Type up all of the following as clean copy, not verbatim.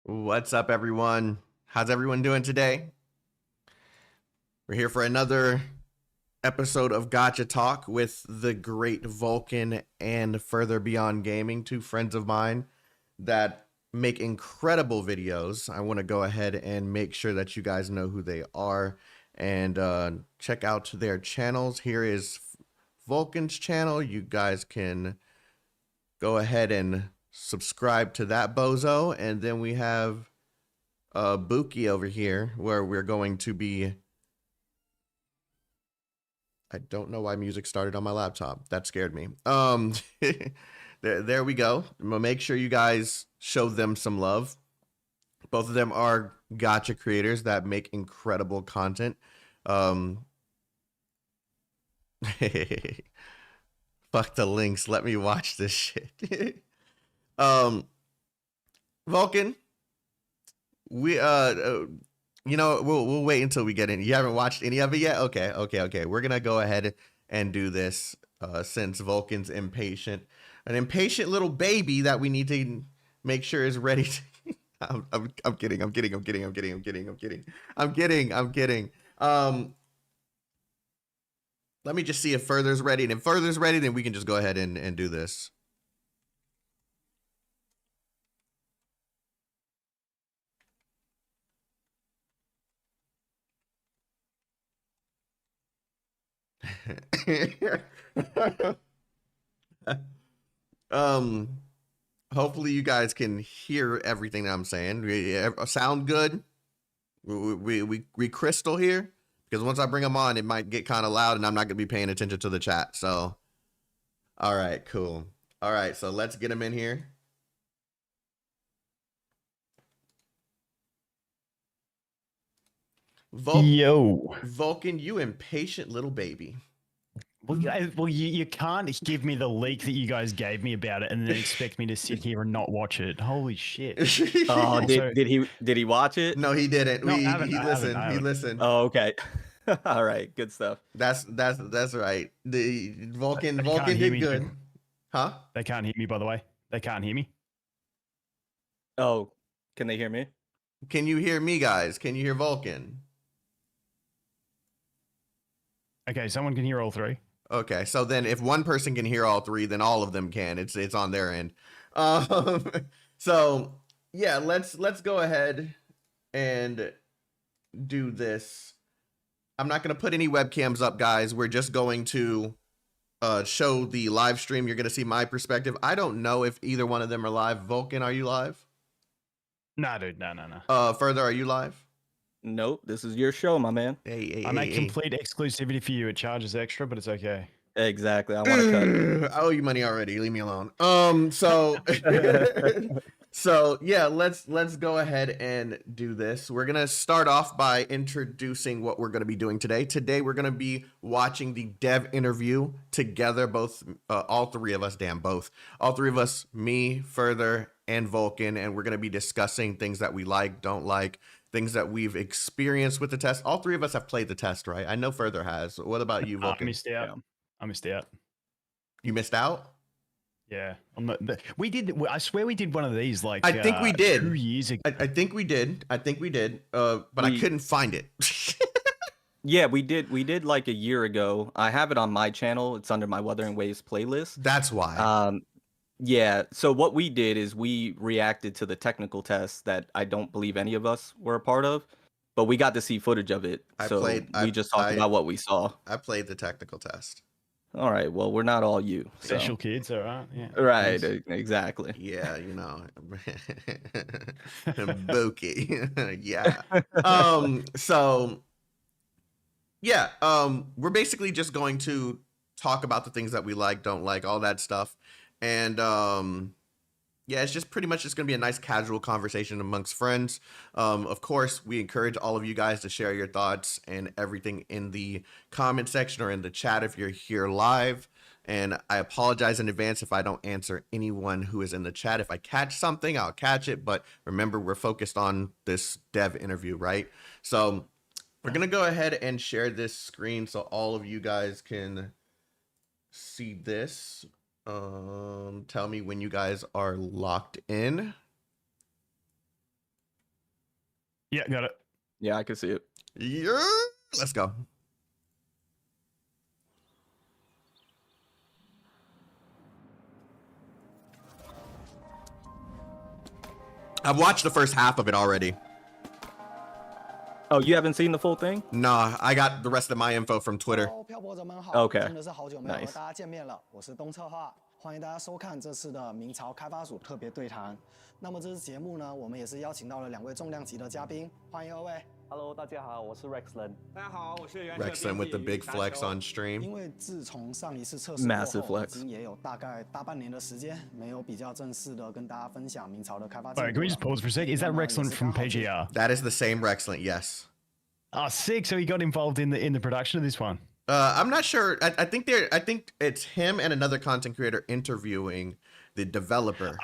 What's up, everyone? How's everyone doing today? We're here for another episode of Gacha Talk with the great Vulcan and Further Beyond Gaming, two friends of mine that make incredible videos. I want to go ahead and make sure that you guys know who they are and check out their channels. Here is Vulcan's channel. You guys can go ahead and subscribe to that bozo. And then we have Buki over here, where we're going to be. I don't know why music started on my laptop. That scared me. There we go. Make sure you guys show them some love. Both of them are Gacha creators that make incredible content. Fuck the links. Let me watch this shit. Vulcan, we'll wait until we get in. You haven't watched any of it yet? Okay. We're gonna go ahead and do this since Vulcan's impatient. An impatient little baby that we need to make sure is ready to I'm kidding. Let me just see if Further's ready, and if Further's ready, then we can just go ahead and do this. um Hopefully you guys can hear everything that I'm saying. Sound good? We crystal here, because once I bring them on, it might get kind of loud and I'm not gonna be paying attention to the chat. So all right, cool. All right, so let's get them in here. Vulcan, you impatient little baby. Well, you can't give me the leak that you guys gave me about it and then expect me to sit here and not watch it. Holy shit! Oh, did he watch it? No, he didn't. No, He listened. I haven't. He listened. Oh, okay. All right, good stuff. That's right. The Vulcan did good. Huh? They can't hear me, by the way. They can't hear me. Oh, can they hear me? Can you hear me, guys? Can you hear Vulcan? Okay, someone can hear all three. Okay, so then if one person can hear all three, then all of them can. It's on their end. So yeah, let's go ahead and do this. I'm not going to put any webcams up, guys. We're just going to show the live stream. You're going to see my perspective. I don't know if either one of them are live. Vulcan, are you live? Nah, dude, no. Further, are you live? Nope, this is your show, my man. I make complete exclusivity for you. It charges extra, but it's okay. Exactly. I want to cut. I owe you money already. Leave me alone. So so yeah, let's go ahead and do this. We're gonna start off by introducing what we're gonna be doing today. Today we're gonna be watching the dev interview together, both all three of us, all three of us, me, Further, and Vulcan, and we're gonna be discussing things that we like, don't like, things that we've experienced with the test. All three of us have played the test, right? I know Further has. What about you, Vulcan? I missed out. You missed out? Yeah. We did. I swear we did one of these like I think we did 2 years ago. I think we did. But I couldn't find it. Yeah, we did like a year ago. I have it on my channel. It's under my Wuthering Waves playlist. That's why. Yeah, so what we did is we reacted to the technical test that I don't believe any of us were a part of, but we got to see footage of it. We just talked about what we saw. I played the technical test. All right, well, we're not all you. Special kids, all right? Yeah. Right, exactly. Yeah, you know. Bookie. Yeah. So yeah, we're basically just going to talk about the things that we like, don't like, all that stuff. And yeah, it's just pretty much just going to be a nice casual conversation amongst friends. Of course, we encourage all of you guys to share your thoughts and everything in the comment section or in the chat if you're here live. And I apologize in advance if I don't answer anyone who is in the chat. If I catch something, I'll catch it. But remember, we're focused on this dev interview, right? So we're going to go ahead and share this screen so all of you guys can see this. Tell me when you guys are locked in. Yeah, got it. Yeah, I can see it. Yeah, let's go. I've watched the first half of it already. Oh, you haven't seen the full thing? Nah, I got the rest of my info from Twitter. Okay. Nice. 欢迎大家收看这次的明朝开发组特别对谈。那么这次节目呢，我们也是邀请到了2位重量级的嘉宾，欢迎2位。Hello， 大家好，我是 Rexland。大家好，我是 Rexland with the big flex on stream。因为自从上一次测试过后，已经也有大概大半年的时间，没有比较正式的跟大家分享明朝的开发进度。Alright, can we just pause for a sec? Is that Rexland from PGR? That is the same Rexland, yes. Oh, sick! So he got involved in the production of this one. I'm not sure. I think it's him and another content creator interviewing the developer.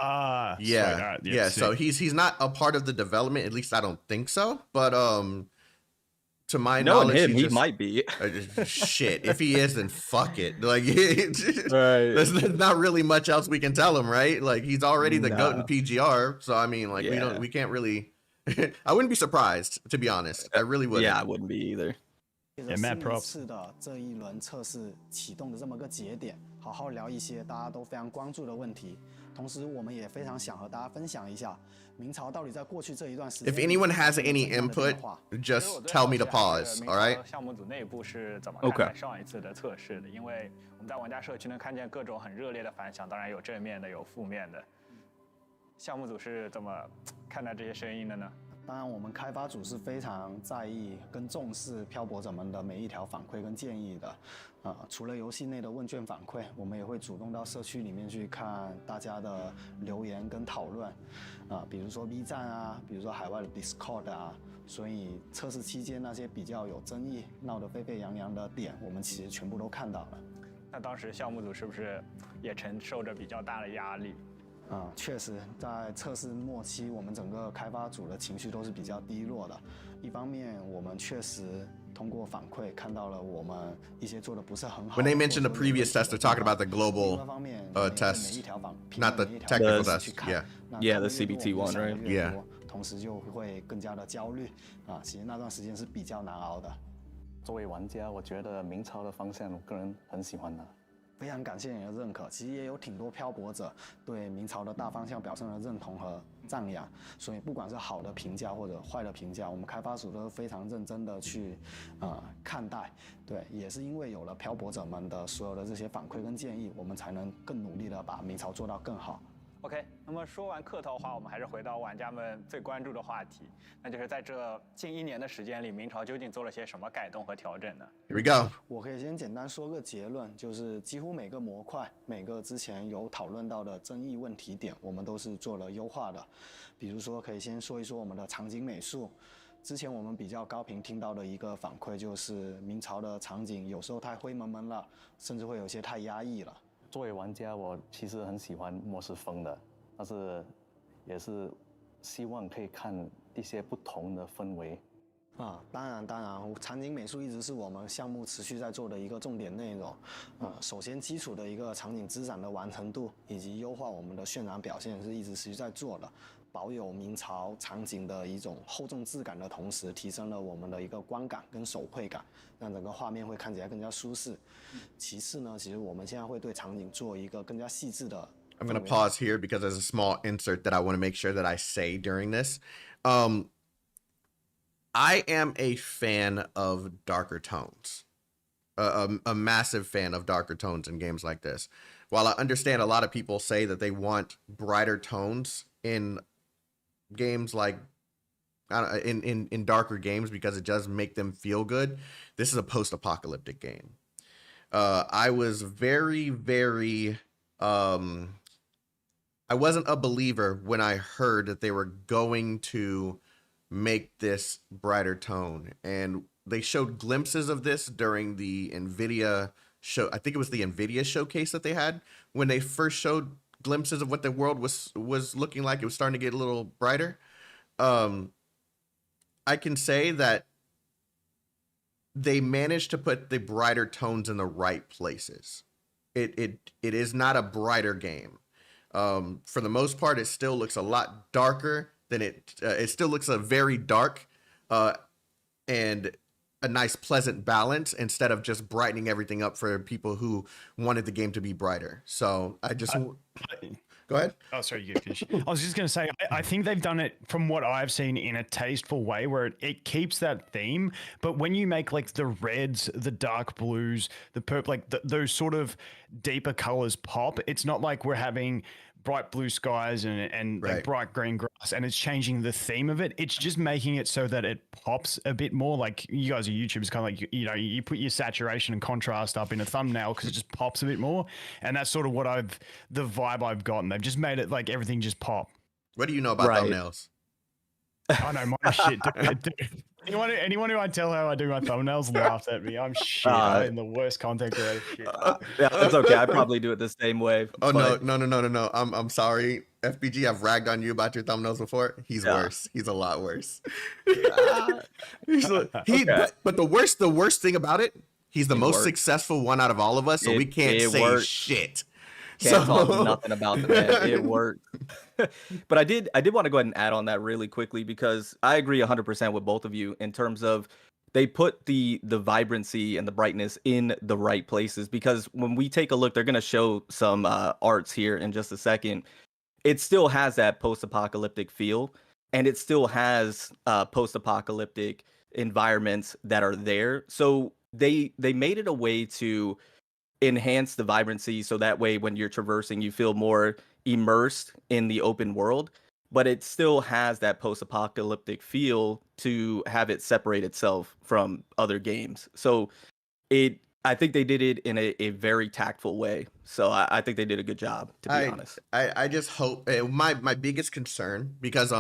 Yeah, yeah. So he's not a part of the development. At least I don't think so. But to my knowledge, he might be. Shit. If he is, then fuck it. Like, right. There's not really much else we can tell him, right? Like, he's already the GOAT in PGR. So I mean, like, we can't really. I wouldn't be surprised, to be honest. I really wouldn't. Yeah, I wouldn't be either. Yeah, mad props. 的这一轮测试启动的这么个节点，好好聊一些大家都非常关注的问题。同时，我们也非常想和大家分享一下明朝到底在过去这一段时间。If anyone has any input, just tell me to pause. All right. 项目组内部是怎么看待上一次的测试的？因为我们在玩家社区能看见各种很热烈的反响，当然有正面的，有负面的。项目组是怎么看待这些声音的呢？当然，我们开发组是非常在意跟重视漂泊者们的每一条反馈跟建议的。除了游戏内的问卷反馈，我们也会主动到社区里面去看大家的留言跟讨论。比如说 B 站啊，比如说海外的 Discord 啊。所以测试期间那些比较有争议、闹得沸沸扬扬的点，我们其实全部都看到了。那当时项目组是不是也承受着比较大的压力？确实，在测试末期，我们整个开发组的情绪都是比较低落的。一方面，我们确实通过反馈看到了我们一些做的不是很好。When they mentioned the previous test, they're talking about the global test, not the technical test. Yeah, the CBT one, right? Yeah. 同时就会更加的焦虑其实那段时间是比较难熬的。作为玩家，我觉得明朝的方向，我个人很喜欢的。非常感谢你的认可，其实也有挺多漂泊者对明朝的大方向表示了认同和赞扬，所以不管是好的评价或者坏的评价，我们开发组都非常认真的去看待。对，也是因为有了漂泊者们的所有的这些反馈跟建议，我们才能更努力的把明朝做到更好。OK， 那么说完客套话，我们还是回到玩家们最关注的话题，那就是在这近1年的时间里，明朝究竟做了些什么改动和调整呢 ？Here we go。我可以先简单说个结论，就是几乎每个模块、每个之前有讨论到的争议问题点，我们都是做了优化的。比如说，可以先说一说我们的场景美术。之前我们比较高频听到的一个反馈就是，明朝的场景有时候太灰蒙蒙了，甚至会有些太压抑了。作为玩家，我其实很喜欢末世风的，但是也是希望可以看一些不同的氛围。当然，场景美术一直是我们项目持续在做的一个重点内容。首先基础的一个场景资产的完成度以及优化我们的渲染表现是一直持续在做的，保有明朝场景的一种厚重质感的同时，提升了我们的一个观感跟手绘感，让整个画面会看起来更加舒适。其次呢，其实我们现在会对场景做一个更加细致的。I'm going to pause here because there's a small insert that I want to make sure that I say during this. I am a fan of darker tones, a massive fan of darker tones in games like this. While I understand a lot of people say that they want brighter tones in games like in darker games because it does make them feel good, this is a post-apocalyptic game. I was very, very I wasn't a believer when I heard that they were going to make this brighter tone, and they showed glimpses of this during the NVIDIA show. I think it was the NVIDIA showcase that they had when they first showed glimpses of what the world was looking like. It was starting to get a little brighter. I can say that they managed to put the brighter tones in the right places. It is not a brighter game. For the most part, it still looks a lot darker than it still looks very dark and a nice pleasant balance instead of just brightening everything up for people who wanted the game to be brighter. So I just go ahead. Oh, sorry, you finish. I was just going to say, I think they've done it from what I've seen in a tasteful way where it keeps that theme. But when you make like the reds, the dark blues, the purple, like those sort of deeper colors pop, it's not like we're having bright blue skies and Right. like bright green grass and it's changing the theme of it. It's just making it so that it pops a bit more. Like you guys are YouTubers, kind of like, you know, you put your saturation and contrast up in a thumbnail because it just pops a bit more. And that's sort of what the vibe I've gotten. They've just made it like everything just pop. What do you know about thumbnails? I know my shit, dude. Anyone who I tell how I do my thumbnails laughs at me. I'm shit. I'm the worst content creator. Shit. Yeah, it's okay. I probably do it the same way. Oh no. I'm sorry. FBG, I've ragged on you about your thumbnails before. He's worse. He's a lot worse. But the worst thing about it, he's the most successful one out of all of us, so we can't say shit. Can't talk nothing about the man. It worked. But I did want to go ahead and add on that really quickly because I agree 100% with both of you in terms of they put the vibrancy and the brightness in the right places. Because when we take a look, they're going to show some arts here in just a second. It still has that post-apocalyptic feel, and it still has post-apocalyptic environments that are there. So they made it a way to enhance the vibrancy so that way when you're traversing you feel more immersed in the open world, but it still has that post-apocalyptic feel to have it separate itself from other games. So I think they did it in a very tactful way. So I think they did a good job, to be honest. I just hope my biggest concern, because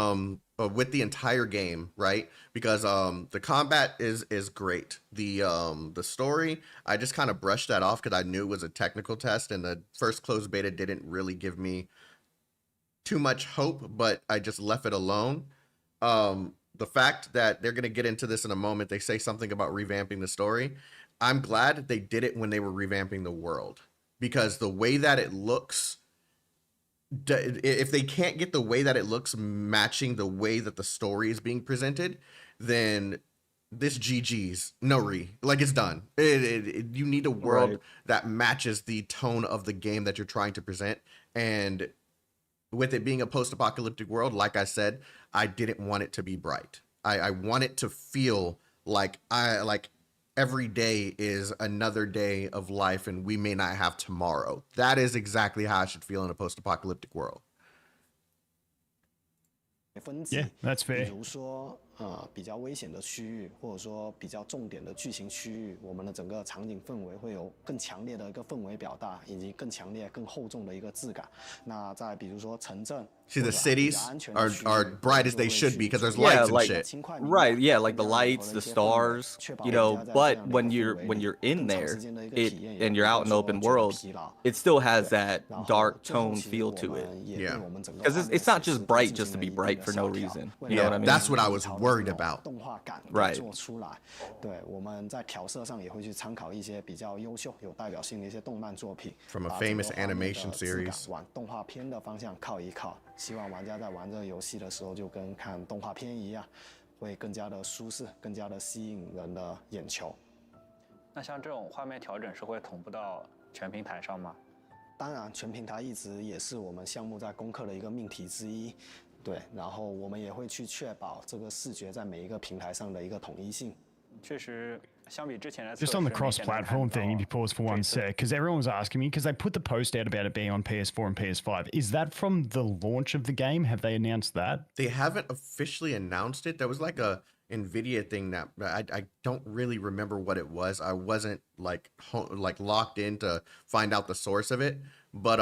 with the entire game, right? Because the combat is great. The story, I just kind of brushed that off because I knew it was a technical test, and the first closed beta didn't really give me too much hope, but I just left it alone. The fact that they're gonna get into this in a moment, they say something about revamping the story. I'm glad they did it when they were revamping the world, because the way that it looks, if they can't get the way that it looks matching the way that the story is being presented, then this GG's like it's done. You need a world that matches the tone of the game that you're trying to present. And with it being a post-apocalyptic world, like I said, I didn't want it to be bright. I want it to feel like every day is another day of life and we may not have tomorrow. That is exactly how I should feel in a post-apocalyptic world. Yeah, that's fair. 比如说比较危险的区域，或者说比较重点的剧情区域，我们的整个场景氛围会有更强烈的一个氛围表达，以及更强烈、更厚重的一个质感。那再比如说城镇。See, the cities are bright as they should be because there's lights and shit. Right, yeah, like the lights, the stars, you know, but when you're in there, and you're out in the open world, it still has that dark tone feel to it. Yeah. Because it's not just bright just to be bright for no reason. You know what I mean? That's what I was worried about. Right. 对，我们在调色上也会去参考一些比较优秀、有代表性的一些动漫作品 from a famous animation series. 往动画片的方向靠一靠。希望玩家在玩这个游戏的时候，就跟看动画片一样，会更加的舒适，更加的吸引人的眼球。那像这种画面调整是会同步到全平台上吗？当然，全平台一直也是我们项目在攻克的一个命题之一。对，然后我们也会去确保这个视觉在每一个平台上的一个统一性。确实。 Just on the cross-platform thing, if you pause for 1 sec, because everyone was asking me, because they put the post out about it being on PS4 and PS5. Is that from the launch of the game? Have they announced that? They haven't officially announced it. There was like a NVIDIA thing that I don't really remember what it was. I wasn't like locked in to find out the source of it, but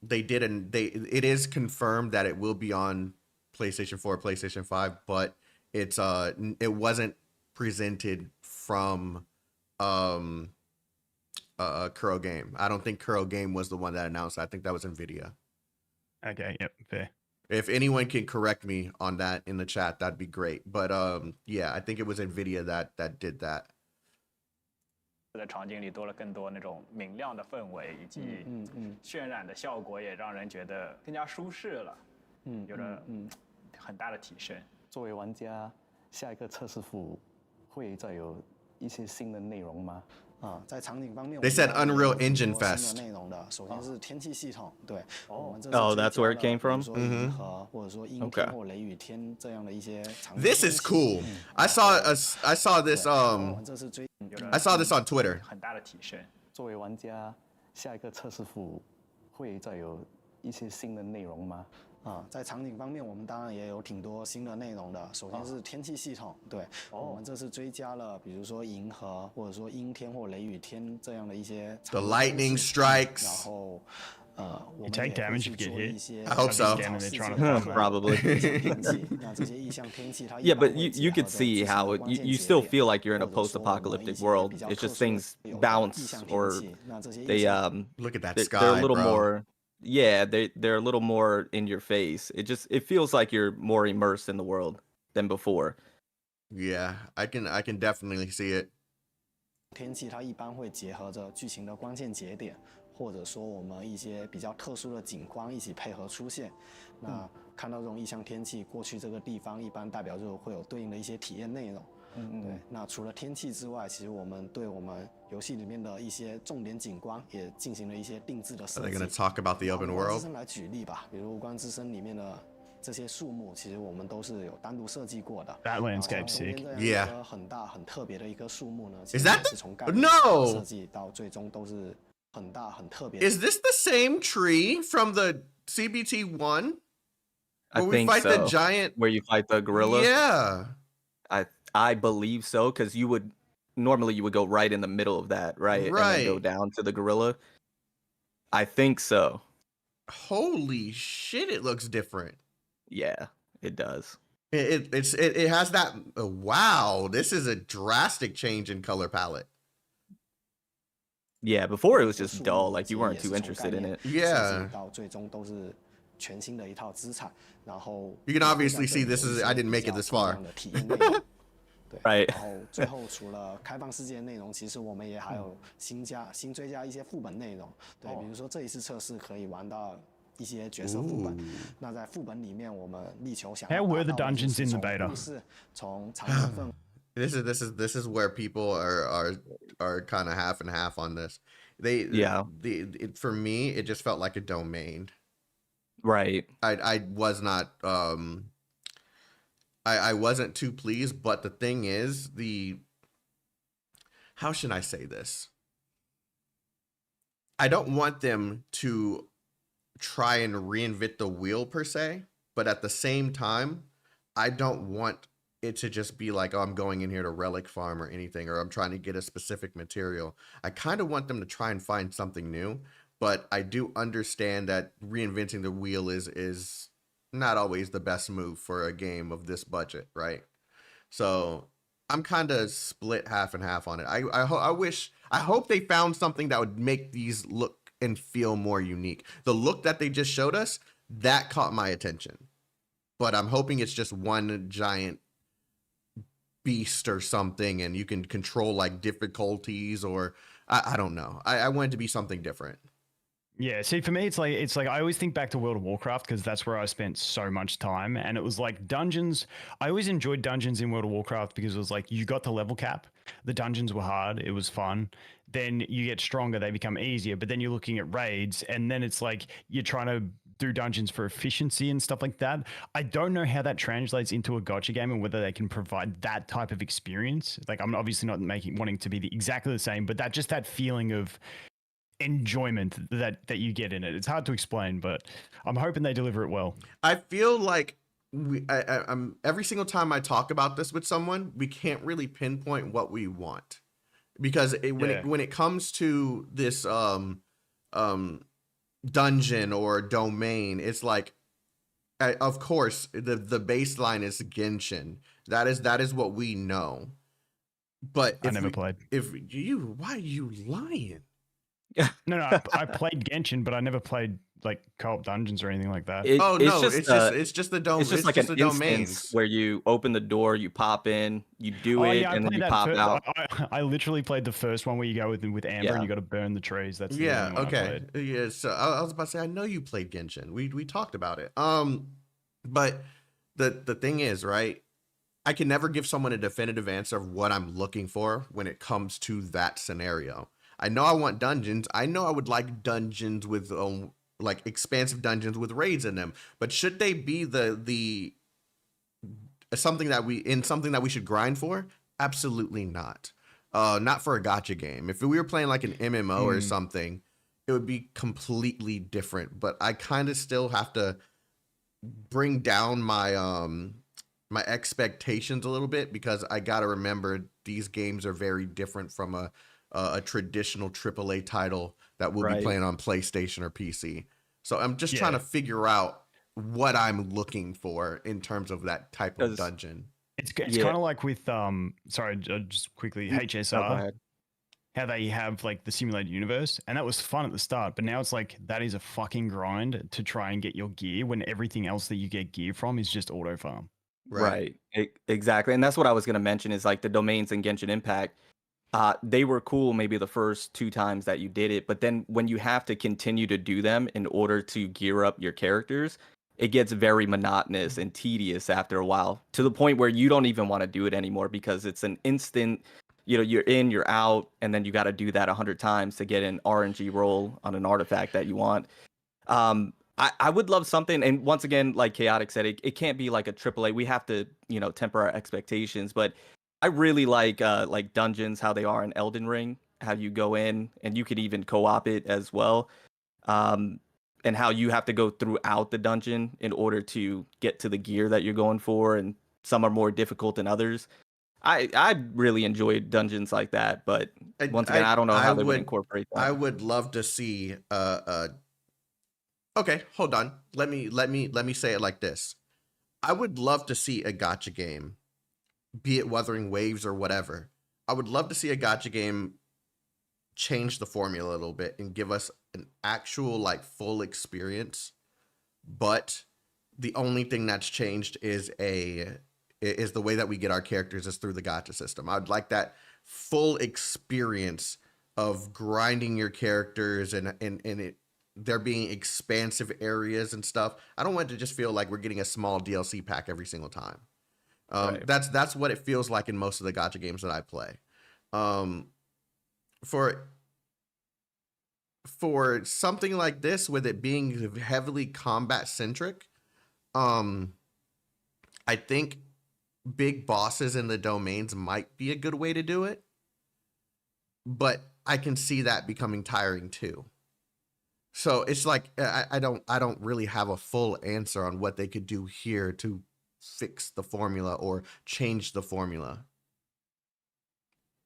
they did, and it is confirmed that it will be on PlayStation 4, PlayStation 5, but it wasn't presented from Kuro Game. I don't think Kuro Game was the one that announced it. I think that was NVIDIA. Okay, yep, fair. If anyone can correct me on that in the chat, that'd be great. But yeah, I think it was NVIDIA that did that. 在场景里多了更多那种明亮的氛围，以及渲染的效果，也让人觉得更加舒适了，有了很大的提升。作为玩家，下一个测试服会再有一些新的内容吗？在场景方面 They said Unreal Engine 新 Fest. 的内容的，首先是天气系统，对，我们这 Oh, 是追 that's 加 where 了 it came 比如 from? 说银河或者说阴 Okay. 天或雷雨天这样的一些常见 This 天 is 气 cool. I saw this 我们这是追 I saw this on Twitter. 很大的提升。作为玩家，下一个测试服会再有一些新的内容吗？在场景方面，我们当然也有挺多新的内容的。首先是天气系统，对，我们这是追加了，比如说银河或者说阴天或雷雨天这样的一些 The lightning strikes. 然后我 You 们 take 也会 damage 去 if you 做 get 一 hit. 些 I hope so. Standing there trying to find that. Probably. 异象天气，那这些异象天气它 Yeah, 一般 but 会 you 结 you 合 could 着 see 自身 how 的 it, 关 you 键 you 节 still 点 feel like you're in a 或者说我们一 post-apocalyptic 些 world. 比较 It's 特 just 殊的 things 有异 bounce 象 or 天气，那这些异 they 象 Look at that they're sky, a little bro. more. Yeah, they're a little more in your face. It feels like you're more immersed in the world than before. Yeah, I can definitely see it. 天气它一般会结合着剧情的关键节点，或者说我们一些比较特殊的景观一起配合出现。那看到这种异象天气，过去这个地方一般代表就会有对应的一些体验内容。对，那除了天气之外，其实我们对我们游戏里面的一些重点景观也进行了一些定制的 Are 设 they 计。 going to talk about the 拿 open 无光之 world? 声来举例吧，比如无光之声里面的这些树木，其实我们都是有单独设计过的。 That 然后 landscape 中间 sick. 这样一棵很大很特别的一棵树木呢，其 Is 实 that 也 the- 是从概念 No! 设计到最终都是很大很特别。 Is this the same tree from the CBT one? I Where we think fight so. the giant. Where you fight the gorilla. Yeah. I believe so, because you would go right in the middle of that, right? And then go Right. down to the gorilla. I think so. Holy shit! It looks different. Yeah, it does. It has that. Wow, this is a drastic change in color palette. Yeah, before it was just dull, like you weren't too interested in it. Yeah. 到最终都是全新的一套资产，然后 You can obviously see this is. I didn't make it this far. 的体验内容。对 Right. 然后最后除了开放世界内容，其实我们也还有新追加一些副本内容。对，比如说这一次测试可以玩到一些角色副本。那在副本里面，我们力求想要 How were the 达到的就 dungeons 是 in the 从 beta? 故事从场景氛围 This is where people are kind of half and half on this. Yeah. For me, it just felt like a domain. Right. I was not I wasn't too pleased, but the thing is, how should I say this? I don't want them to try and reinvent the wheel per se, but at the same time, I don't want it to just be like, oh, I'm going in here to relic farm or anything, or I'm trying to get a specific material. I kind of want them to try and find something new, but I do understand that reinventing the wheel is not always the best move for a game of this budget, right? So I'm kind of split half and half on it. I hope they found something that would make these look and feel more unique. The look that they just showed us, that caught my attention, but I'm hoping it's just one giant beast or something, and you can control like difficulties, or I don't know. I want it to be something different. Yeah, see, for me, it's like I always think back to World of Warcraft because that's where I spent so much time, and it was like dungeons. I always enjoyed dungeons in World of Warcraft because it was like you got the level cap. The dungeons were hard. It was fun. Then you get stronger, they become easier. But then you're looking at raids, and then it's like you're trying to do dungeons for efficiency and stuff like that. I don't know how that translates into a gacha game and whether they can provide that type of experience. Like, I'm obviously not wanting to be exactly the same, but that feeling of enjoyment that you get in it. It's hard to explain, but I'm hoping they deliver it well. I feel like I'm every single time I talk about this with someone, we can't really pinpoint what we want, because when it comes to this dungeon or domain, it's like, of course the baseline is Genshin. That is what we know. But I never played. Why are you lying? No, I played Genshin, but I never played like co-op dungeons or anything like that. It's just the dome. It's just like an instance where you open the door, you pop in, you do it, and then you pop out. I literally played the first one where you go with Amber and you got to burn the trees. That's the only one I played. Yeah. So I was about to say, I know you played Genshin. We talked about it. But the thing is, right? I can never give someone a definitive answer of what I'm looking for when it comes to that scenario. I know I want dungeons. I know I would like dungeons with like expansive dungeons with raids in them. But should they be the something that we should grind for? Absolutely not. Not for a gacha game. If we were playing like an MMO or something, it would be completely different. But I kind of still have to bring down my my expectations a little bit, because I got to remember these games are very different from a traditional AAA title that we'll be playing on PlayStation or PC. So I'm just trying to figure out what I'm looking for in terms of that type of dungeon. It's kind of like with sorry, just quickly, HSR. Go ahead. How they have like the simulated universe, and that was fun at the start, but now it's like that is a fucking grind to try and get your gear when everything else that you get gear from is just auto farm. Right. Exactly. And that's what I was going to mention is like the domains in Genshin Impact. They were cool maybe the first 2 times that you did it, but then when you have to continue to do them in order to gear up your characters, it gets very monotonous and tedious after a while, to the point where you don't even want to do it anymore, because it's an instant, you're in, you're out, and then you got to do that 100 times to get an RNG roll on an artifact that you want. I would love something, and once again, like Chaotic said, it can't be like a AAA. We have to, temper our expectations, but I really like dungeons, how they are in Elden Ring, how you go in, and you could even co-op it as well, and how you have to go throughout the dungeon in order to get to the gear that you're going for, and some are more difficult than others. I really enjoyed dungeons like that, but once again, I don't know how they would incorporate that. I would love to see okay, hold on. Let me say it like this. I would love to see a gacha game, be it Wuthering Waves or whatever. I would love to see a gacha game change the formula a little bit and give us an actual like full experience. But the only thing that's changed is the way that we get our characters is through the gacha system. I'd like that full experience of grinding your characters and there being expansive areas and stuff. I don't want it to just feel like we're getting a small DLC pack every single time. That's what it feels like in most of the gacha games that I play. For something like this, with it being heavily combat centric, I think big bosses in the domains might be a good way to do it, but I can see that becoming tiring too. So it's like I don't really have a full answer on what they could do here to fix the formula or change the formula.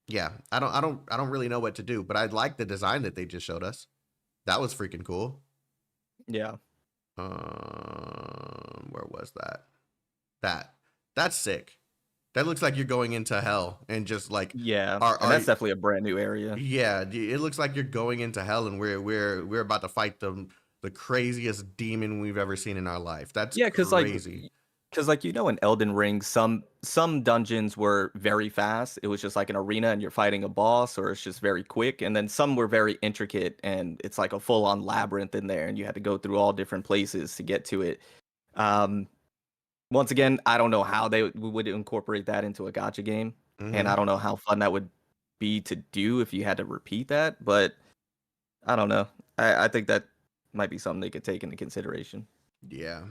Yeah, I don't really know what to do, but I like the design that they just showed us. That was freaking cool. Yeah. Where was that? That's sick. That looks like you're going into hell and just like and that's definitely a brand new area. Yeah, it looks like you're going into hell and we're about to fight the craziest demon we've ever seen in our life. That's crazy. Because in Elden Ring, some dungeons were very fast. It was just like an arena and you're fighting a boss, or it's just very quick. And then some were very intricate and it's like a full-on labyrinth in there, and you had to go through all different places to get to it. Once again, I don't know how they would incorporate that into a gacha game, and I don't know how fun that would be to do if you had to repeat that, but I don't know. I think that might be something they could take into consideration. Yeah.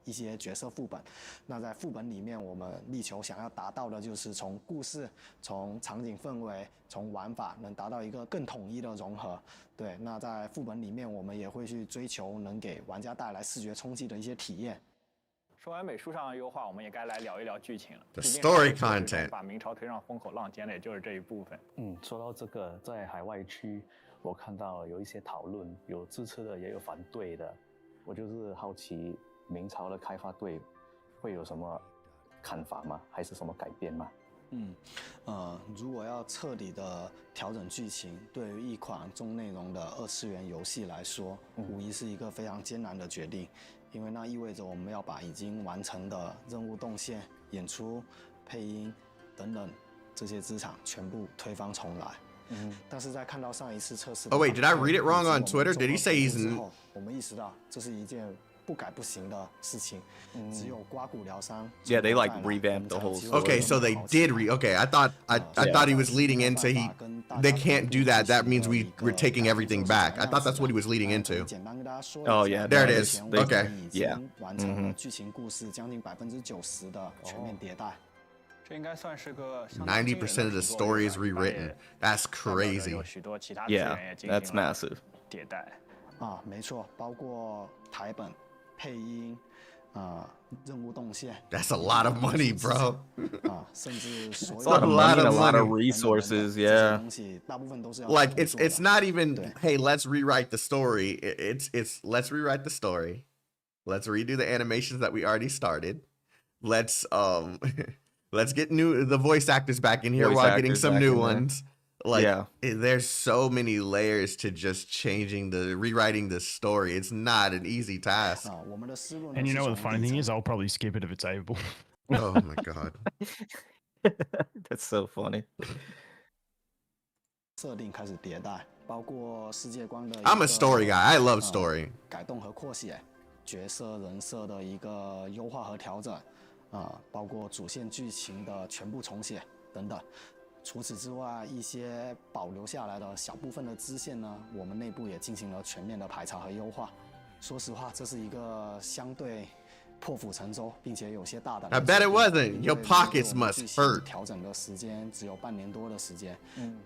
一些角色副本，那在副本里面，我们力求想要达到的就是从故事、从场景氛围、从玩法，能达到一个更统一的融合。对，那在副本里面，我们也会去追求能给玩家带来视觉冲击的一些体验。说完美术上的优化，我们也该来聊一聊剧情了。 The story content 把明朝推上风口浪尖的，也就是这一部分。说到这个，在海外区，我看到有一些讨论，有支持的，也有反对的。我就是好奇，明朝的开发队会有什么看法吗？还是什么改变吗？如果要彻底的调整剧情，对于一款重内容的2次元游戏来说，无疑是一个非常艰难的决定，因为那意味着我们要把已经完成的任务动线、演出、配音等等这些资产全部推翻重来。但是在看到上一次测试， Oh wait, did I read it wrong on Twitter? Did he say he's 之后，我们意识到这是一件不改不行的事情，只有刮骨疗伤。Yeah, they like revamped the whole story. Okay, so they did okay. I thought thought he was leading into they can't do that. That means we're taking everything back. I thought that's what he was leading into. Oh yeah, There it no, is. they- Okay. Yeah. 完成了剧情故事将近90%的全面迭代。这应该算是个相当惊人的 90% of the 制作 story is 对吧 rewritten. That's 代表着 crazy. 有许多其他资源 Yeah, 也进 that's 行了 massive. 迭代。啊，没错，包括台本、配音、任务动线。That's a lot of money, bro. 啊，甚至所 It's 有 a lot of money and a lot of money. resources. 这些 Yeah. 东西大部分都是要 Like 自己 it's 做的 it's not even Yeah. hey, let's rewrite the story. It's let's rewrite the story. Let's redo the animations that we already started. Let's let's get the voice actors back in here Voice while getting actors some back new in there. ones. Like Yeah. there's so many layers to just rewriting the story. It's not an easy task. 啊，我们的思路呢 And you 是 know what the 从 funny 底 thing 层 is? I'll probably skip it if it's able. Oh my god. That's so funny. 设定开始迭代，包括世界观的。 I'm a story guy. I love story. 改动和扩写，角色人设的一个优化和调整，包括主线剧情的全部重写等等。除此之外，一些保留下来的小部分的支线呢，我们内部也进行了全面的排查和优化。说实话，这是一个相对破釜沉舟，并且有些大胆的 I bet it 决定 wasn't. 因 Your 为 pockets 我们 must 剧情 hurt. 调整的时间只有半年多的时间，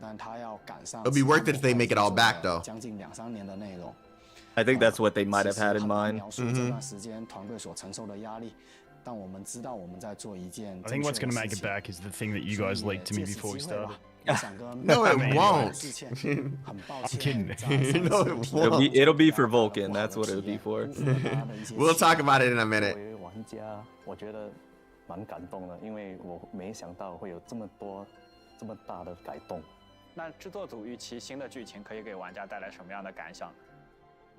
但它要赶上 It'll be worth it if they make it all back, though. 将近2-3年的内容。 I think that's what they might have had in 其实很难 mind. 描述这段时间团队所承受的压力，但我们知道我们在做一件 I 正 think 确 what's 的 going to 事 make it 情。 back is the thing that you 所以 guys 也 leaked to me 借此 before we 机会吧 started. 我想跟 No, it 各位 won't. 致歉很抱 I'm 歉 kidding. 在上次 No, it 批 won't. 评 It'll be for 大家的 Vulcan. 不好 That's 的 what it'll 体 be 验 for. 辜负了大家的一些 We'll 期 talk 待 about it in a 作 minute. 为玩家，我觉得蛮感动的，因为我没想到会有这么大的改动。那制作组预期新的剧情可以给玩家带来什么样的感想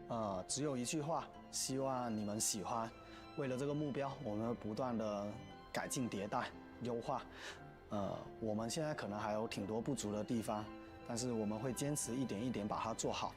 呢？只有一句话，希望你们喜欢。为了这个目标，我们会不断的改进迭代、优化。我们现在可能还有挺多不足的地方，但是我们会坚持一点一点把它做好。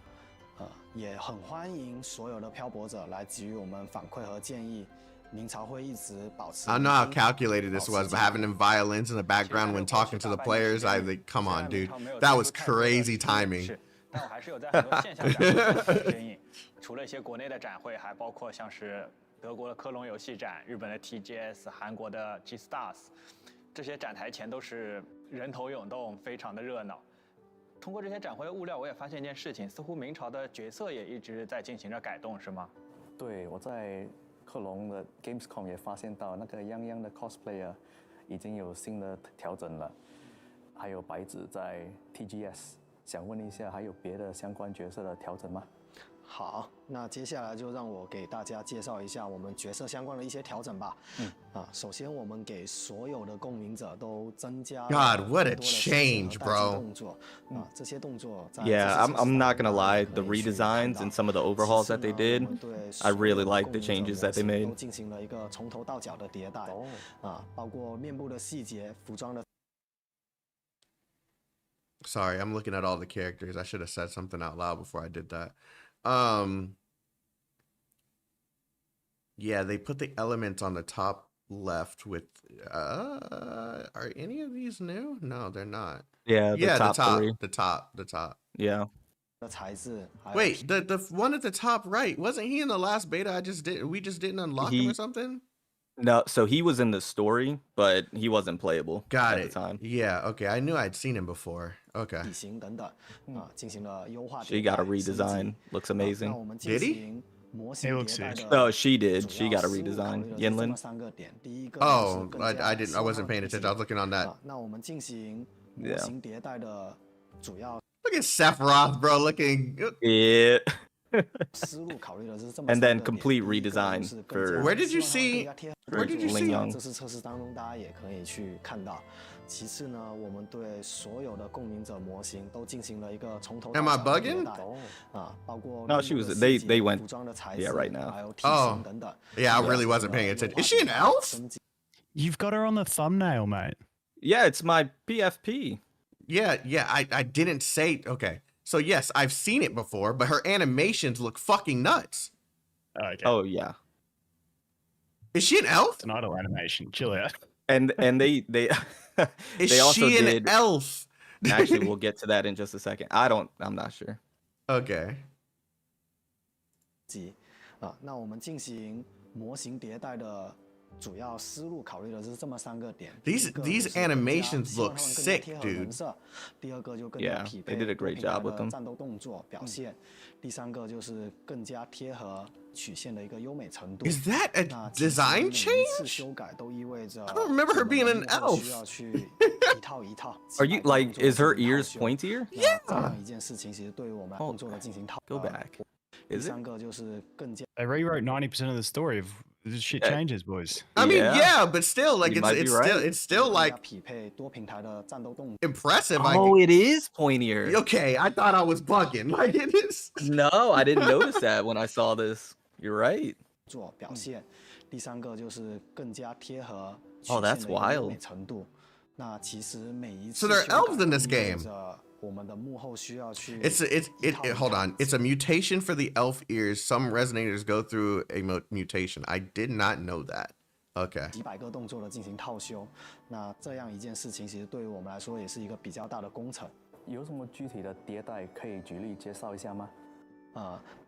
也很欢迎所有的漂泊者来给予我们反馈和建议。明朝会一直保持。I don't know how calculated this was, but having them violins in the background when talking to the players, I think, come on, dude, that was crazy timing. 是，但我还是有在很多线下展会上看到身影。除了一些国内的展会，还包括像是德国的科隆游戏展、日本的 TGS、韩国的 G Stars， 这些展台前都是人头涌动，非常的热闹。通过这些展会的物料，我也发现一件事情，似乎明朝的角色也一直在进行着改动，是吗？对，我在克隆的 Gamescom 也发现到那个泱泱的 cosplayer 已经有新的调整了，还有白纸在 TGS， 想问一下，还有别的相关角色的调整吗？好，那接下来就让我给大家介绍一下我们角色相关的一些调整吧。首先我们给所有的共鸣者都增加 God, what a 更多的事情和 change, 代 bro. 替动作。这些动作在 Yeah, 这次 I'm not gonna 上 lie. 可 The 以去 redesigns 看 and 到 some of the overhauls 其 that 次 they 呢 did, 我们对 I 所有 really 的 like the 共鸣者 changes that they 模型 made. 都进行了一个从头到脚的迭代。包括面部的细节、服装的。Sorry, I'm looking at all the characters. I should have said something out loud before I did that. Yeah, they put the elements on the top left with are any of these new? No, they're not. Yeah, the Yeah, top the top, three. the top. Yeah. 的材质，还有 Wait, the one at the top right, wasn't he in the last beta? We just didn't unlock him or He- something? No, so he was in the story, but he wasn't playable Got at it. the time. Yeah, okay. I knew I'd seen him before. Okay. 体型等等进行了优化。 She got a redesign. Looks 那 amazing. 我们进 Did he? 行模型 He looks 迭代 huge. 的 Oh, she did. 主 She 要 got a 思路考 redesign. 虑的是这么 Yinlin. 3个点。第一个 Oh, 是更 I 加 didn't. I 收 wasn't 纳 paying 主 attention. 题 I was looking on that. 那我们进行模 Yeah. 型迭代的主要 Look at Sephiroth, bro, looking. Yeah. 思路考虑的是这么 And 3 then 个点 complete 第一个呢 redesign 是更加 for- Where did you 希望它 see- 更加贴合 where did you see- Ling Yang 这次测试当中大家也可以去看到。其次呢，我们对所有的共鸣者模型都进行了一个从头到 Am I 脚的迭 bugging? 代包括 No, she 面部 was- 的 they- 细 they 节 went- 服装的材 yeah, 质 right now. 还有体 Oh. 型等等。 Yeah, I really wasn't paying attention. Is she an elf? You've got her on the thumbnail, mate. Yeah, it's my PFP. Yeah, I didn't say. Okay. So, yes, I've seen it before, but her animations look fucking nuts. Okay. Oh, yeah. Is she an elf? It's an idle animation. Chill out. And they Is they also she an did. elf? Actually, we'll get to that in just a second. I'm not sure. Okay. 那我们进行模型迭代的主要思路考虑的是这么3个点。These animations look sick, dude. 第二个就更加匹配 they did a great job with them. 战斗动作表现。第三个就是更加贴合曲线的一个优美程度。 Is that a design 每一次 change? 修改都意味着 I don't remember her being an 我们 elf. 需要去一套一套。Are you like? Is her ears pointier? 那这样一件事情其实对于我们动作的进行套。 Go back. 第 Is it? 三个就是更加。 They rewrote 90% of the story of this shit changes, boys. I mean, Yeah. yeah, but still, like You might be it's right. still like 匹配多平台的战斗动作。 impressive. Oh, it is pointier. Okay, I thought I was bugging. Like it is. No, I didn't notice that when I saw this. You're right. 做表现。第三个就是更加贴合 Oh, that's 曲线的一个优 wild. 美程度。那其实每一 So 次 there are 修改 elves in this 都意味 game. 着我们的幕后需要去 Hold on. It's a mutation for the elf ears. Some resonators go through a mutation. I did not know that. Okay. 几百个动作的进行套修。那这样一件事情，其实对于我们来说也是一个比较大的工程。有什么具体的迭代可以举例介绍一下吗？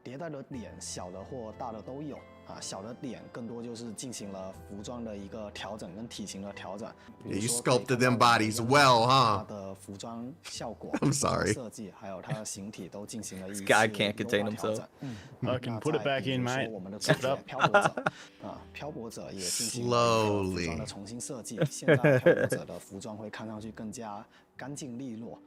迭代的点小的或大的都有啊，小的点更多就是进行了服装的一个调整跟体型的调整。 Yeah, you sculpted them bodies well, 它 huh? 的服装效果 I'm sorry. 设计还有它的形体都进行了一次 This guy can't contain 优化调 himself. 整。 I can put it back in, 那再 mate. 比如说我们的 Zip it up. 漂泊者漂泊者也进行了一个服装的重新设计。现在漂泊者的服装会看上去更加干净利落。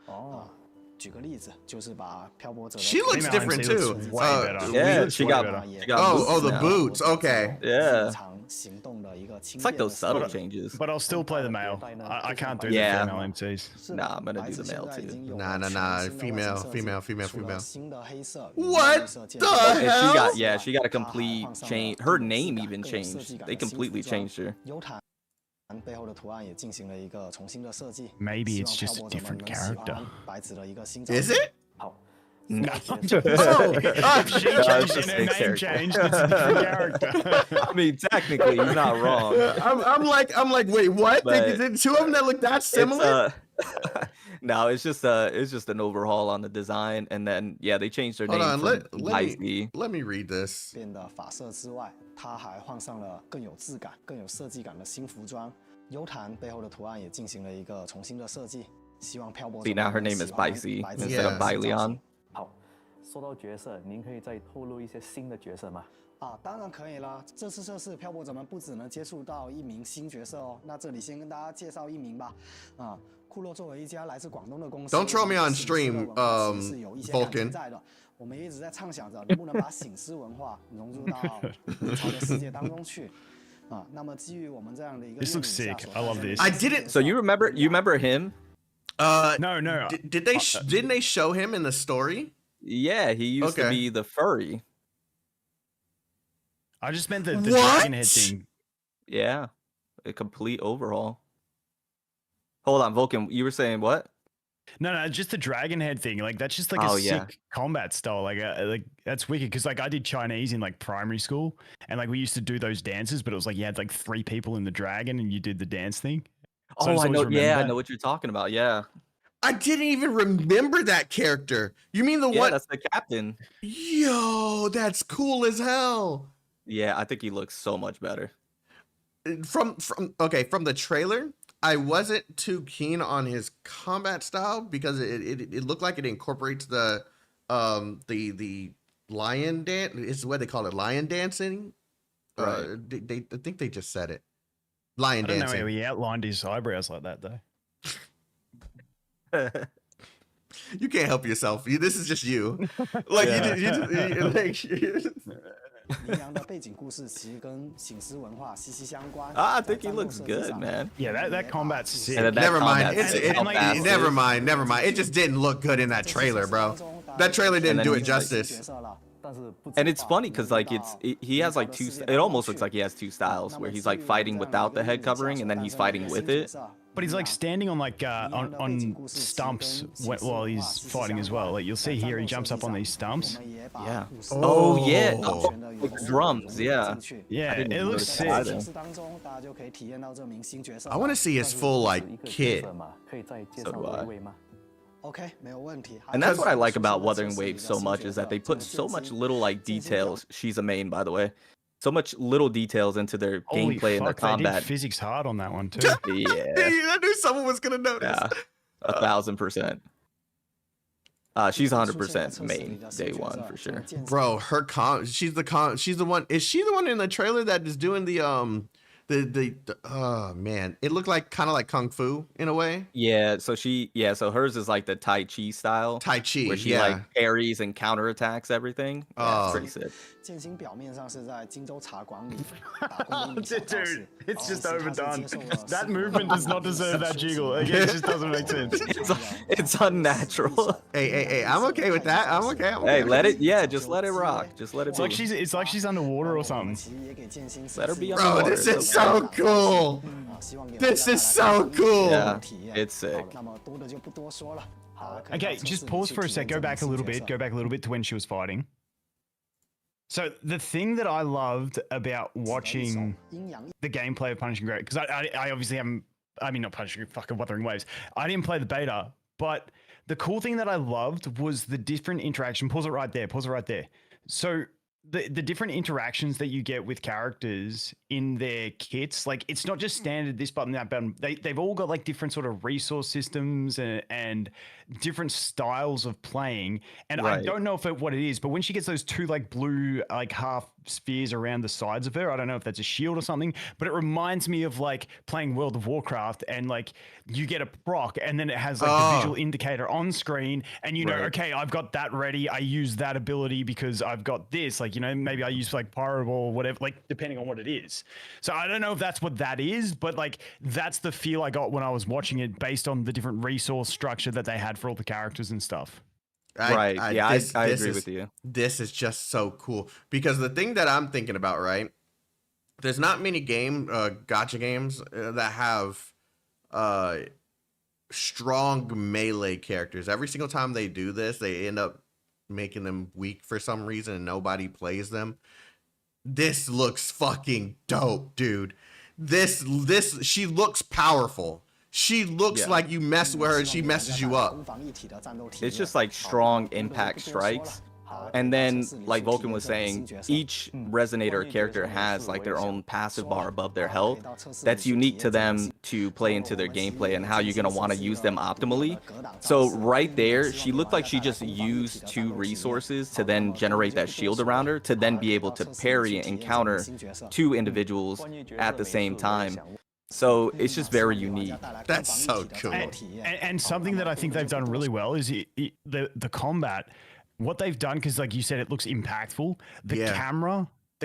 举个例子，就是把漂泊者的 She looks Female different MC looks too. way better. Yeah, Looks she way got- better. she got Oh, boots the now. boots. Okay. Yeah. 常行动的一个轻 It's like 便 those 的 subtle 色 changes. But I'll still play the male. I can't do Yeah. the female MCs. 是的 Nah, I'm gonna 白 do 色 the 现 male 在已 too. 经有 Nah, 了 nah, 全 nah. 新的外形 Female, 设计 female, female, 除了 female. 新的黑色 What 绿色渐 the 层 And she hell? got she got a 它还 complete 换上了 change. 更 Her 有质 name 感 even 更有设 changed. 计感 They 的新服 completely 装 changed her. 优毯背后的图案也进行了一个重新的设计。 Maybe 希 it's 望 just a 漂泊者们 different 能喜欢 character. 白纸的一个新造 Is 型。 it? 好， No. Oh, If she No, changed it's and the her same name character. changed, it's a different character. I mean, technically, he's not wrong. I'm like, wait, what? But Is it two of them that look that It's similar? no, it's just an overhaul on the design, and then yeah, they changed their Hold name on, from let me Icy. let me read this. 变的发色之外，它还换上了更有质感、更有设计感的新服装。优毯背后的图案也进行了一个重新的设计，希望漂泊者 See, now her 们 name 能 is 喜欢 Spicy 白纸 instead of 的新造型 Byleon. 好，说到角色，您可以再透露一些新的角色吗？当然可以啦。这次测试，漂泊者们不只能接触到一名新角色哦。那这里先跟大家介绍一名吧。库洛作为一家来自广东的公司 Don't troll me on 醒狮 stream, 文化其实是有一些感 Vulcan. 情在的。我们也一直在畅想着能不能把醒狮文化融入到明朝的世界当中去。那么基于我们这样的一个 This looks 愿景 sick. 下 I love this. I didn't- So you remember him? No, no. Did they didn't they show him in the story? Yeah, he used to Okay. be the furry. I just meant the What? dragon head thing. Yeah, a complete overhaul. Hold on, Vulcan, you were saying what? No, just the dragon head thing. Like that's just like Oh, a yeah. sick combat style. Like that's wicked. Because like I did Chinese in like primary school, and like we used to do those dances, but it was like you had like 3 people in the dragon, and you did the dance thing. So Oh, just I know. always Yeah, I remember know what you're talking about. Yeah, I didn't even remember that character. You mean the yeah, one? that's the captain. Yo, that's cool as hell. Yeah, I think he looks so much better. From the trailer, I wasn't too keen on his combat style because it looked like it incorporates the lion dance. It's what they call it, lion dancing. Right. I think they just said it. Lion I don't know dancing. how he outlined his eyebrows like that though. You can't help yourself. This is just you. Like Yeah.羚羊的背景故事其实跟醒狮文化息息相关。 I 在 think he 战斗 looks 设计 good, 上 man. Yeah, that combat's sick. And then that never mind. combat It's scene, it, how fast it never is. mind. Never mind. It just didn't look good in that trailer, bro. That trailer didn't And do then it he's like- justice. And it's funny because like he has like two. It almost looks like he has 2 styles where he's like fighting without the head covering and then he's fighting with it. But he's like standing on like on stumps while he's fighting as well. Like you'll see here, he jumps up on these stumps. Yeah. Oh yeah. Oh. Like the drums. Yeah. Yeah, didn't it even looks notice sick. that either. I want to see his full like kit. So do I. OK， 没有问题。 And that's what I like about Wuthering Waves so much is that they put so much little like details. She's a main, by the way. So much little details into their Holy gameplay and their fuck, they did combat. physics hard on that one too. Yeah. I knew someone was gonna notice. Yeah. 1000%. She's 100% main day one for sure. Bro, she's the one. Is she the one in the trailer that is doing the oh man, it looked like kind of like kung fu in a way. Yeah, so so hers is like the Tai Chi style. Tai Chi, where she like parries and counterattacks everything. Yeah, it's pretty sick. 剑心表面上是在荆州茶馆里打工的 Dude, it's just overdone. That movement does not deserve that jiggle. Like, it just doesn't make sense. It's unnatural. Hey, I'm okay with that. I'm okay. Hey, let it. Yeah, just let it rock. Just let it. It's like she's underwater or something. Let her be Bro, underwater. this is so cool. This is so cool. Yeah, it's sick. Okay, just pause for a sec. Go back a little bit. Go back a little bit to when she was fighting. So the thing that I loved about watching the gameplay of Punishing Great, because I obviously haven't, I mean not Punishing, fucking Wuthering Waves. I didn't play the beta, but the cool thing that I loved was the different interaction. Pause it right there. Pause it right there. So the different interactions that you get with characters in their kits, like it's not just standard this button, that button. They've all got like different sort of resource systems and different styles of playing. And I don't know what it is, but when she gets those two like blue like half spheres around the sides of her, I don't know if that's a shield or something, but it reminds me of like playing World of Warcraft and like you get a proc and then it has like the visual indicator on screen and you know, okay, I've got that ready. I use that ability because I've got this, like, you know, maybe I use like Pyro or whatever, like depending on what it is. So I don't know if that's what that is, but like that's the feel I got when I was watching it based on the different resource structure that they had for all the characters and stuff. I agree with you. This is just so cool because the thing that I'm thinking about, right? There's not many gacha games that have strong melee characters. Every single time they do this, they end up making them weak for some reason and nobody plays them. This looks fucking dope, dude. She looks powerful. She looks like you mess with her and she messes you up. It's just like strong impact strikes. And then, like Vulcan was saying, each resonator character has like their own passive bar above their health that's unique to them to play into their gameplay and how you're going to want to use them optimally. So right there, she looked like she just used 2 resources to then generate that shield around her to then be able to parry and counter 2 individuals at the same time. So it's just very unique. That's so cool. And something that I think they've done really well is the combat. What they've done, because like you said, it looks impactful. The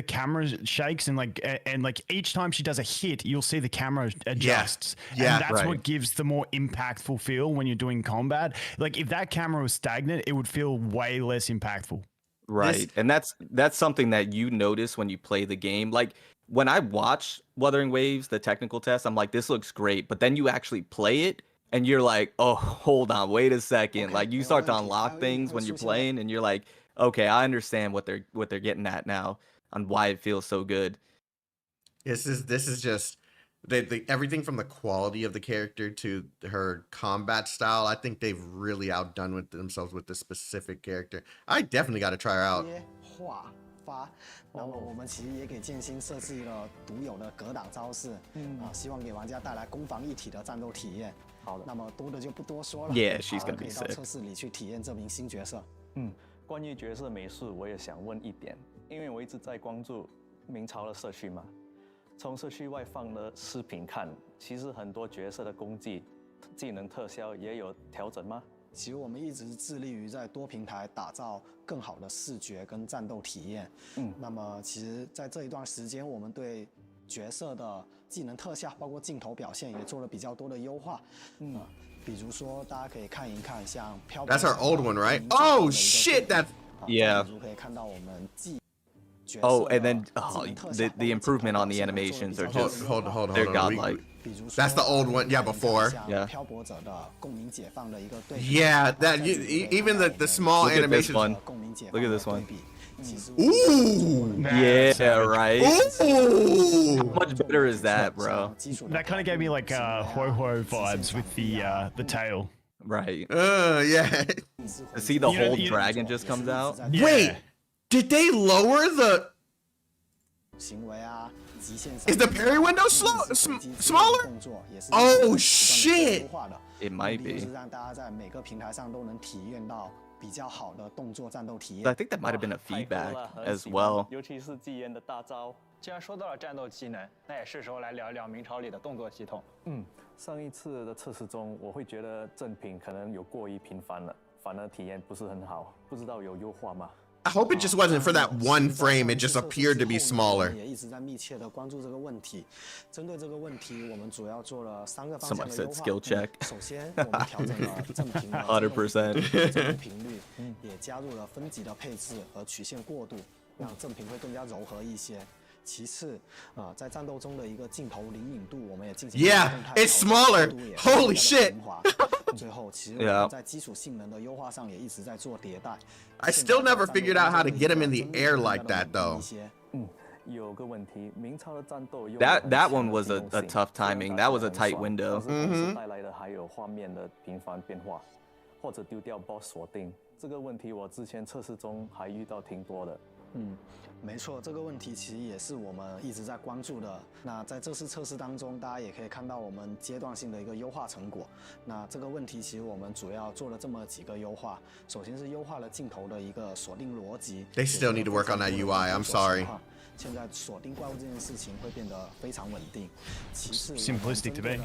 camera shakes and like each time she does a hit, you'll see the camera adjusts. Yeah, and that's what gives the more impactful feel when you're doing combat. Like if that camera was stagnant, it would feel way less impactful. Right. And that's something that you notice when you play the game. Like when I watch Wuthering Waves, the technical test, I'm like, this looks great. But then you actually play it and you're like, oh, hold on, wait a second. Like you start to unlock things when you're playing and you're like, okay, I understand what they're getting at now and why it feels so good. This is just everything from the quality of the character to her combat style. I think they've really outdone with themselves with this specific character. I definitely got to try her out. 那么我们其实也给剑心设计了独有的格挡招式，希望给玩家带来攻防一体的战斗体验。好的，那么多的就不多说了。Yeah, she's gonna be 可以到测试里去体验这名新角色。关于角色美术，我也想问一点，因为我一直在关注明朝的社区嘛，从社区外放的视频看，其实很多角色的功技、技能特效也有调整吗？其实我们一直致力于在多平台打造更好的视觉跟战斗体验。那么其实在这一段时间，我们对角色的技能特效，包括镜头表现也做了比较多的优化。比如说大家可以看一看，像漂。That's our old one, right? Oh shit, that's yeah. 可以看到我们技。Oh, and then the improvement on the animations are just hold on. they're godlike. That's the old one, yeah, before. Yeah. 漂泊者的共鸣解放的一个对比。Yeah, that even the small Look at this animations. one. 共鸣解 Look 放 at 的 this 对 one. 比。其实 Ooh. Yeah, savage. right. How Ooh. much better is that, bro? That kind of gave me like Ho-Ho vibes with the tail. Right. Yeah. To see the You know- whole you- dragon just comes out. Yeah. Wait, did they lower the? 行为啊，极限 Is the parry window smaller? 动作也是 Oh 不断地 shit! 优化的 It might 目的就 be. 是让大家在每个平台上都能体验到比较好的动作战斗体 I 验。 think that might have been a 太多 feedback 了很 as 喜欢 well. 尤其是纪言的大招。既然说到了战斗技能，那也是时候来聊一聊明朝里的动作系统。上一次的测试中，我会觉得正品可能有过于频繁了，反而体验不是很好。不知道有优化吗？ I hope it just wasn't for that one frame. It just appeared to be 我 smaller. 们也一直在密切的关注这个问题。针对这个问题，我们主要做了3个方向 Someone 的 said 优化。 skill check. 首先，我们调整了正频的100%振动频率，也加入了分级的配置和曲线过渡，让正频会更加柔和一些。其次，在战斗中的一个镜头灵敏度，我们也进行 Yeah, 动态 it's 调整 smaller. 速度也 Holy 更加的 shit. 平滑最后，其实我 Yeah. 们在基础性能的优化上也一直在做迭代。 I still never figured out how to get him in the air like that, though. 有个问题，明朝的战斗 That one was a tough timing. That was a tight window. 同时带来的还有画面的频繁变化，或者丢掉 boss 锁定。这个问题我之前测试中还遇到挺多的。没错，这个问题其实也是我们一直在关注的。那在这次测试当中，大家也可以看到我们阶段性的一个优化成果。那这个问题其实我们主要做了这么几个优化。首先是优化了镜头的一个锁定逻辑。 They still need to work on that UI. I'm sorry. 现在锁定怪物这件事情会变得非常稳定。其次 Simplistic to me.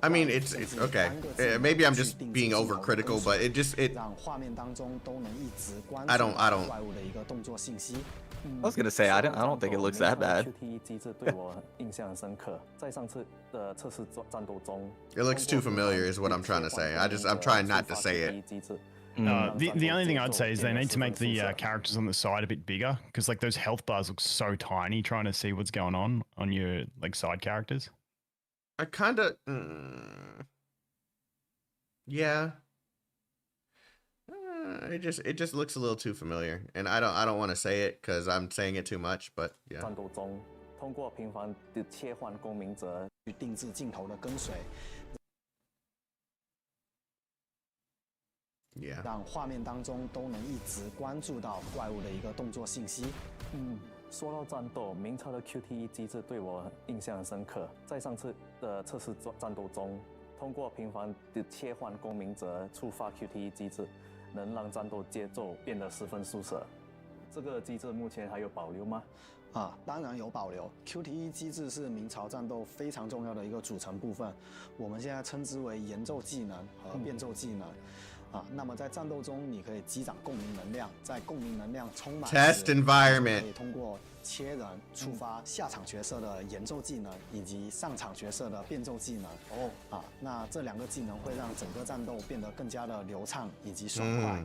I mean, it's okay. Maybe I'm just being overcritical, but it 让画面当中都能一直关 I 注 don't 怪物的一个动作信息。 I was gonna say I don't think it looks that bad. QTE 机制对我印象很深刻，在上次的测试战斗中 It looks too familiar, is what I'm trying to say. I'm trying not to say it. The only thing I'd say is they need to make the characters on the side a bit bigger because like those health bars look so tiny trying to see what's going on your like side characters. I kind of, yeah. It just looks a little too familiar, and I don't want to say it because I'm saying it too much. But yeah. 战斗中，通过频繁的切换公民者去定制镜头的跟随， Yeah. 让画面当中都能一直关注到怪物的一个动作信息。说到战斗，明朝的 QTE 机制对我印象很深刻。在上次的测试战斗中，通过频繁的切换公民者触发 QTE 机制，能让战斗节奏变得十分舒适。这个机制目前还有保留吗？当然有保留。QTE 机制是明朝战斗非常重要的一个组成部分，我们现在称之为延奏技能和变奏技能。那么在战斗中，你可以积攒共鸣能量，在共鸣能量充满 Test 时 environment 可以通过切人触发下场角色的延奏技能，以及上场角色的变奏技能。那这2个技能会让整个战斗变得更加的流畅以及爽快。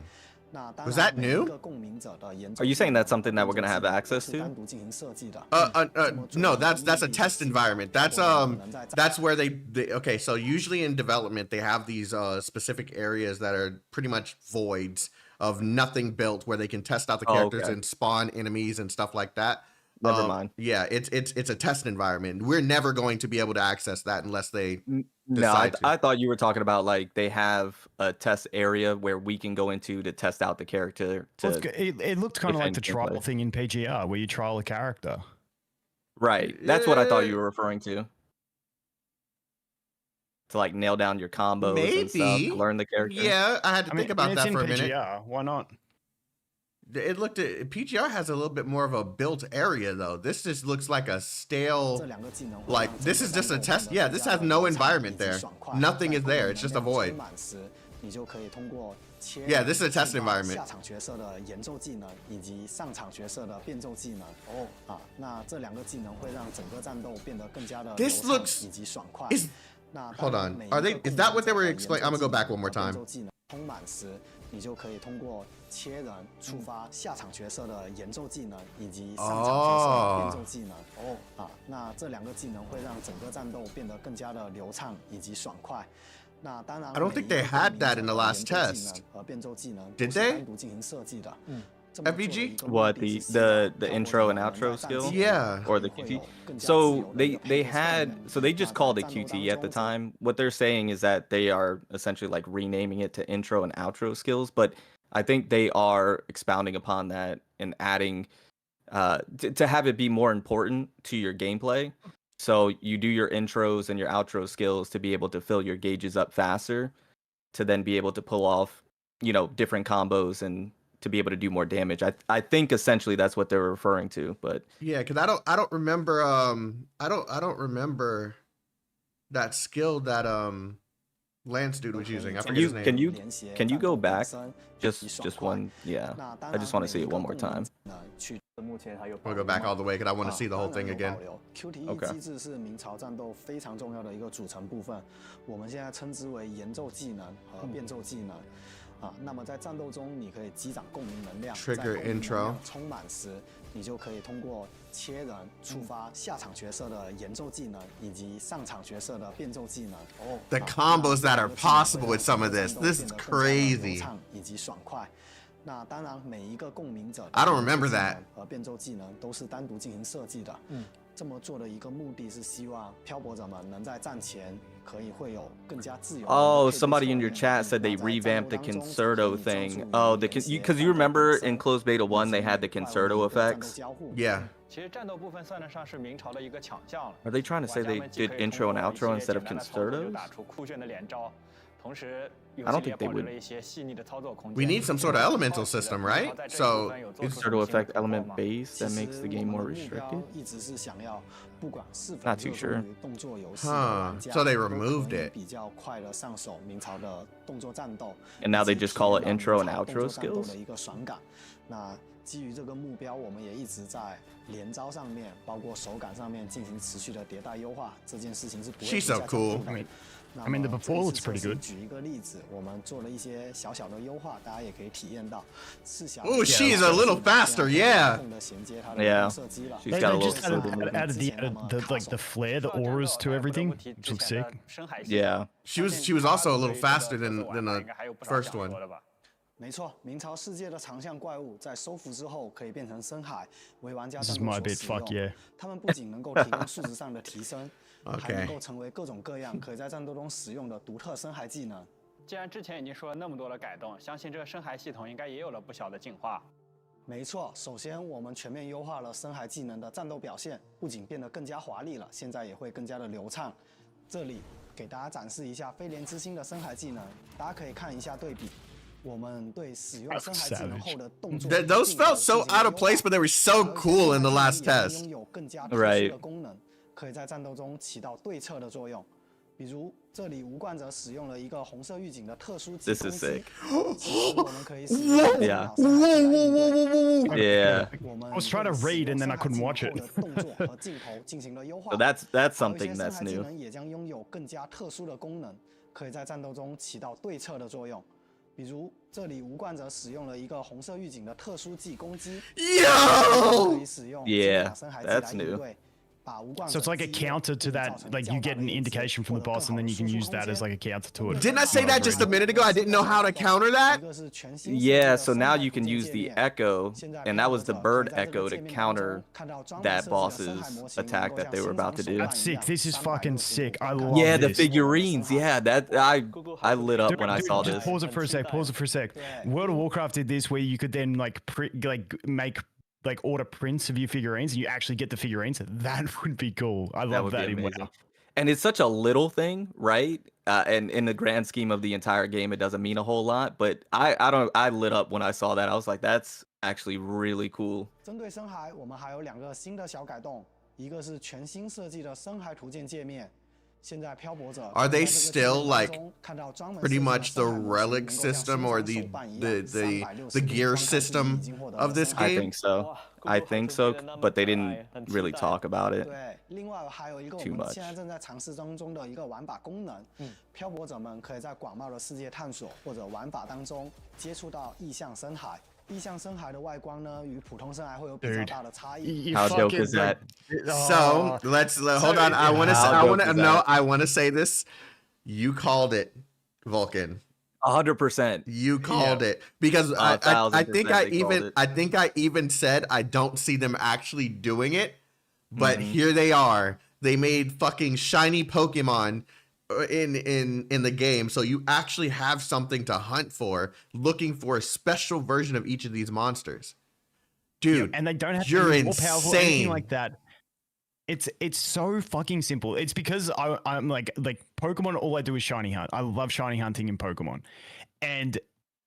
那当 Was 然 that 每 new? 一个共鸣者的延奏 Are you saying that's something that we're gonna have access 是 to? 单独进行设计的。 No, that's a test environment. That's where they okay. So usually in development they have these specific areas that are pretty much voids of nothing built where they can test out the characters okay. and spawn enemies and stuff like that. Never mind. Yeah, it's a test environment. We're never going to be able to access that unless they No, I decide thought you were talking about like they have a test area where we can go into to test out the character. Well, it looked kind of like the defend trial gameplay. thing in PGR where you trial a character. Right. That's what I thought you were referring to. To like nail down your combos and stuff, Maybe. to learn the character. Yeah, I had to think about it's that in for a PGR. minute. Why not? It looked at PGR has a little bit more of a built area though. This just looks like a stale. 这2个技能 Like this is just a test. Yeah, this has no environment there. Nothing is there. It's just a void. 你就可以通过切 Yeah, this is a test 触发 environment. 下场角色的演奏技能以及上场角色的变奏技能。那这2个技能会让整个战斗变得更加的流 This 畅 looks 以及爽快。 is Hold on. Are they? Is that what they were explaining? I'm gonna go back one more time. 充满时，你就可以通过切人触发下场角色的演奏技能，以及上场角色的变奏技能。那这两个技能会让整个战斗变得更加的流畅以及爽快。那当然 I don't think they had that in the last test. 和变奏技能 Did 是 they? 单独进行设计的。FVG? What the intro and outro skill? Yeah. Or the QT? So they just called it QT at the time. What they're saying is that they are essentially like renaming it to intro and outro skills, but I think they are expounding upon that and adding to have it be more important to your gameplay. So you do your intros and your outro skills to be able to fill your gauges up faster, to then be able to pull off, different combos and to be able to do more damage. I think essentially that's what they're referring to, but yeah, because I don't remember I don't remember that skill that Lance dude was using. I forget his name. Can you go back just one? Yeah, I just want to see it one more time. I'll go back all the way because I want to see the whole thing again. QTE 机制是明朝战斗非常重要的一个组成部分，我们现在称之为演奏技能和变奏技能。那么在战斗中，你可以积攒共鸣能量。Trigger intro 充满时，你就可以通过切人触发下场角色的演奏技能，以及上场角色的变奏技能。The combos that are possible with some of this is crazy. 以及爽快。那当然，每一个共鸣者 I don't remember that 和变奏技能都是单独进行设计的。这么做的一个目的是希望漂泊者们能在战前可以会有更加自由。Oh, somebody in your chat said they revamped the concerto thing. Oh, because you remember in closed beta 1 they had the concerto effects. Yeah. 其实战斗部分算得上是明朝的一个强项了。 Are they trying to say they did intro and outro instead of concertos? 打出酷炫的连招，同时 I don't think they would. We need some sort of elemental system, right? So Concerto effect element base that makes the game more restricted? 一直是想要不管是否 Not too sure. 动作游戏的玩家 So they removed it. 比较快的上手明朝的动作战斗 And now they just call it intro and outro 动作战斗 skills? 的一个爽感。那基于这个目标，我们也一直在连招上面，包括手感上面进行持续的迭代优化。这件事情是不会 She's so cool. I mean, the before looks pretty good. 举一个例子，我们做了一些小小的优化，大家也可以体验到。Oh, she's a little faster, yeah. Yeah. 射击了。 She's They got a just little swivel added movement. the flare, the auras to everything, which looks sick. Yeah. She was also a little faster than the first one. 没错，明朝世界的长项怪物在收服之后可以变成深海，为玩家 This is 战斗 my 所 bit, 使 fuck 用 yeah. 他们不仅能够提供数值上的提升，还 Okay. 能够成为各种各样可以在战斗中使用的独特深海技能。既然之前已经说了那么多的改动，相信这个深海系统应该也有了不小的进化。没错，首先我们全面优化了深海技能的战斗表现，不仅变得更加华丽了，现在也会更加的流畅。这里给大家展示一下飞廉之星的深海技能，大家可以看一下对比。我们对使用深海技能后的动作 Those felt so out of place, but they were so cool in the last test. 拥有更加特殊的功能，可以在战斗中起到对策的作用。比如这里无冠者使用了一个红色预警的特殊击 This 攻 is 击 sick. 我们可以使用 Yeah. 深海来应对 Yeah. I was trying to read and then I couldn't watch it. 动作和镜头进行了优化。 So that's 还有一些 something 深 that's 海技 new. 能也将拥有更加特殊的功能，可以在战斗中起到对策的作用。比如这里无冠者使用了一个红色预警的特殊技攻击， Yo! 可以使用 Yeah, 深海技 that's 来应 new. 对。So it's like a counter to that. Like you get an indication from the boss, and then you can use that as like a counter to it. Didn't I say that just a minute ago? I didn't know how to counter that. Yeah, so now you can use the echo, and that was the bird echo to counter that boss's attack that they were about to do. That's sick. This is fucking sick. I love Yeah, the this. figurines. Yeah, that I lit up when I saw Just this. pause it for a sec. Pause it for a sec. World of Warcraft did this where you could then like make like order prints of your figurines, and you actually get the figurines. That would be cool. I That love would that. be In amazing. WoW. And it's such a little thing, right? And in the grand scheme of the entire game, it doesn't mean a whole lot. But I lit up when I saw that. I was like, that's actually really cool. 针对深海，我们还有2个新的小改动，一个是全新设计的深海图鉴界面， Are they still like pretty much the relic system or the gear system of this I game? think so. I think so, but they didn't really talk about it 对，另外还有一个我 too 们 much. 现在正在尝试当中的一个玩法功能，漂泊者们可以在广袤的世界探索或者玩法当中接触到异象深海。异象深海的外观呢，与普通深海会有比较大的差异。How dope is that? So let's hold on. I want to say this. You called it, Vulcan. 100%. You called it because I think I even said I don't see them actually doing it, but here they are. They made fucking shiny Pokemon in the game, so you actually have something to hunt for, looking for a special version of each of these monsters. Dude, and they don't have you're to be more insane. powerful or anything like that. It's so fucking simple. It's because I'm like Pokemon, all I do is shiny hunt. I love shiny hunting in Pokemon. And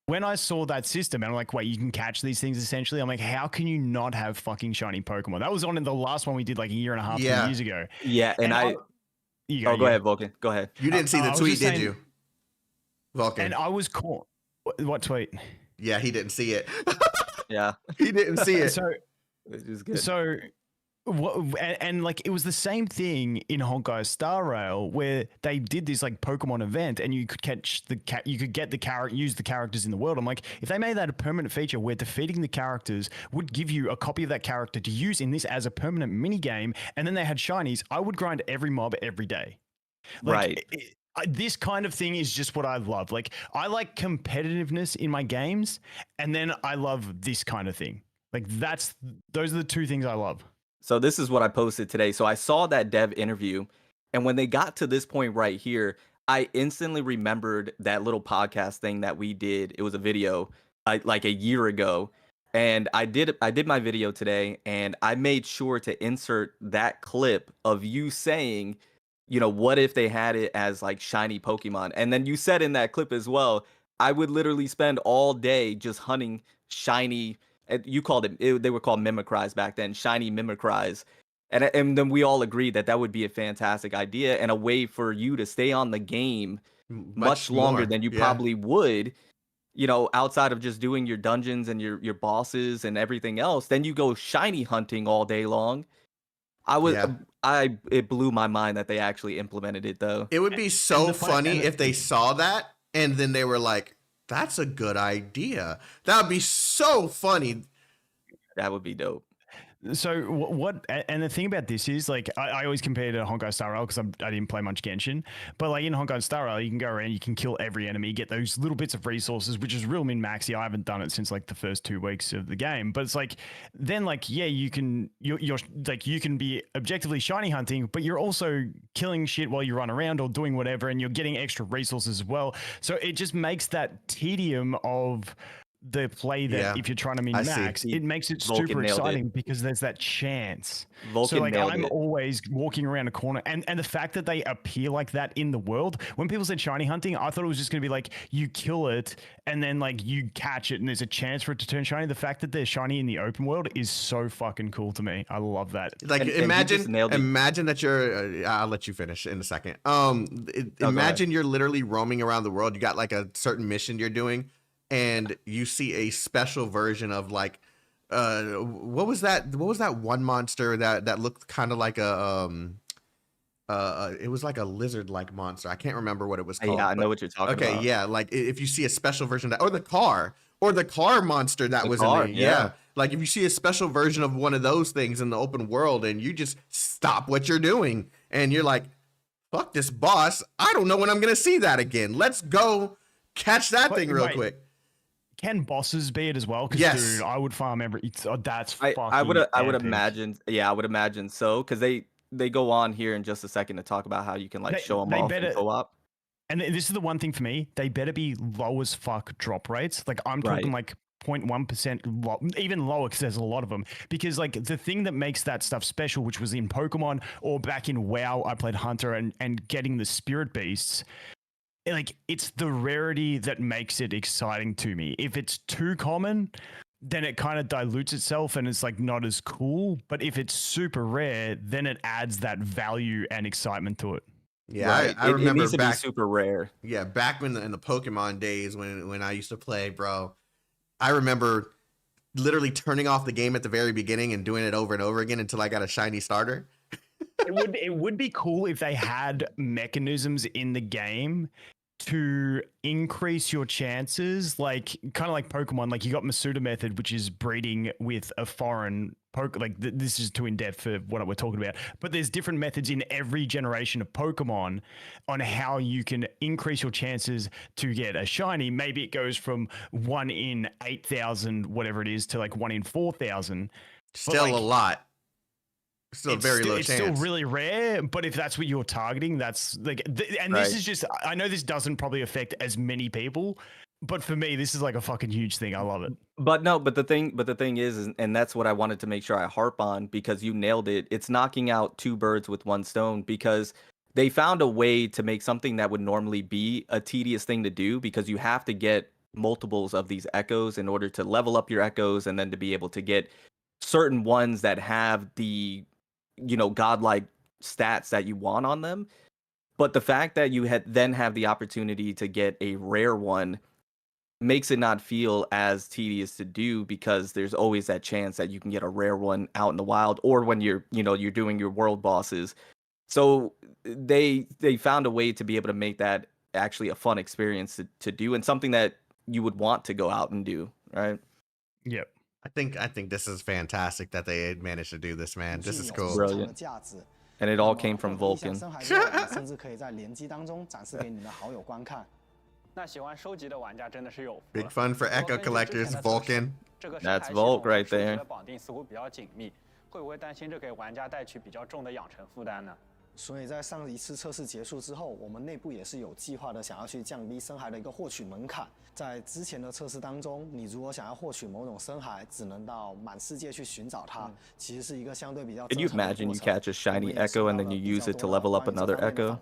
when I saw that system and I'm like, wait, you can catch these things essentially. I'm like, how can you not have fucking shiny Pokemon? That was on in the last one we did like a year and a half, 2 years ago. Yeah, and go ahead, Vulcan. Go ahead. You didn't see the tweet, did you? Vulcan. And I was caught. What tweet? Yeah, he didn't see it. Yeah. He didn't see it. So it was good. So and like it was the same thing in Honkai Star Rail where they did this like Pokemon event and you could catch you could get the use the characters in the world. I'm like, if they made that a permanent feature where defeating the characters would give you a copy of that character to use in this as a permanent mini game, and then they had shinies, I would grind every mob every day. Like, right. This kind of thing is just what I love. Like, I like competitiveness in my games, and then I love this kind of thing. Like, those are the two things I love. So this is what I posted today. So I saw that dev interview, and when they got to this point right here, I instantly remembered that little podcast thing that we did. It was a video like a year ago, and I did my video today, and I made sure to insert that clip of you saying, you know, what if they had it as like shiny Pokemon? And then you said in that clip as well, I would literally spend all day just hunting shiny. You called they were called Mimicries back then, shiny Mimicries. And then we all agreed that would be a fantastic idea and a way for you to stay on the game much longer than you probably would, you know, outside of just doing your dungeons and your bosses and everything else. Then you go shiny hunting all day long. It blew my mind that they actually implemented it though. It would be so funny if they saw that and then they were like, that's a good idea. That would be so funny. That would be dope. So what and the thing about this is like I always compare it to Honkai Star Rail because I didn't play much Genshin, but like in Honkai Star Rail you can go around, you can kill every enemy, get those little bits of resources, which is real min-maxy. I haven't done it since like the first 2 weeks of the game, but it's like then like you're like you can be objectively shiny hunting, but you're also killing shit while you run around or doing whatever, and you're getting extra resources as well. So it just makes that tedium of the play that if you're trying to min-max, it makes it super exciting because there's that chance. So like I'm always walking around a corner, and the fact that they appear like that in the world, when people said shiny hunting, I thought it was just going to be like you kill it and then like you catch it and there's a chance for it to turn shiny. The fact that they're shiny in the open world is so fucking cool to me. I love that. Like imagine that you're I'll let you finish in a second. Imagine you're literally roaming around the world. You got like a certain mission you're doing, and you see a special version of like, what was that one monster that looked kind of like it was like a lizard-like monster. I can't remember what it was called. Yeah, I know what you're talking about. Okay, yeah, like if you see a special version of that, or the car monster that was in there. Yeah. Like if you see a special version of one of those things in the open world and you just stop what you're doing and you're like, fuck this boss. I don't know when I'm going to see that again. Let's go catch that thing real quick. Can bosses be it as well? Yes. Dude, I would farm that's I would epic. imagine. Yeah, I would imagine so, because they go on here in just a second to talk about how you can like show them off in co-op. And this is the one thing for me, they better be low as fuck drop rates. Like I'm talking like 0.1% even lower, because there's a lot of them. Because like the thing that makes that stuff special, which was in Pokemon or back in WoW, I played Hunter and getting the spirit beasts, like it's the rarity that makes it exciting to me. If it's too common, then it kind of dilutes itself and it's like not as cool. But if it's super rare, then it adds that value and excitement to it. Yeah, Right. I It remember needs to be back. super rare. Yeah, back in the Pokemon days when I used to play, bro. I remember literally turning off the game at the very beginning and doing it over and over again until I got a shiny starter. It would be cool if they had mechanisms in the game to increase your chances, like kind of like Pokemon. Like you got Masuda method, which is breeding with a foreign like this is too in depth for what we're talking about. But there's different methods in every generation of Pokemon on how you can increase your chances to get a shiny. Maybe it goes from 1 in 8,000, whatever it is, to like 1 in 4,000. Still like, a lot. Still a very low it's chance. still really rare, but if that's what you're targeting, that's like, and this is just, I know this doesn't probably affect as many people, but for me, this is like a fucking huge thing. I love it. But no, but the thing is, and that's what I wanted to make sure I harp on because you nailed it. It's knocking out two birds with one stone because they found a way to make something that would normally be a tedious thing to do because you have to get multiples of these echoes in order to level up your echoes and then to be able to get certain ones that have the godlike stats that you want on them. But the fact that you then have the opportunity to get a rare one makes it not feel as tedious to do because there's always that chance that you can get a rare one out in the wild or when you're doing your world bosses. So they found a way to be able to make that actually a fun experience to do and something that you would want to go out and do, right? Yep. I think this is fantastic that they managed to do this, man. This is cool. Brilliant. And it all came from Vulcan. 甚至可以在联机当中展示给你的好友观看。那喜欢收集的玩家真的是有福了。 Big fun for Echo collectors, Vulcan. 这个 That's Volk right there. 的绑定似乎比较紧密，会不会担心这给玩家带去比较重的养成负担呢？所以在上一次测试结束之后，我们内部也是有计划的，想要去降低深海的一个获取门槛。在之前的测试当中，你如果想要获取某种深海，只能到满世界去寻找它，其实是一个相对比较。Can you imagine you catch a shiny echo and then you use it to level up another echo?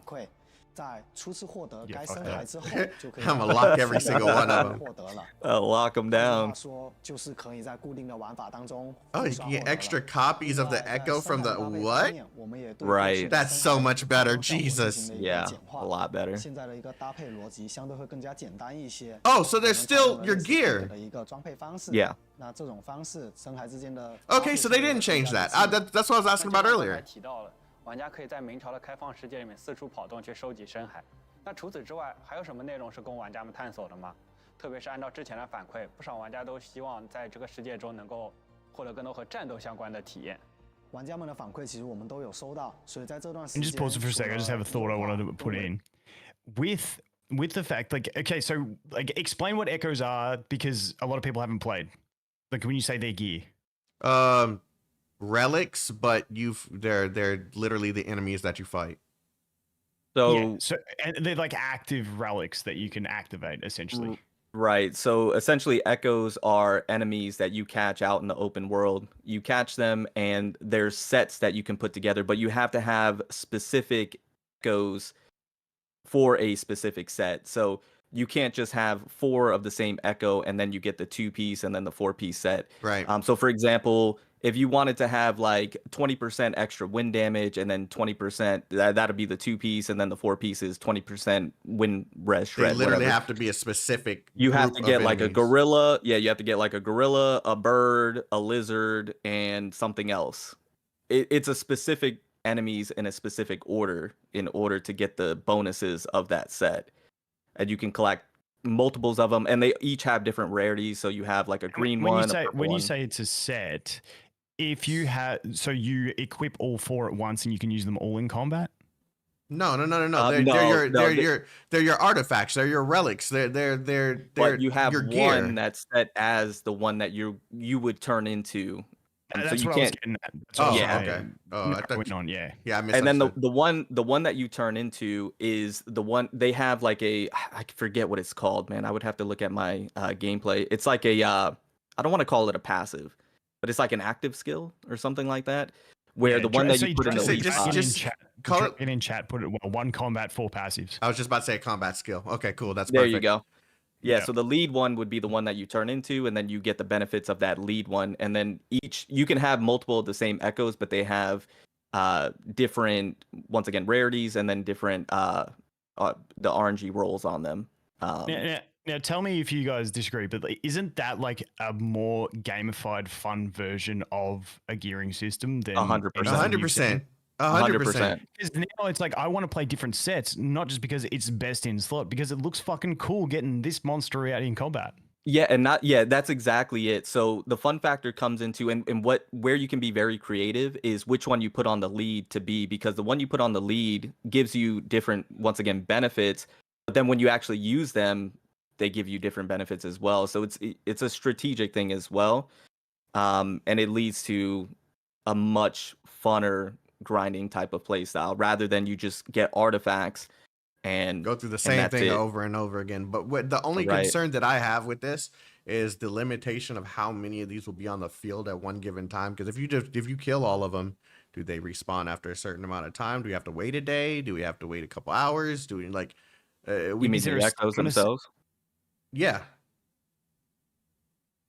在初次获得该深海之后，就可以 I'm gonna lock every single one of them. 获得了。Lock them down. 说就是可以在固定的玩法当中。Oh, you can get extra copies of the Echo from the what? 我们也 Right. That's so much better, Jesus. Yeah, a lot better. 现在的一个搭配逻辑相对会更加简单一些。Oh, so there's still your gear. 的一个装配方式。 Yeah. 那这种方式，深海之间的。Okay, so they didn't change that. That's what I was asking about earlier. 提到了，玩家可以在明朝的开放世界里面四处跑动去收集深海。那除此之外，还有什么内容是供玩家们探索的吗？特别是按照之前的反馈，不少玩家都希望在这个世界中能够获得更多和战斗相关的体验。玩家们的反馈其实我们都有收到，所以在这段时间。And just pause it for a second. I just have a thought I wanted to put in. With the fact, like, okay, so like, explain what echoes are because a lot of people haven't played. Like, when you say their gear. Relics, but they're literally the enemies that you fight. So and they're like active relics that you can activate essentially. Right. So essentially echoes are enemies that you catch out in the open world. You catch them and there's sets that you can put together, but you have to have specific echoes for a specific set. So you can't just have 4 of the same echo and then you get the 2-piece and then the 4-piece set. Right. So for example, if you wanted to have like 20% extra wind damage and then 20%, that'd be the 2-piece, and then the 4-piece is 20% wind res shred. They literally whatever. have to be a specific. You have to get like enemies. a gorilla. Yeah, you have to get like a gorilla, a bird, a lizard, and something else. It's a specific enemies in a specific order in order to get the bonuses of that set. And you can collect multiples of them, and they each have different rarities. So you have like a green when one. You say it's a set, if you have, so you equip all 4 at once and you can use them all in combat? No. They're your artifacts. They're your relics. They're but you have your one gear. that's set as the one that you would turn into. And That's so you what can't. I was getting at. That's what yeah. Okay. Oh, I thought. Yeah. Yeah, I And then misunderstood. the one that you turn into is the one they have like I forget what it's called, man. I would have to look at my gameplay. It's like I don't want to call it a passive, but it's like an active skill or something like that. Where the one that you put in the lead call it in chat. Put it 1 combat, 4 passives. I was just about to say a combat skill. Okay, cool. That's there perfect. you go. Yeah, so the lead one would be the one that you turn into, and then you get the benefits of that lead one. And then you can have multiple of the same echoes, but they have different, once again, rarities, and then different the RNG rolls on them. Now, tell me if you guys disagree, but isn't that like a more gamified, fun version of a gearing system than 100%. anything you've seen? 100%. Because now it's like I want to play different sets, not just because it's best in slot, because it looks fucking cool getting this monster out in combat. Yeah, that's exactly it. So the fun factor comes into and where you can be very creative is which one you put on the lead to be, because the one you put on the lead gives you different, once again, benefits, but then when you actually use them, they give you different benefits as well. So it's a strategic thing as well. And it leads to a much funner grinding type of play style rather than you just get artifacts and go through the same thing over and over again. But the only concern that I have with this is the limitation of how many of these will be on the field at one given time. Because if you kill all of them, do they respawn after a certain amount of time? Do we have to wait a day? Do we have to wait a couple hours? Do we like? We mean the echoes themselves? Yeah.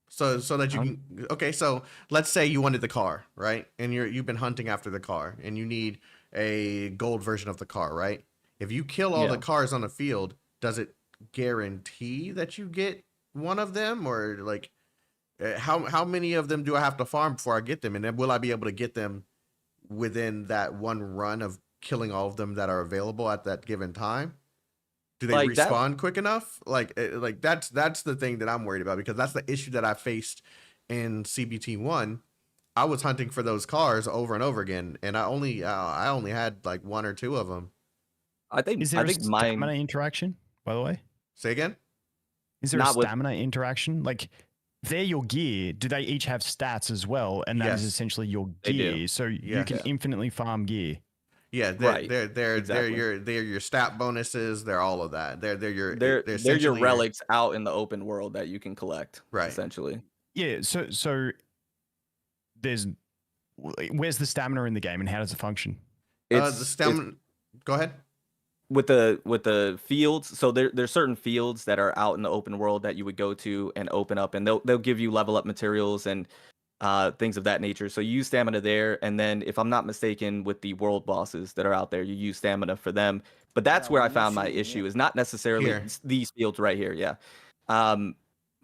So that you can, okay, so let's say you wanted the car, right? And you've been hunting after the car and you need a gold version of the car, right? If you kill all the cars on the field, does it guarantee that you get one of them, or like how many of them do I have to farm before I get them? And then will I be able to get them within that one run of killing all of them that are available at that given time? Do they respawn quick enough? Like that's the thing that I'm worried about, because that's the issue that I faced in CBT1. I was hunting for those cars over and over again, and I only had like one or two of them. Is there a stamina interaction, by the way? Say again? Is there a stamina interaction? Like, they're your gear. Do they each have stats as well? And that is essentially your gear. So you can infinitely farm gear. Yeah, they're your stat bonuses. They're all of that. They're your relics out in the open world that you can collect. Right. Essentially. Yeah. So where's the stamina in the game, and how does it function? The stamina. Go ahead. With the fields, so there's certain fields that are out in the open world that you would go to and open up, and they'll give you level up materials and things of that nature. So you use stamina there, and then if I'm not mistaken, with the world bosses that are out there, you use stamina for them. But that's where I found my issue is not necessarily these fields right here. Yeah.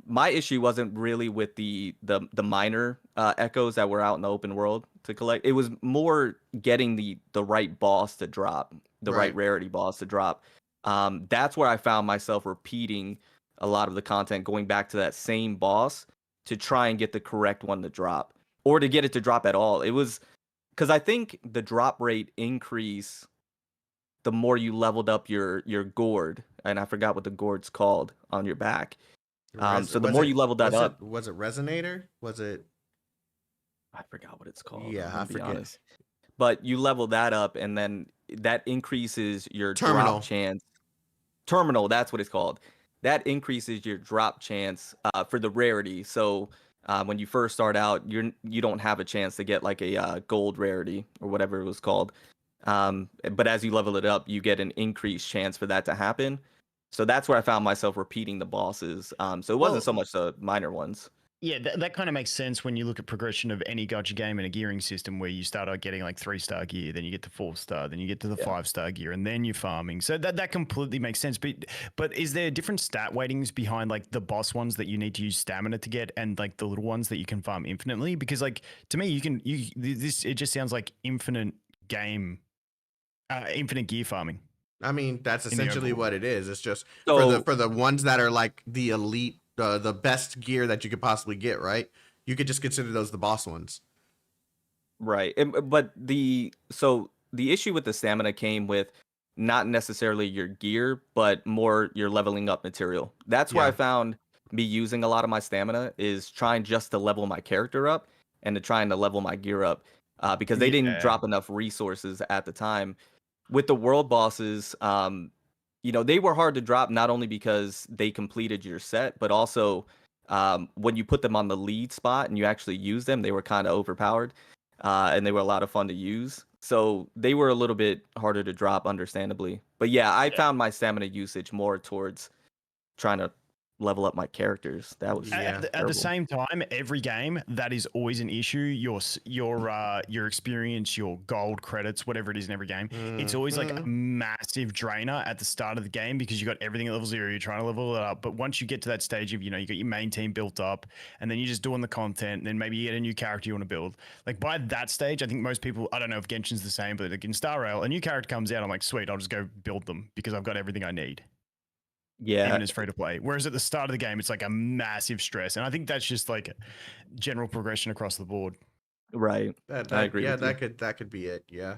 My issue wasn't really with the minor echoes that were out in the open world to collect. It was more getting the right boss to drop, the right rarity boss to drop. That's where I found myself repeating a lot of the content, going back to that same boss to try and get the correct one to drop, or to get it to drop at all. It was because I think the drop rate increase the more you leveled up your gourd, and I forgot what the gourd's called on your back. So the more you leveled that up, was it resonator? Was it? I forgot what it's called. Yeah, I forget. Honest. But you level that up, and then that increases your drop chance. Terminal, that's what it's called. That increases your drop chance for the rarity. So when you first start out, you don't have a chance to get like a gold rarity or whatever it was called. But as you level it up, you get an increased chance for that to happen. So that's where I found myself repeating the bosses. So it wasn't so much the minor ones. Yeah, that kind of makes sense when you look at progression of any gacha game in a gearing system, where you start out getting like 3-star gear, then you get to 4-star, then you get to the 5-star gear, and then you're farming. So that completely makes sense. But is there different stat weightings behind like the boss ones that you need to use stamina to get, and like the little ones that you can farm infinitely? Because like to me, it just sounds like infinite gear farming. I mean, that's essentially what it is. It's just for the ones that are like the elite, the best gear that you could possibly get, right? You could just consider those the boss ones. Right. But the issue with the stamina came with not necessarily your gear, but more your leveling up material. That's where I found me using a lot of my stamina, is trying just to level my character up and to trying to level my gear up, because they didn't drop enough resources at the time. With the world bosses, they were hard to drop, not only because they completed your set, but also when you put them on the lead spot and you actually use them, they were kind of overpowered, and they were a lot of fun to use. So they were a little bit harder to drop, understandably. But I found my stamina usage more towards trying to level up my characters. That was Yeah. At the same time, every game that is always an issue. Your experience, your gold credits, whatever it is in every game, it's always like a massive drainer at the start of the game because you got everything at level 0. You're trying to level it up, but once you get to that stage of you got your main team built up, and then you're just doing the content, and then maybe you get a new character you want to build. Like by that stage, I think most people. I don't know if Genshin's the same, but like in Star Rail, a new character comes out, I'm like, sweet, I'll just go build them because I've got everything I need. yeah. Even as free to play. Whereas at the start of the game, it's like a massive stress. And I think that's just like general progression across the board. Right. I agree Yeah, with you. that could be it. Yeah.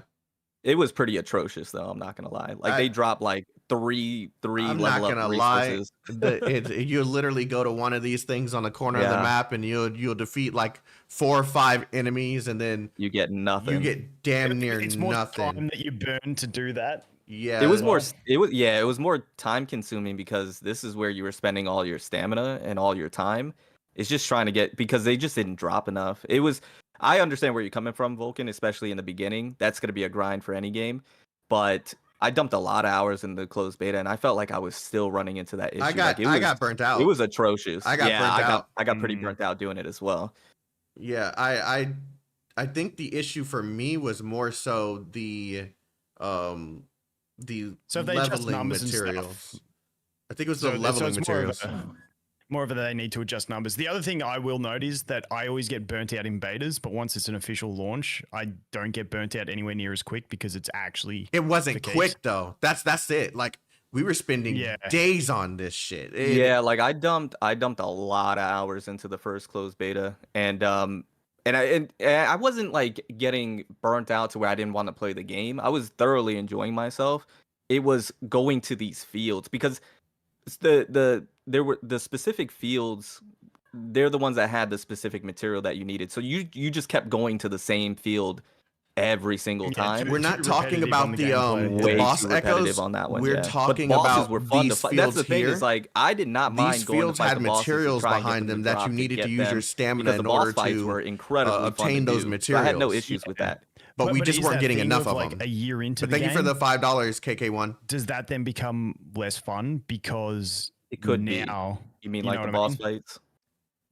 It was pretty atrocious though, I'm not gonna lie. Like they dropped like three I'm level not up gonna lie. resources. You literally go to one of these things on the corner of the map, and you'll defeat like 4 or 5 enemies, and then You get nothing. you get damn near It's more nothing. time that you burn to do that. Yeah, It was more it was more time consuming because this is where you were spending all your stamina and all your time. It's just trying to get because they just didn't drop enough. I understand where you're coming from, Vulcan, especially in the beginning. That's gonna be a grind for any game. But I dumped a lot of hours in the closed beta and I felt like I was still running into that issue. I got burnt out. It was atrocious. I got burnt out. I got pretty burnt out doing it as well. Yeah, I think the issue for me was more so the So if they adjust leveling numbers and materials. stuff. I think it was So the leveling it's more of materials. more of a they need to adjust numbers. The other thing I will note is that I always get burnt out in betas, but once it's an official launch, I don't get burnt out anywhere near as quick because it's actually It wasn't the quick case. though. That's it. Like we were spending days on this shit. Yeah, like I dumped a lot of hours into the first closed beta, and I wasn't like getting burnt out to where I didn't want to play the game. I was thoroughly enjoying myself. It was going to these fields because there were the specific fields. They're the ones that had the specific material that you needed. So you just kept going to the same field every single time. We're not talking about the Way boss too repetitive echoes on that one. We're yeah. talking but bosses about were fun these to fight. fields That's the thing here. is like I did not These mind going to fields fight had the bosses and materials try and get behind them that drop you needed get to use them, your stamina because in the boss order fights to were incredibly fun obtain to those do. materials. So I had no issues with that. But we just is weren't that getting thing enough of like them. a year into But the thank you for game, the $5, KK1. does that then become less fun because It could now be. You mean you like know the what I boss mean? fights?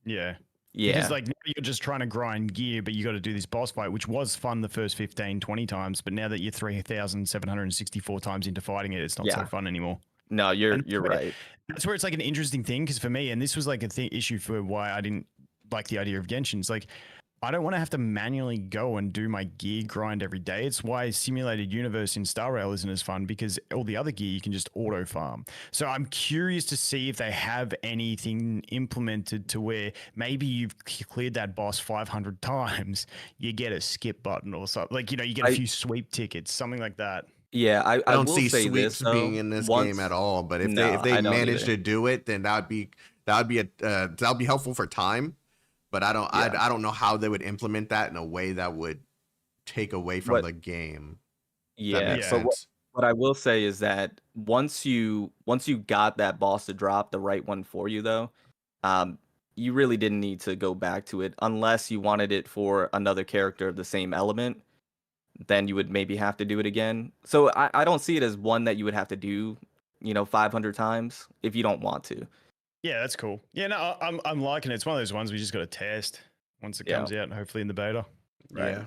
Yeah. Yeah. Because like now you're just trying to grind gear, but you got to do this boss fight, which was fun the first 15, 20 times. But now that you're 3,764 times into fighting it, it's not so fun anymore. No, you're where- right. That's where it's like an interesting thing because for me, and this was like a issue for why I didn't like the idea of Genshin. It's like I don't want to have to manually go and do my gear grind every day. It's why simulated universe in Star Rail isn't as fun because all the other gear you can just auto farm. So I'm curious to see if they have anything implemented to where maybe you've cleared that boss 500 times, you get a skip button or something. Like, you get a few sweep tickets, something like that. Yeah, I don't will see say sweeps this, being in this game at all. But if they I don't manage either. to do it, then that would be helpful for time. But I don't know how they would implement that in a way that would take away from the game. Yeah. Makes So sense. what I will say is that once you got that boss to drop the right one for you, though, you really didn't need to go back to it unless you wanted it for another character of the same element. Then you would maybe have to do it again. So I don't see it as one that you would have to do, 500 times if you don't want to. Yeah, that's cool. Yeah, no, I'm liking it. It's one of those ones we just got to test once it comes out, hopefully in the beta. Right. Yeah.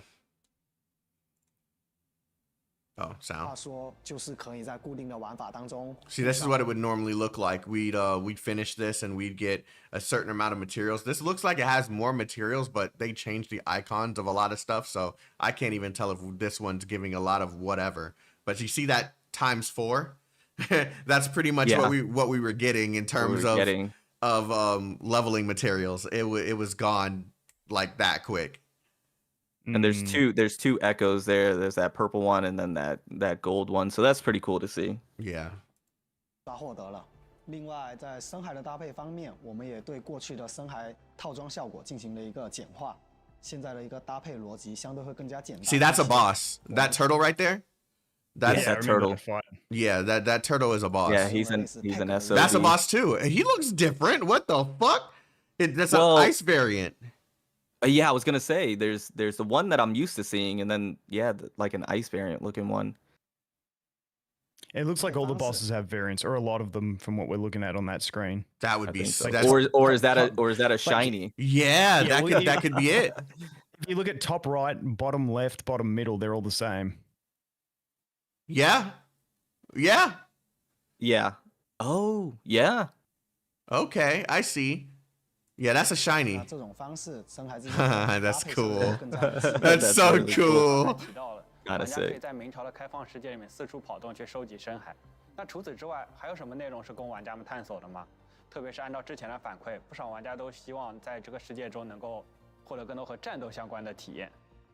Oh, sound. 话说，就是可以在固定的玩法当中。 See, this is what it would normally look like. We'd finish this and we'd get a certain amount of materials. This looks like it has more materials, but they changed the icons of a lot of stuff, so I can't even tell if this one's giving a lot of whatever. But you see that times 4? That's pretty much what we were getting in terms of leveling materials. It was gone like that quick. And there's two echoes there. There's that purple one and then that gold one. So that's pretty cool to see. Yeah. 获得了。另外，在深海的搭配方面，我们也对过去的深海套装效果进行了一个简化。现在的一个搭配逻辑相对会更加简单。 See, that's a boss. That turtle right there? That's that turtle. Yeah, that turtle is a boss. Yeah, he's an SOB. That's a boss too. He looks different. What the fuck? That's an ice variant. Yeah, I was gonna say there's the one that I'm used to seeing, and then like an ice variant looking one. It looks like all the bosses have variants, or a lot of them, from what we're looking at on that screen. That would I be think so. that's, Or is that a shiny? yeah, that well, could be it. If you look at top right, bottom left, bottom middle, they're all the same. Yeah. Yeah. Yeah. Oh, yeah. Okay, I see. Yeah, that's a shiny. 这种方式，深海之 That's 搭配 cool. 起来更加有趣 That's so really cool. 提到了， Gotta 玩家可以 say. 在明朝的开放世界里面四处跑动去收集深海。那除此之外，还有什么内容是供玩家们探索的吗？特别是按照之前的反馈，不少玩家都希望在这个世界中能够获得更多和战斗相关的体验。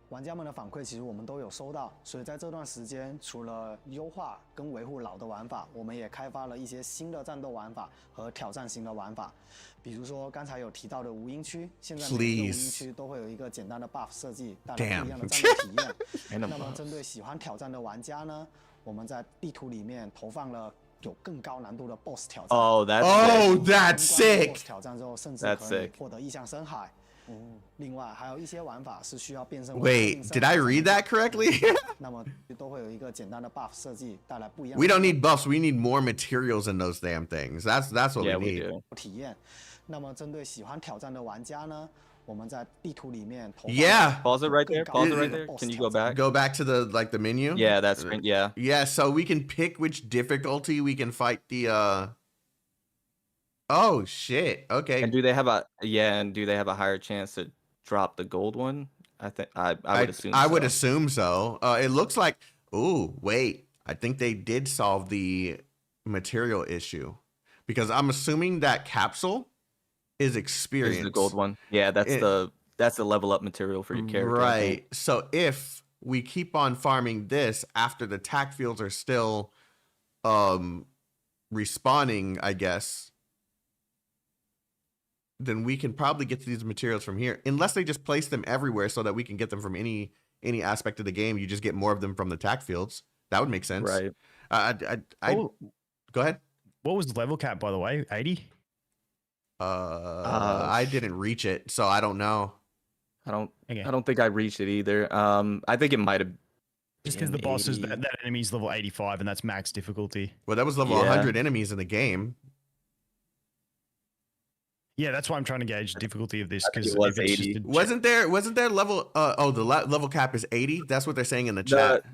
玩家们的反馈其实我们都有收到，所以在这段时间，除了优化跟维护老的玩法，我们也开发了一些新的战斗玩法和挑战型的玩法。比如说刚才有提到的无音区，现在每个无音区都会有一个简单的 buff 设计，带来不一样的战斗体验。那么针对喜欢挑战的玩家呢，我们在地图里面投放了有更高难度的 BOSS 挑战。Oh, that's sick. BOSS 挑战之后，甚至可以获得异象深海。 另外还有一些玩法是需要变身。Wait, did I read that correctly? 那么都会有一个简单的 buff 设计，带来不一样。 We don't need buffs. We need more materials in those damn things. That's what we need. 体验。那么针对喜欢挑战的玩家呢，我们在地图里面投。Yeah. Pause it right there. Pause it right there. Can you go back? Go back to the the menu. Yeah, that's yeah. Yeah, so we can pick which difficulty we can fight the. Oh shit! Okay. And do they have a higher chance to drop the gold one? I think I would assume. I would assume so. It looks like. Ooh, wait. I think they did solve the material issue because I'm assuming that capsule is experience. Is the gold one? Yeah, that's the level up material for your character. Right. So if we keep on farming this after the tac fields are still respawning, I guess, then we can probably get to these materials from here, unless they just place them everywhere so that we can get them from any aspect of the game. You just get more of them from the tac fields. That would make sense. Right. Go ahead. What was the level cap, by the way? 80? I didn't reach it, so I don't know. I don't think I reached it either. I think it might have. Just because the boss is that enemy's level 85 and that's max difficulty. Well, that was level 100 enemies in the game. Yeah, that's why I'm trying to gauge the difficulty of this because it was 80. Wasn't there level? The level cap is 80. That's what they're saying in the chat.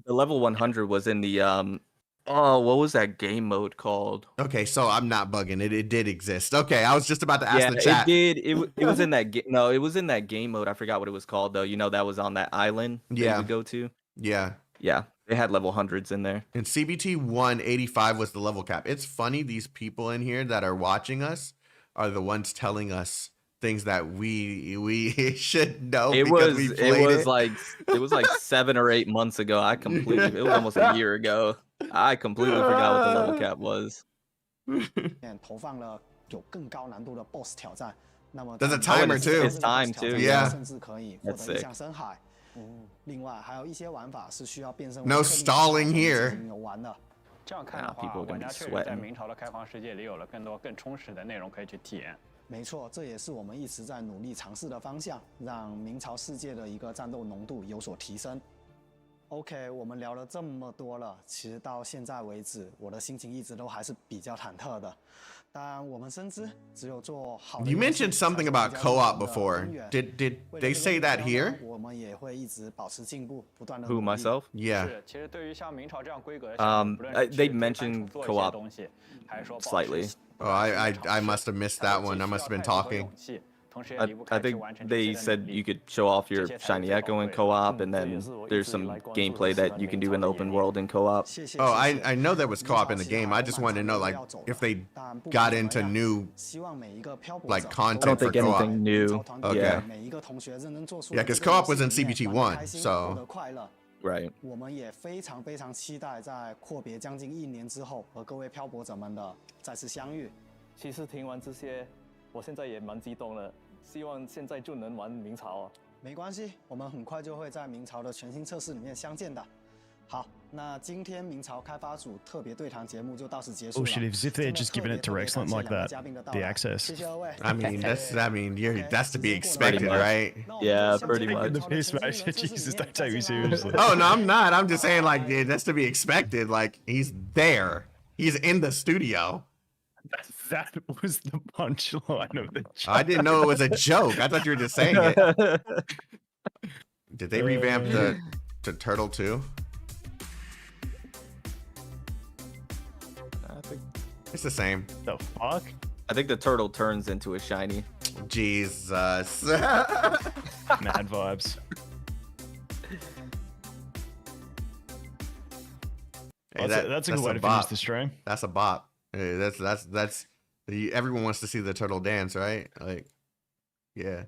The level 100 was in the what was that game mode called? Okay, so I'm not bugging. It did exist. Okay, I was just about to ask the chat. It did. It was in that no, it was in that game mode. I forgot what it was called though. You know that was on that island that you would go to. Yeah. Yeah. They had level 100s in there. And CBT 185 was the level cap. It's funny these people in here that are watching us are the ones telling us things that we should know because we played it. It was like 7 or 8 months ago. It was almost a year ago. I completely forgot what the level cap was. There's a timer too. It's time too. Yeah. That's sick. No stalling here. 这样看的话，玩家确实在明朝的开放世界里有了更多更充实的内容可以去体验。没错，这也是我们一直在努力尝试的方向，让明朝世界的一个战斗浓度有所提升。OK， 我们聊了这么多了，其实到现在为止，我的心情一直都还是比较忐忑的。但我们深知，只有做好。You mentioned something about co-op before. Did they say that here? 我们也会一直保持进步，不断的。Who myself? Yeah. 是，其实对于像明朝这样规格的，they mentioned co-op 东西，还是说 slightly. Oh, I must have missed that one. I must have been talking. I think they said you could show off your shiny echo in co-op, and then there's some gameplay that you can do in the open world in co-op. Oh, I know there was co-op in the game. I just wanted to know like if they got into new like content. I don't think for anything new. Okay. Yeah. Yeah, because co-op was in CBT 1, so. Right. 我们也非常非常期待在阔别将近1年之后，和各位漂泊者们的再次相遇。其实听完这些，我现在也蛮激动了，希望现在就能玩明朝啊。没关系，我们很快就会在明朝的全新测试里面相见的。好，那。那今天明朝开发组特别对谈节目就到此结束 Oh 了。 shit! If they're just giving it to Excellent like that, the access. 谢谢二位。I mean, that's to be expected, much. right? Yeah, pretty much. The piss match. Jesus, don't take me seriously. Oh no, I'm not. I'm just saying, like, yeah, that's to be expected. Like, he's there. He's in the studio. That was the punchline of the joke. I didn't know it was a joke. I thought you were just saying it. Did they revamp to Turtle too? I think It's the same. The fuck? I think the turtle turns into a shiny. Jesus. Mad vibes. Hey, that's a good way to finish the stream. That's a bop. Hey, that's everyone wants to see the turtle dance, right? Like, yeah.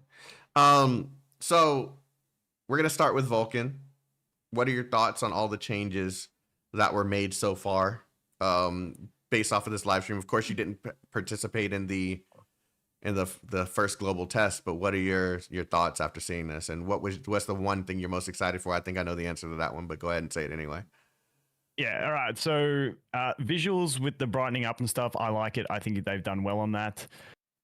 So we're gonna start with Vulcan. What are your thoughts on all the changes that were made so far? Based off of this live stream. Of course, you didn't participate in the first global test, but what are your thoughts after seeing this? And what's the one thing you're most excited for? I think I know the answer to that one, but go ahead and say it anyway. Yeah, all right. So visuals with the brightening up and stuff, I like it. I think they've done well on that.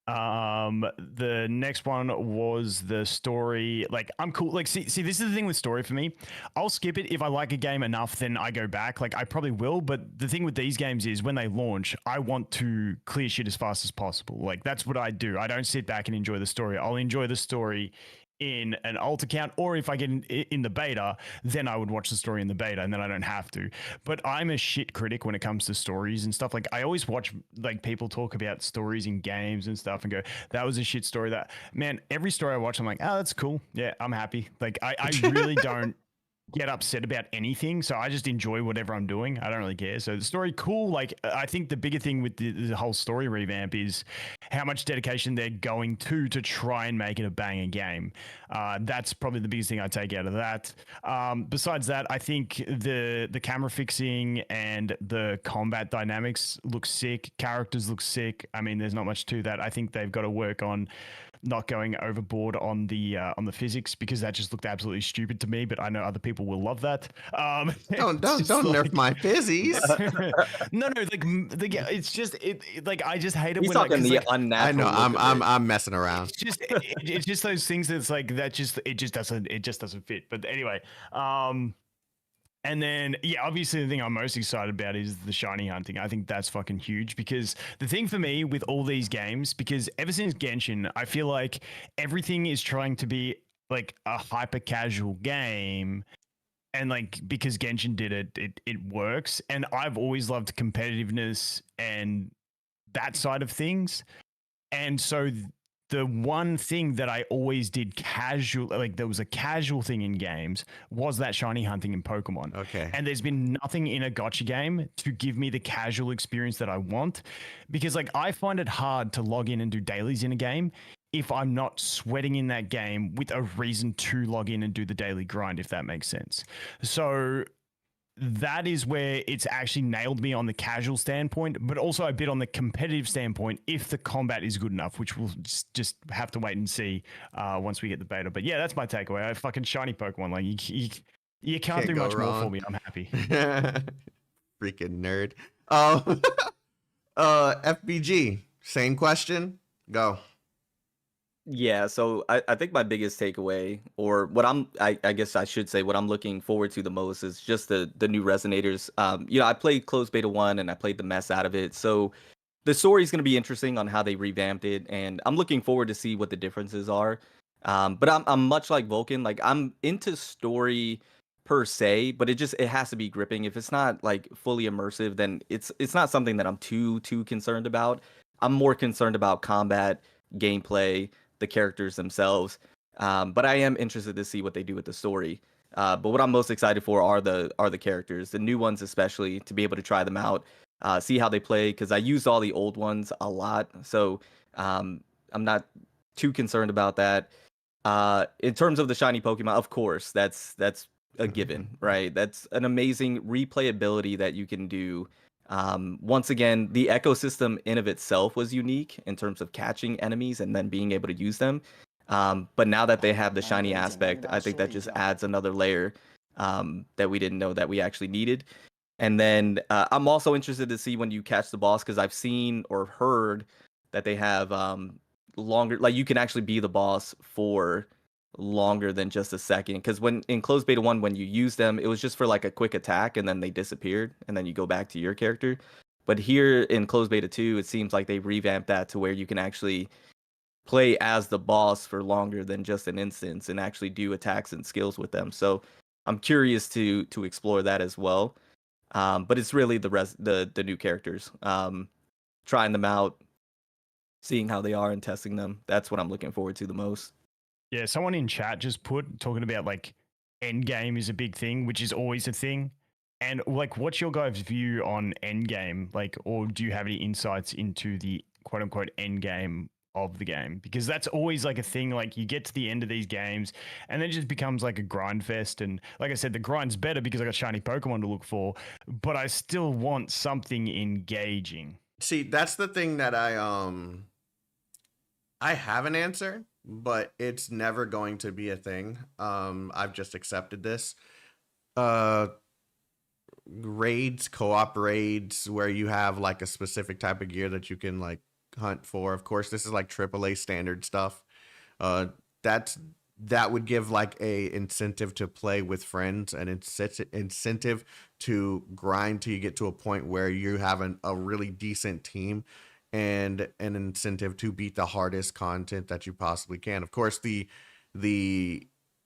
The next one was the story. Like, I'm cool. Like, see, this is the thing with story for me. I'll skip it if I like a game enough, then I go back. Like, I probably will. But the thing with these games is when they launch, I want to clear shit as fast as possible. Like, that's what I do. I don't sit back and enjoy the story. I'll enjoy the story in an alt account, or if I get in the beta, then I would watch the story in the beta, and then I don't have to. But I'm a shit critic when it comes to stories and stuff. Like, I always watch like people talk about stories in games and stuff and go, that was a shit story. That, man, every story I watch, I'm like, oh, that's cool. Yeah, I'm happy. Like, I really don't get upset about anything, so I just enjoy whatever I'm doing. I don't really care. So the story, cool. Like, I think the bigger thing with the whole story revamp is how much dedication they're going to try and make it a banger game. That's probably the biggest thing I take out of that. Besides that, I think the camera fixing and the combat dynamics look sick. Characters look sick. I mean, there's not much to that. I think they've got to work on not going overboard on the physics, because that just looked absolutely stupid to me. But I know other people will love that. Don't nerf my fizzies. No, like it's just like I just hate it. He's when talking the like, unnatural. I know I'm messing around. it's just those things that's like that just it just doesn't fit. But anyway, and then, yeah, obviously the thing I'm most excited about is the shiny hunting. I think that's fucking huge, because the thing for me with all these games, because ever since Genshin, I feel like everything is trying to be like a hyper casual game. And like, because Genshin did it works. And I've always loved competitiveness and that side of things. And so the one thing that I always did casual, like there was a casual thing in games, was that shiny hunting in Pokemon. Okay. And there's been nothing in a gacha game to give me the casual experience that I want, because like I find it hard to log in and do dailies in a game if I'm not sweating in that game with a reason to log in and do the daily grind, if that makes sense. So that is where it's actually nailed me on the casual standpoint, but also a bit on the competitive standpoint if the combat is good enough, which we'll just have to wait and see once we get the beta. But yeah, that's my takeaway. I fucking shiny Pokemon. Like you can't do much more for me. I'm happy. Freaking nerd. FBG, same question. Go. Yeah, so I think my biggest takeaway, or what I guess I should say what I'm looking forward to the most, is just the new resonators. I played closed beta 1 and I played the mess out of it. So the story is going to be interesting on how they revamped it, and I'm looking forward to see what the differences are. But I'm much like Vulcan. Like, I'm into story per se, but it has to be gripping. If it's not like fully immersive, then it's not something that I'm too concerned about. I'm more concerned about combat, gameplay, the characters themselves, but I am interested to see what they do with the story. But what I'm most excited for are the characters, the new ones especially, to be able to try them out, see how they play, because I used all the old ones a lot, so I'm not too concerned about that. In terms of the shiny Pokemon, of course, that's a given, right? That's an amazing replayability that you can do. Once again, the ecosystem in of itself was unique in terms of catching enemies and then being able to use them. But now that they have the shiny aspect, I think that just adds another layer. that we didn't know that we actually needed. And then I'm also interested to see when you catch the boss, because I've seen or heard that they have longer, like you can actually be the boss for longer than just a second. Because when in closed beta 1, when you use them, it was just for like a quick attack and then they disappeared and then you go back to your character. But here in closed beta 2, it seems like they revamped that to where you can actually play as the boss for longer than just an instance and actually do attacks and skills with them. So I'm curious to explore that as well. But it's really the new characters, trying them out, seeing how they are, and testing them. That's what I'm looking forward to the most. Yeah, someone in chat just talking about like end game is a big thing, which is always a thing. And like, what's your guys' view on end game? Like, or do you have any insights into the quote unquote end game of the game? Because that's always like a thing. Like, you get to the end of these games, and then it just becomes like a grind fest. And like I said, the grind's better because I got shiny Pokemon to look for, but I still want something engaging. See, that's the thing that I have an answer, but it's never going to be a thing. I've just accepted this. Raids, co-op raids, where you have like a specific type of gear that you can like hunt for. Of course, this is like AAA standard stuff. That would give like a incentive to play with friends, and incentive to grind till you get to a point where you have a really decent team, and an incentive to beat the hardest content that you possibly can. Of course, the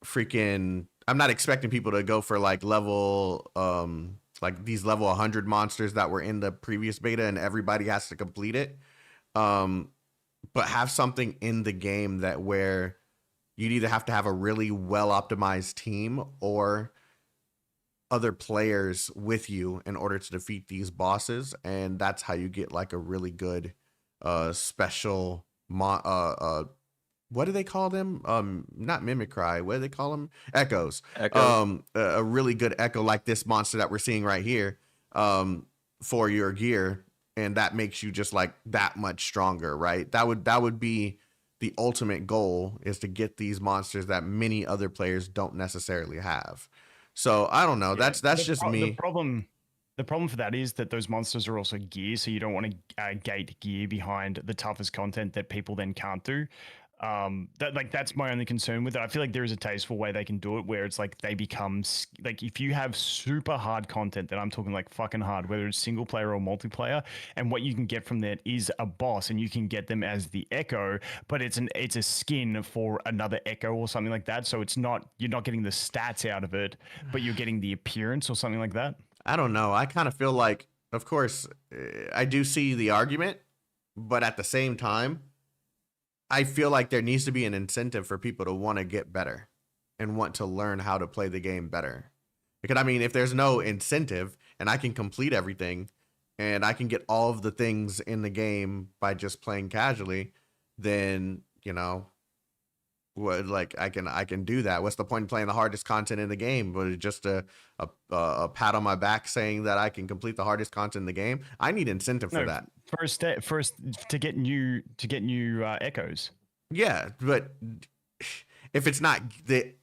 freaking, I'm not expecting people to go for like level like these level 100 monsters that were in the previous beta and everybody has to complete it. But have something in the game that where you'd either have to have a really well optimized team or other players with you in order to defeat these bosses, and that's how you get like a really good special what do they call them? Not Mimicry. What do they call them? Echoes. A really good echo like this monster that we're seeing right here, for your gear, and that makes you just like that much stronger, right? That would be the ultimate goal, is to get these monsters that many other players don't necessarily have. So I don't know. Yeah, that's just me. The problem for that is that those monsters are also gear, so you don't want to gate gear behind the toughest content that people then can't do. That's my only concern with it. I feel like there is a tasteful way they can do it, where it's like they become like, if you have super hard content, that I'm talking like fucking hard, whether it's single player or multiplayer, and what you can get from that is a boss, and you can get them as the Echo, but it's a skin for another Echo or something like that. So you're not getting the stats out of it, but you're getting the appearance or something like that. I don't know. I kind of feel like, of course, I do see the argument, but at the same time, I feel like there needs to be an incentive for people to want to get better and want to learn how to play the game better. Because I mean, if there's no incentive and I can complete everything and I can get all of the things in the game by just playing casually, then, you know, what, like I can do that. What's the point in playing the hardest content in the game? But it's just a pat on my back saying that I can complete the hardest content in the game. I need incentive for that. First to get new Echoes. Yeah, but if it's not the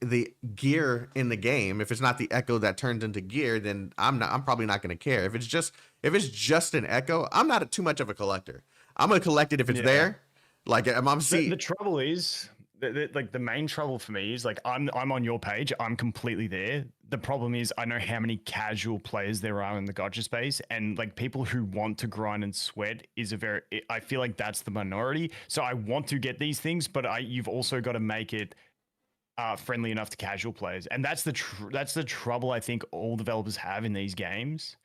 gear in the game, if it's not the Echo that turns into gear, then I'm probably not going to care. If it's just an Echo, I'm not too much of a collector. I'm gonna collect it if it's there. Like I'm seeing. The trouble is, like the main trouble for me is like I'm on your page, I'm completely there. The problem is I know how many casual players there are in the gacha space, and like people who want to grind and sweat I feel like that's the minority. So I want to get these things, but you've also got to make it friendly enough to casual players, and that's the trouble I think all developers have in these games.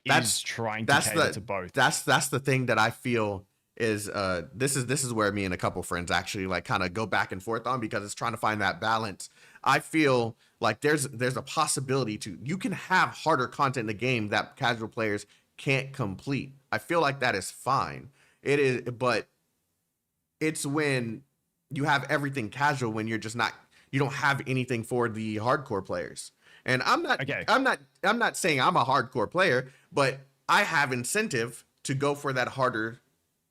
Is trying to cater to both. That's the thing that I feel is this is where me and a couple friends actually like kind of go back and forth on, because it's trying to find that balance. I feel like there's a possibility you can have harder content in the game that casual players can't complete. I feel like that is fine. It is, but it's when you have everything casual, when you don't have anything for the hardcore players. And I'm not saying I'm a hardcore player, but I have incentive to go for that harder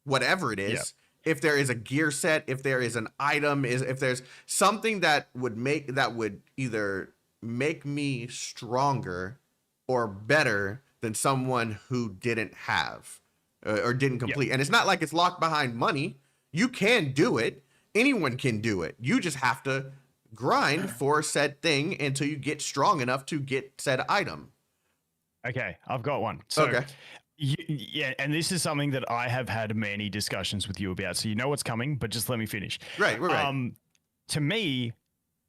whatever it is. Yep. If there is a gear set, if there is an item, if there's something that would either make me stronger or better than someone who didn't have or didn't complete. And it's not like it's locked behind money. You can do it. Anyone can do it. You just have to grind for said thing until you get strong enough to get said item. Okay, I've got one. So, Okay. yeah, and this is something that I have had many discussions with you about. So you know what's coming, but just let me finish. Right, right. To me,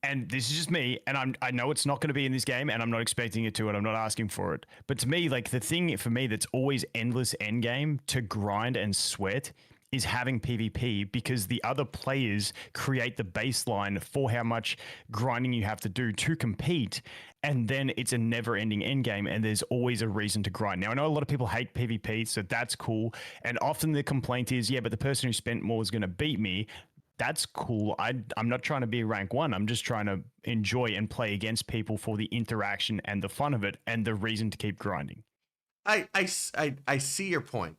and this is just me, and I know it's not going to be in this game, and I'm not expecting it to, and I'm not asking for it. But to me, like the thing for me that's always endless end game to grind and sweat is having PvP, because the other players create the baseline for how much grinding you have to do to compete. And then it's a never ending end game, and there's always a reason to grind. Now, I know a lot of people hate PvP, so that's cool. And often the complaint is, yeah, but the person who spent more is going to beat me. That's cool. I'm not trying to be rank 1. I'm just trying to enjoy and play against people for the interaction and the fun of it and the reason to keep grinding. I see your point.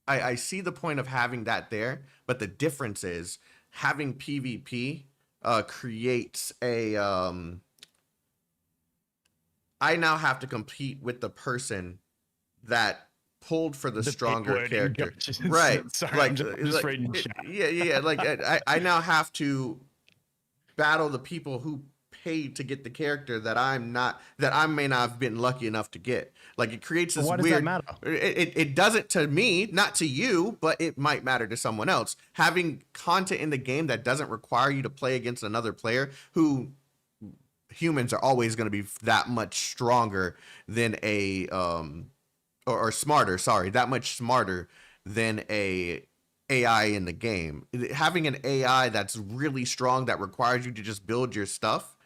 I see the point of having that there, but the difference is having PvP creates a I now have to compete with the person that pulled for the stronger character. Right. Sorry, like, I'm just reading chat. Yeah. Like I now have to battle the people who paid to get the character that I may not have been lucky enough to get. Like it creates this Why does weird. that matter? It doesn't to me, not to you, but it might matter to someone else. Having content in the game that doesn't require you to play against another player who humans are always going to be that much stronger than a or smarter, sorry, that much smarter than a AI in the game. Having an AI that's really strong that requires you to just build your stuff,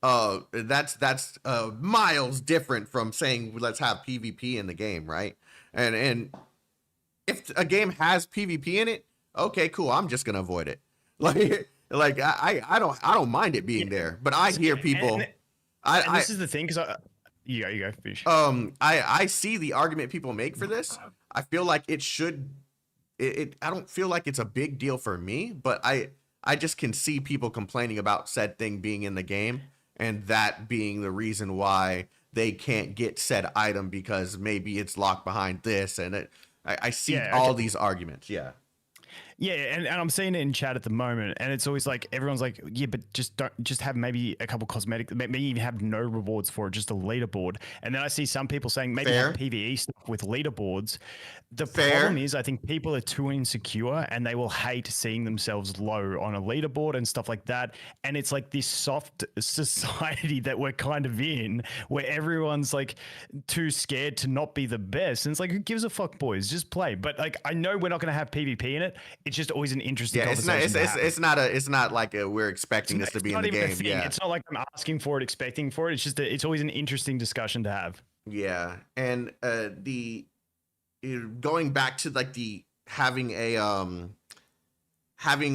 that's miles different from saying let's have PvP in the game, right? And if a game has PvP in it, okay, cool, I'm just gonna avoid it. Like I don't mind it being there, but I hear people. And this is the thing, because you go finish. I see the argument people make for this. I feel like it should. I don't feel like it's a big deal for me, but I just can see people complaining about said thing being in the game, and that being the reason why they can't get said item because maybe it's locked behind this, and I see all these arguments. Yeah, and I'm seeing it in chat at the moment, and it's always like everyone's like, yeah, but just have maybe a couple cosmetic, maybe even have no rewards for it, just a leaderboard. And then I see some people saying maybe have PvE stuff with leaderboards. The problem is, I think people are too insecure, and they will hate seeing themselves low on a leaderboard and stuff like that. And it's like this soft society that we're kind of in, where everyone's like too scared to not be the best. And it's like, who gives a fuck, boys? Just play. But like, I know we're not going to have PvP in it. It's just always an interesting conversation. It's not like we're expecting this to be in the game. Yeah, it's not like I'm asking for it, expecting for it. It's just it's always an interesting discussion to have. Yeah, and going back to like the having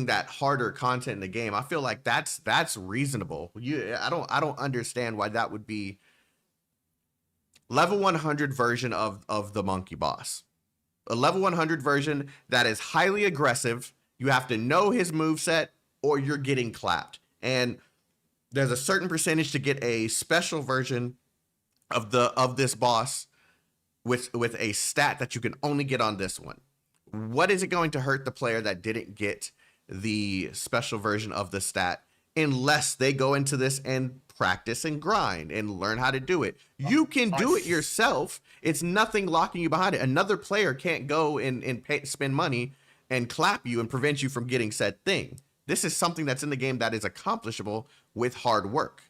that harder content in the game, I feel like that's reasonable. I don't understand why that would be level 100 version of the monkey boss. A level 100 version that is highly aggressive. You have to know his moveset or you're getting clapped. And there's a certain percentage to get a special version of this boss with a stat that you can only get on this one. What is it going to hurt the player that didn't get the special version of the stat unless they go into this and practice and grind and learn how to do it? You can do it yourself. It's nothing locking you behind it. Another player can't go and spend money and clap you and prevent you from getting said thing. This is something that's in the game that is accomplishable with hard work.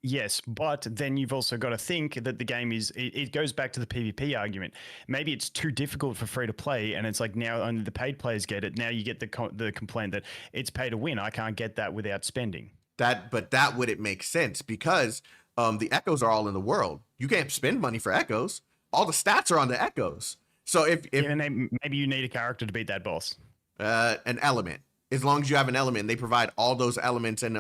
Yes, but then you've also got to think that the game it goes back to the PvP argument. Maybe it's too difficult for free to play, and it's like now only the paid players get it. Now you get the complaint that it's pay to win. I can't get that without spending. But that wouldn't make sense because the echoes are all in the world. You can't spend money for echoes. All the stats are on the echoes. So if maybe you need a character to beat that boss. An element. As long as you have an element, they provide all those elements in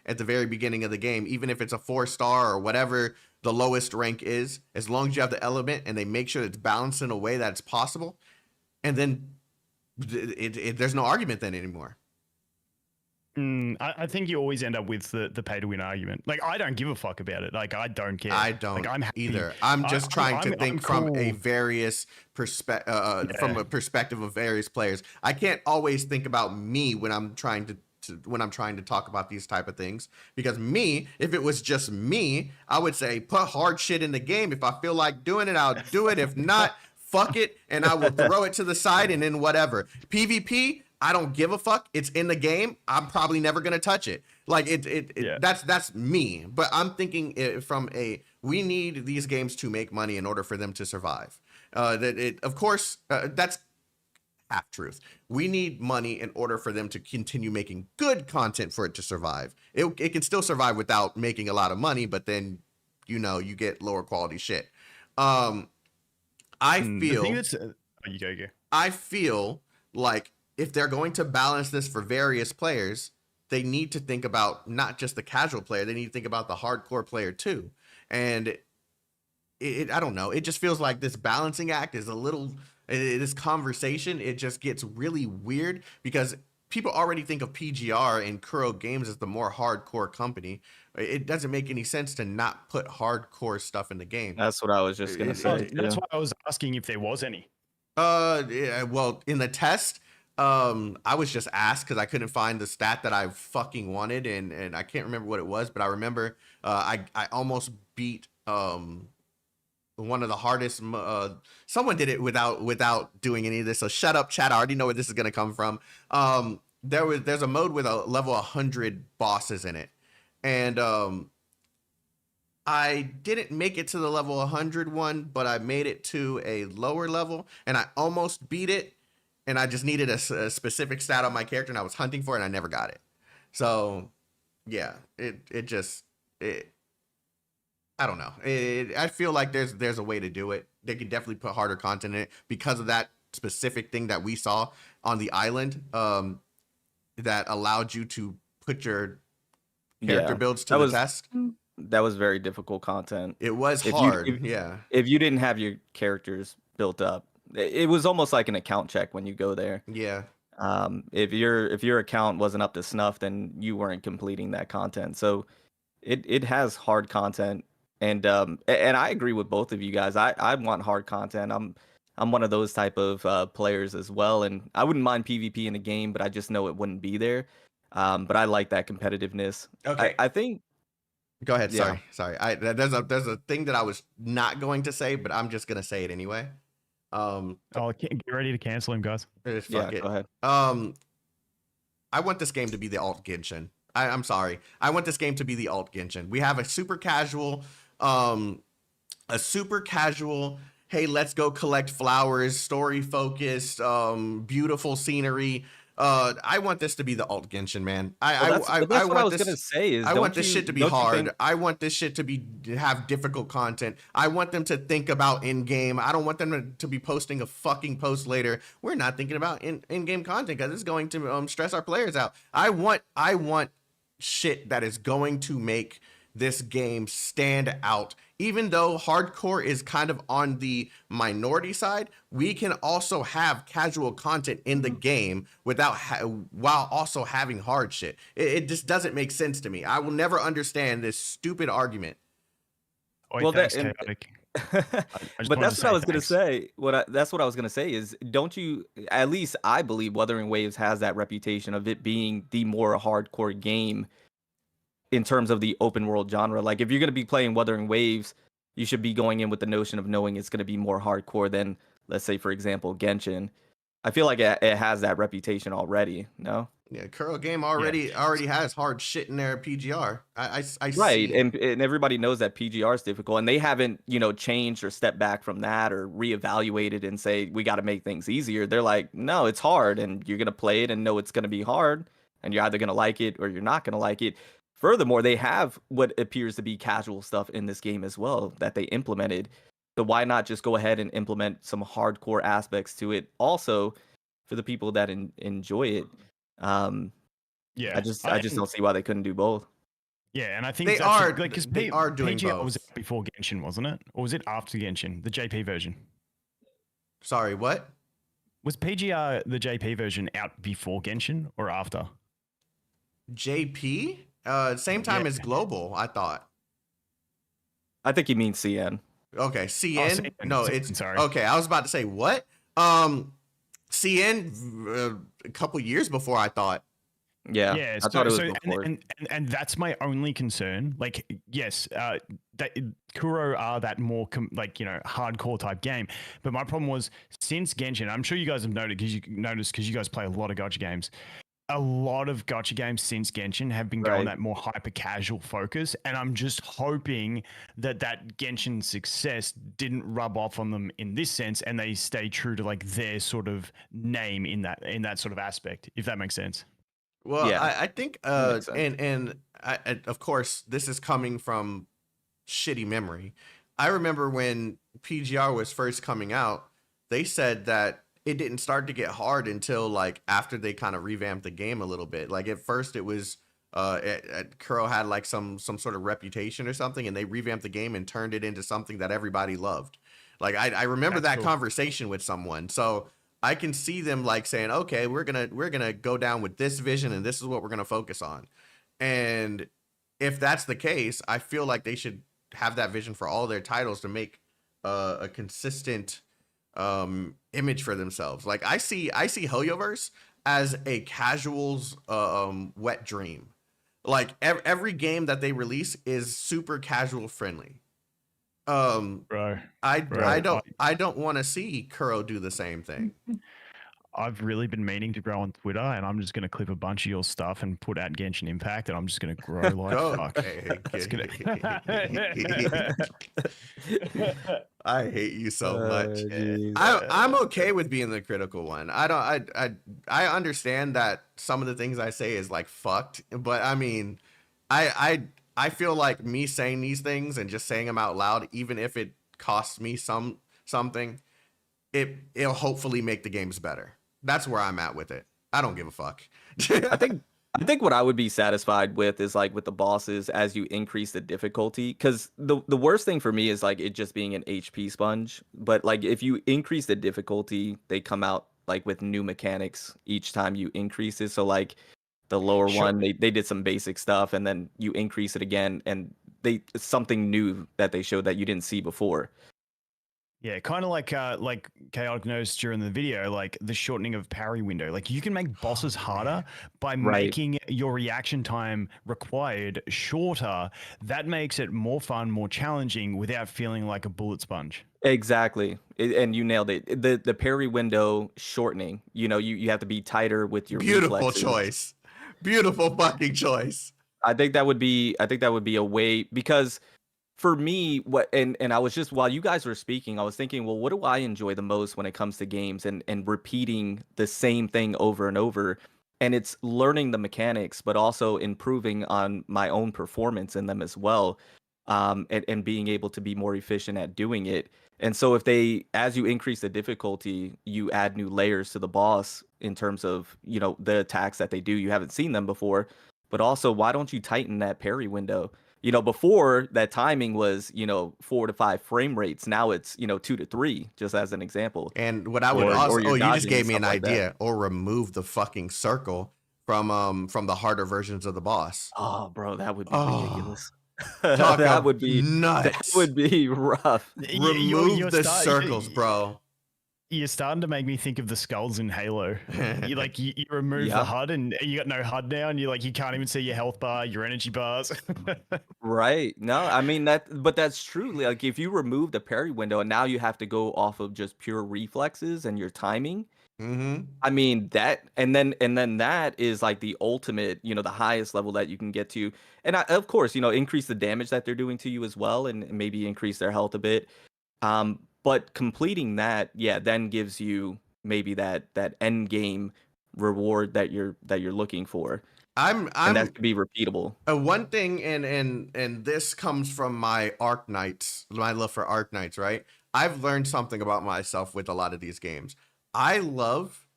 at the very beginning of the game, even if it's a 4-star or whatever the lowest rank is, as long as you have the element and they make sure it's balanced in a way that's possible, and then there's no argument then anymore. I think you always end up with the pay to win argument. Like, I don't give a fuck about it. Like, I don't care. I don't like, I'm happy. either. I'm just trying to think I'm from a cool. various from a perspective of various players. I can't always think about me when I'm trying to talk about these type of things, because me, if it was just me, I would say put hard shit in the game. If I feel like doing it, I'll do it. If not, fuck it, and I will throw it to the side and then whatever. PvP, I don't give a fuck. It's in the game. I'm probably never gonna touch it. Like that's me. But I'm thinking from we need these games to make money in order for them to survive. Of course, that's half truth. We need money in order for them to continue making good content for it to survive. It can still survive without making a lot of money, but then you get lower quality shit. I feel. You go. I feel like if they're going to balance this for various players, they need to think about not just the casual player. They need to think about the hardcore player too. And I don't know. It just feels like this balancing act is a little. This conversation, it just gets really weird because people already think of PGR and Kuro Games as the more hardcore company. It doesn't make any sense to not put hardcore stuff in the game. That's what I was just gonna say. That's why I was asking if there was any. Yeah, well, in the test, I was just asked because I couldn't find the stat that I fucking wanted, and I can't remember what it was, but I remember I almost beat one of the hardest. Someone did it without doing any of this. So shut up, chat. I already know where this is gonna come from. There's a mode with a level 100 bosses in it, and I didn't make it to the level 100 one, but I made it to a lower level, and I almost beat it. And I just needed a specific stat on my character, and I was hunting for it, and I never got it. So, yeah, it just I don't know. I feel like there's a way to do it. They could definitely put harder content in it because of that specific thing that we saw on the island that allowed you to put your character builds to the test. That was very difficult content. It was hard. If you didn't have your characters built up, it was almost like an account check when you go there. Yeah. If your account wasn't up to snuff, then you weren't completing that content. So it has hard content, and I agree with both of you guys. I want hard content. I'm one of those type of players as well, and I wouldn't mind PvP in the game, but I just know it wouldn't be there. But I like that competitiveness. Okay. I think. Go ahead. Yeah. Sorry. There's a thing that I was not going to say, but I'm just gonna say it anyway. Get ready to cancel him, guys. Fuck it. Go ahead. I want this game to be the alt Genshin. I'm sorry. I want this game to be the alt Genshin. We have a super casual, hey, let's go collect flowers, story focused, beautiful scenery. I want this to be the alt Genshin, man. That's what I was gonna say. I want this shit to be hard. I want this shit to have difficult content. I want them to think about in game. I don't want them to be posting a fucking post later. We're not thinking about in game content because it's going to stress our players out. I want shit that is going to make this game stand out. Even though hardcore is kind of on the minority side, we can also have casual content in the game while also having hard shit. It just doesn't make sense to me. I will never understand this stupid argument. Thanks, Chaotik. But that's what I was gonna say. That's what I was gonna say is, don't you? At least I believe Wuthering Waves has that reputation of it being the more hardcore game in terms of the open world genre. Like, if you're going to be playing Wuthering Waves, you should be going in with the notion of knowing it's going to be more hardcore than, let's say, for example, Genshin. I feel like it has that reputation already. No? Yeah, Kuro game already has hard shit in their PGR. I right, see. and everybody knows that PGR is difficult, and they haven't changed or stepped back from that or reevaluated and say we got to make things easier. They're like, no, it's hard, and you're gonna play it and know it's gonna be hard, and you're either gonna like it or you're not gonna like it. Furthermore, they have what appears to be casual stuff in this game as well that they implemented. So why not just go ahead and implement some hardcore aspects to it also for the people that enjoy it? I just don't see why they couldn't do both. Yeah, and I think they are doing PGR both. Was before Genshin, wasn't it? Or was it after Genshin, the JP version? Sorry, what? Was PGR, the JP version, out before Genshin or after? JP? Same time as Global, I thought. I think he means CN. Okay, CN? CN. No, CN, it's sorry. okay. I was about to say what? CN a couple years before, I thought. Yeah, I thought it was before. And that's my only concern. Like, yes, that Kuro are that more hardcore type game, but my problem was since Genshin. I'm sure you guys have noticed because you guys play a lot of gacha games. A lot of gacha games since Genshin have been going that more hyper casual focus, and I'm just hoping that Genshin success didn't rub off on them in this sense, and they stay true to like their sort of name in that sort of aspect, if that makes sense. Well, Yeah, I think and of course this is coming from shitty memory. I remember when PGR was first coming out, they said that it didn't start to get hard until like after they kind of revamped the game a little bit. Like at first it was Kuro had like some sort of reputation or something, and they revamped the game and turned it into something that everybody loved. Like I remember that conversation with someone. So I can see them like saying, okay, we're gonna go down with this vision and this is what we're gonna focus on. And if that's the case, I feel like they should have that vision for all their titles to make a consistent image for themselves. Like I see Hoyoverse as a casual's wet dream. Like every game that they release is super casual friendly. Bro, I don't want to see Kuro do the same thing. I've really been meaning to grow on Twitter, and I'm just going to clip a bunch of your stuff and put out Genshin Impact, and I'm just going to grow like fuck. I hate you so much. I'm okay with being the critical one. I understand that some of the things I say is like fucked, but I mean, I feel like me saying these things and just saying them out loud, even if it costs me something, it'll hopefully make the games better. That's where I'm at with it. I don't give a fuck. I think what I would be satisfied with is like with the bosses as you increase the difficulty, because the worst thing for me is like it just being an HP sponge. But like if you increase the difficulty, they come out like with new mechanics each time you increase it. So like the lower one, they did some basic stuff, and then you increase it again, and something new that they showed that you didn't see before. Yeah, kind of like Chaotic noticed during the video, like the shortening of parry window. Like you can make bosses harder by making your reaction time required shorter. That makes it more fun, more challenging, without feeling like a bullet sponge. Exactly, and you nailed it. The parry window shortening. You know, you have to be tighter with your reflexes. Choice. Beautiful fucking choice. I think that would be a way, because for me, and I was just, while you guys were speaking, I was thinking, well, what do I enjoy the most when it comes to games and repeating the same thing over and over? And it's learning the mechanics, but also improving on my own performance in them as well, and being able to be more efficient at doing it. And so as you increase the difficulty, you add new layers to the boss in terms of, you know, the attacks that they do. You haven't seen them before, but also why don't you tighten that parry window? You know, before that timing was, 4 to 5 frame rates. Now it's, 2 to 3, just as an example. And what I would you just gave me an idea. Or remove the fucking circle from the harder versions of the boss. Oh, bro, that would be ridiculous. That would be nuts. That would be rough. Remove the circles, bro. You're starting to make me think of the skulls in Halo. You remove the HUD, and you got no HUD now, and you can't even see your health bar, your energy bars. Right. No, I mean but that's true. Like if you remove the parry window and now you have to go off of just pure reflexes and your timing. Mm-hmm. I mean that, and then that is like the ultimate, the highest level that you can get to. And of course, increase the damage that they're doing to you as well, and maybe increase their health a bit. But completing that, then gives you maybe that end game reward that you're looking for. And that could be repeatable. One thing, and this comes from my my love for Arknights, right? I've learned something about myself with a lot of these games. I love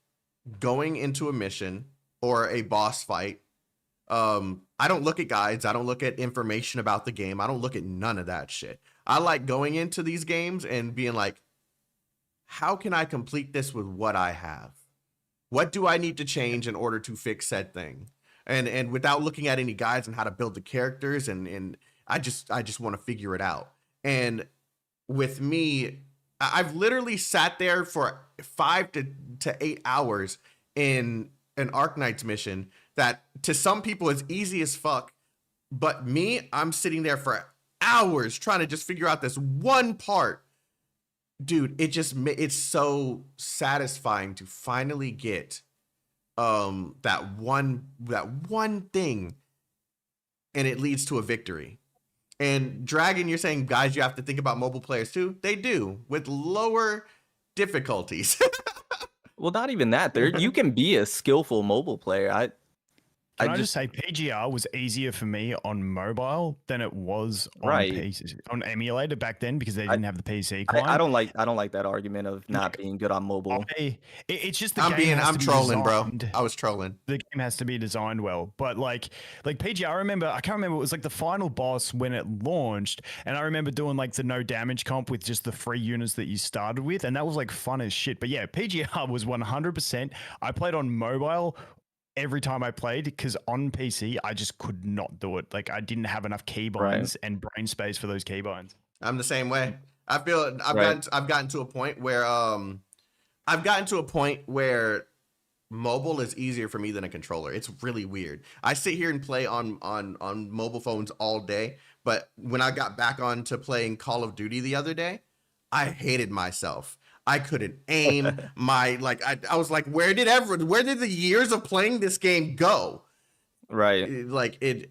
going into a mission or a boss fight. I don't look at guides. I don't look at information about the game. I don't look at none of that shit. I like going into these games and being like, how can I complete this with what I have? What do I need to change in order to fix said thing? and without looking at any guides on how to build the characters, and I just want to figure it out. And with me, I've literally sat there for 5 to 8 hours in an Arknights mission that to some people is easy as fuck, but me, I'm sitting there for hours trying to just figure out this one part. Dude, it's so satisfying to finally get that one thing, and it leads to a victory. And Dragon, you're saying, guys, you have to think about mobile players too. They do, with lower difficulties. Well, not even that. There, you can be a skillful mobile player. Can I just say PGR was easier for me on mobile than it was on PC, on emulator back then, because they didn't have the PC client. I don't like that argument of not being good on mobile. It's just I'm trolling, bro. I was trolling. The game has to be designed well, but like PGR, I can't remember. It was like the final boss when it launched, and I remember doing like the no damage comp with just the free units that you started with, and that was like fun as shit. But yeah, PGR was 100%. I played on mobile every time I played, because on PC I just could not do it. Like I didn't have enough keybinds and brain space for those keybinds. I'm the same way. I feel I've gotten to a point where mobile is easier for me than a controller. It's really weird. I sit here and play on mobile phones all day, but when I got back on to playing Call of Duty the other day, I hated myself. I couldn't aim. I was like, where did the years of playing this game go? Right.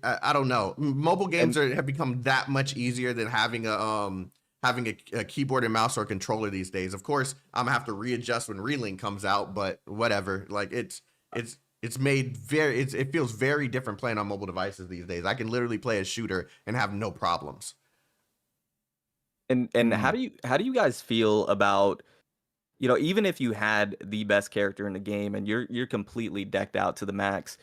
I don't know. Mobile games have become that much easier than having a keyboard and mouse or a controller these days. Of course, I'm gonna have to readjust when Relink comes out, but whatever. Like it feels very different playing on mobile devices these days. I can literally play a shooter and have no problems. And how do you guys feel about, even if you had the best character in the game and you're completely decked out to the max,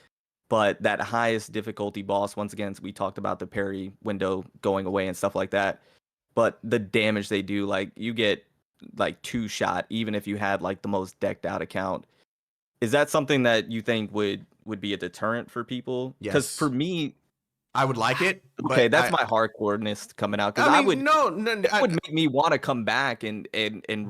but that highest difficulty boss, once again, we talked about the parry window going away and stuff like that, but the damage they do, like you get like 2-shot, even if you had like the most decked out account. Is that something that you think would be a deterrent for people? Because for me, I would like it. Okay, that's my hardcoreness coming out, because it would make me want to come back and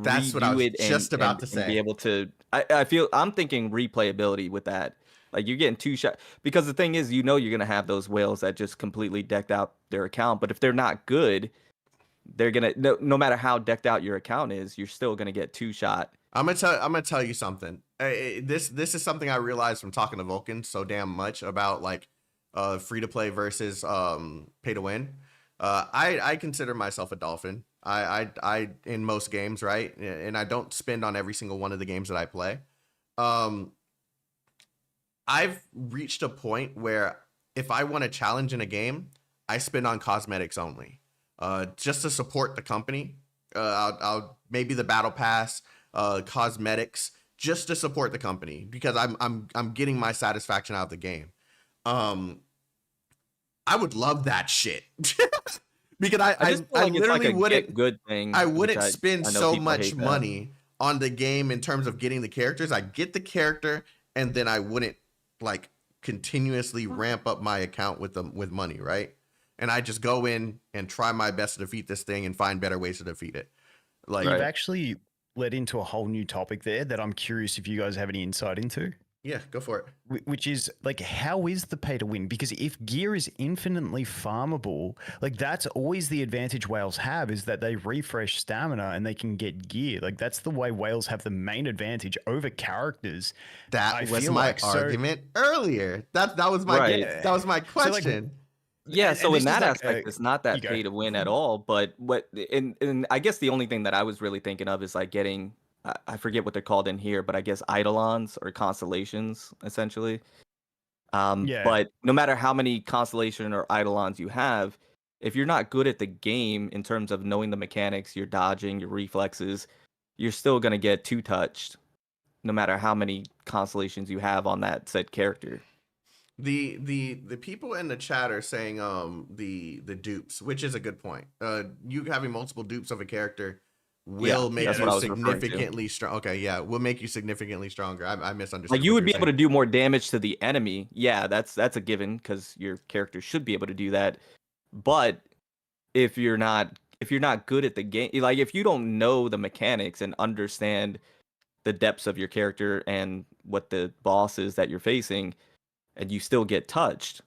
that's what I was just about to say. And be able to. I'm thinking replayability with that. Like you're getting 2-shot, because the thing is, you're gonna have those whales that just completely decked out their account, but if they're not good, they're gonna no matter how decked out your account is, you're still gonna get 2-shot. I'm gonna tell you something. This is something I realized from talking to Vulcan so damn much about like free to play versus pay to win. I consider myself a dolphin. I in most games, right? And I don't spend on every single one of the games that I play. I've reached a point where if I want a challenge in a game, I spend on cosmetics only, just to support the company. I'll maybe the battle pass, cosmetics, just to support the company, because I'm getting my satisfaction out of the game. I would love that shit. Because I literally wouldn't good thing. I wouldn't spend so much money on the game in terms of getting the characters. I get the character, and then I wouldn't like continuously ramp up my account with money, right? And I just go in and try my best to defeat this thing and find better ways to defeat it. Like you've actually led into a whole new topic there that I'm curious if you guys have any insight into. Yeah, go for it. Which is like, how is the pay to win? Because if gear is infinitely farmable, like that's always the advantage whales have, is that they refresh stamina and they can get gear. Like that's the way whales have the main advantage over characters. That was my argument earlier. That was my question. So in that aspect, it's not that pay to win at all. But and I guess the only thing that I was really thinking of is like getting, I forget what they're called in here, but I guess eidolons or constellations, essentially. But no matter how many constellation or eidolons you have, if you're not good at the game in terms of knowing the mechanics, your dodging, your reflexes, you're still going to get 2-touched, no matter how many constellations you have on that said character. The people in the chat are saying the dupes, which is a good point. You having multiple dupes of a character will make that's you what I was referring to. significantly strong. Okay, yeah, will make you significantly stronger. I misunderstood. Like you what would you be were able to saying. do more damage to the enemy. Yeah, that's a given because your character should be able to do that. But if you're not good at the game, like if you don't know the mechanics and understand the depths of your character and what the boss is that you're facing, and you still get touched,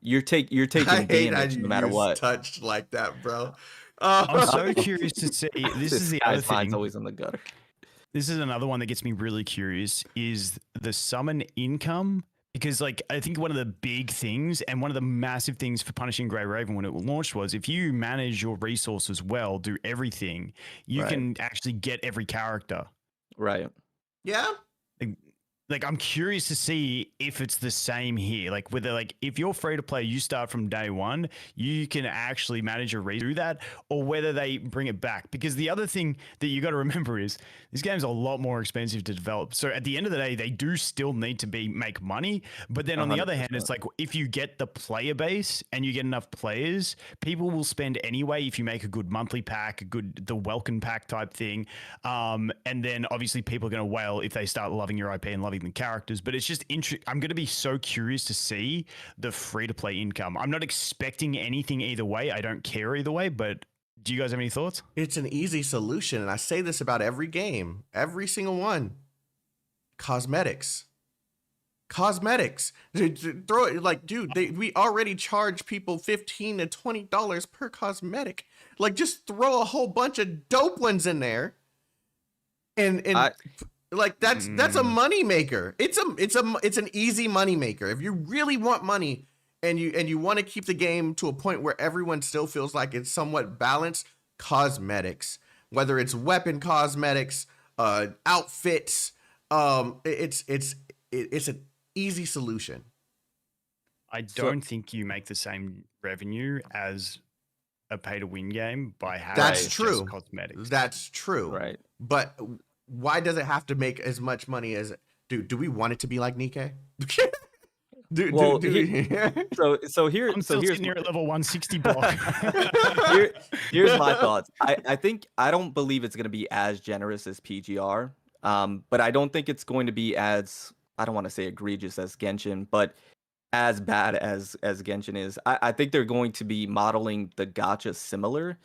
you're I taking hate how damage you no matter use what. touched like that, bro. I'm so curious to see. This is This the other guy's mind's thing. always in the gutter. This is another one that gets me really curious is the summon income. Because like I think one of the big things and one of the massive things for Punishing Grey Raven when it launched was if you manage your resources well, do everything, you Right. can actually get every character. Right. Yeah. Like I'm curious to see if it's the same here. Like whether like if you're free to play, you start from day one, you can actually manage your do that, or whether they bring it back. Because the other thing that you got to remember is this game's a lot more expensive to develop. So at the end of the day, they do still need to make money. But then on the other hand, it's like if you get the player base and you get enough players, people will spend anyway if you make a good monthly pack, the welcome pack type thing. And then obviously people are going to whale if they start loving your IP and loving the characters. But it's just I'm going to be so curious to see the free-to-play income. I'm not expecting anything either way. I don't care either way, but do you guys have any thoughts? It's an easy solution, and I say this about every game, every single one. Cosmetics. Throw it like, dude, we already charge people $15 to $20 per cosmetic. Like, just throw a whole bunch of dope ones in there, and like that's a money maker. It's an easy money maker. If you really want money and you want to keep the game to a point where everyone still feels like it's somewhat balanced, cosmetics, whether it's weapon cosmetics, outfits, it's an easy solution. I don't think you make the same revenue as a pay-to-win game by having just cosmetics. That's true. Right. But why does it have to make as much money as do we want it to be like Nikkei? I'm still sitting here at level 160 block. Here's my thoughts. I don't believe it's going to be as generous as PGR, but I don't think it's going to be as, I don't want to say egregious as Genshin, but as bad as Genshin is. I think they're going to be modeling the gacha similar,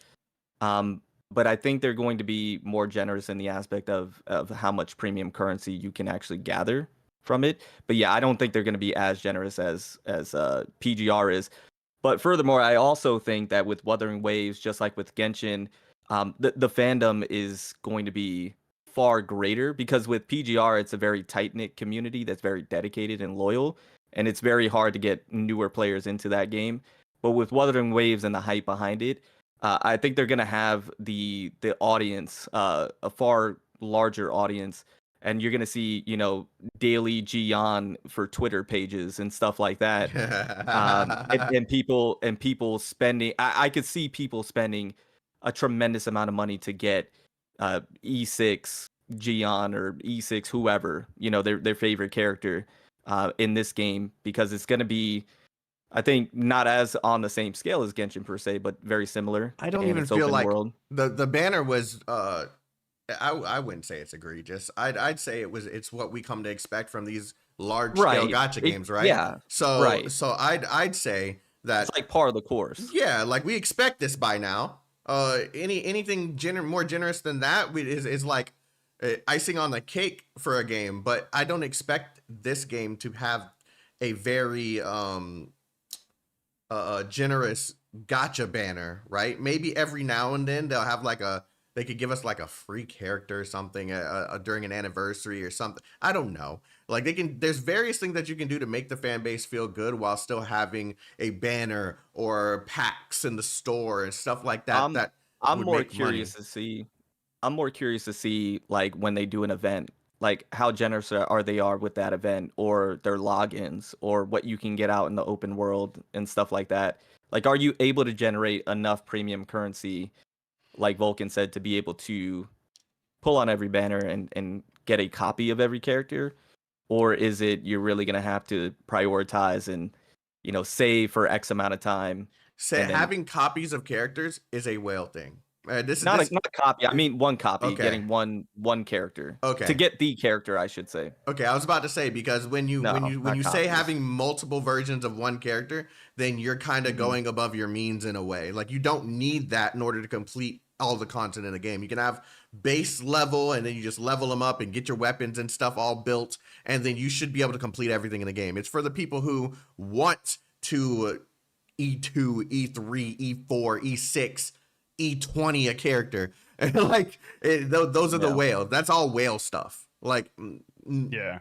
but I think they're going to be more generous in the aspect of how much premium currency you can actually gather from it. But yeah, I don't think they're going to be as generous as PGR is. But furthermore, I also think that with Wuthering Waves, just like with Genshin, the fandom is going to be far greater, because with PGR, it's a very tight-knit community that's very dedicated and loyal, and it's very hard to get newer players into that game. But with Wuthering Waves and the hype behind it, I think they're going to have the audience, a far larger audience, and you're going to see, daily Gion for Twitter pages and stuff like that. and people spending, I could see people spending a tremendous amount of money to get E6 Gion or E6 whoever, their favorite character in this game, because it's going to be, I think, not as on the same scale as Genshin per se, but very similar. I don't even feel like the banner was I wouldn't say it's egregious. I'd say it's what we come to expect from these large scale gacha games, right? Yeah. So I'd say that it's like par of the course. Yeah, like we expect this by now. Anything more generous than that is like icing on the cake for a game, but I don't expect this game to have a very generous gacha banner, right? Maybe every now and then they'll have they could give us like a free character or something during an anniversary or something. I don't know. Like there's various things that you can do to make the fan base feel good while still having a banner or packs in the store and stuff like that. I'm more curious to see like when they do an event, like how generous are they with that event, or their logins, or what you can get out in the open world and stuff like that. Like, are you able to generate enough premium currency, like Vulcan said, to be able to pull on every banner and get a copy of every character? Or is it you're really going to have to prioritize and, save for X amount of time? Having copies of characters is a whale thing. This Not is a copy. I mean, one copy, Okay. getting one character. Okay. To get the character, I should say. Okay, I was about to say, because when you not say copies. having multiple versions of one character, then you're kind of going above your means in a way. Like, you don't need that in order to complete all the content in the game. You can have base level, and then you just level them up and get your weapons and stuff all built, and then you should be able to complete everything in the game. It's for the people who want to E2, E3, E4, E6, E20 a character. And like, those are the whales. That's all whale stuff. Like, Yeah.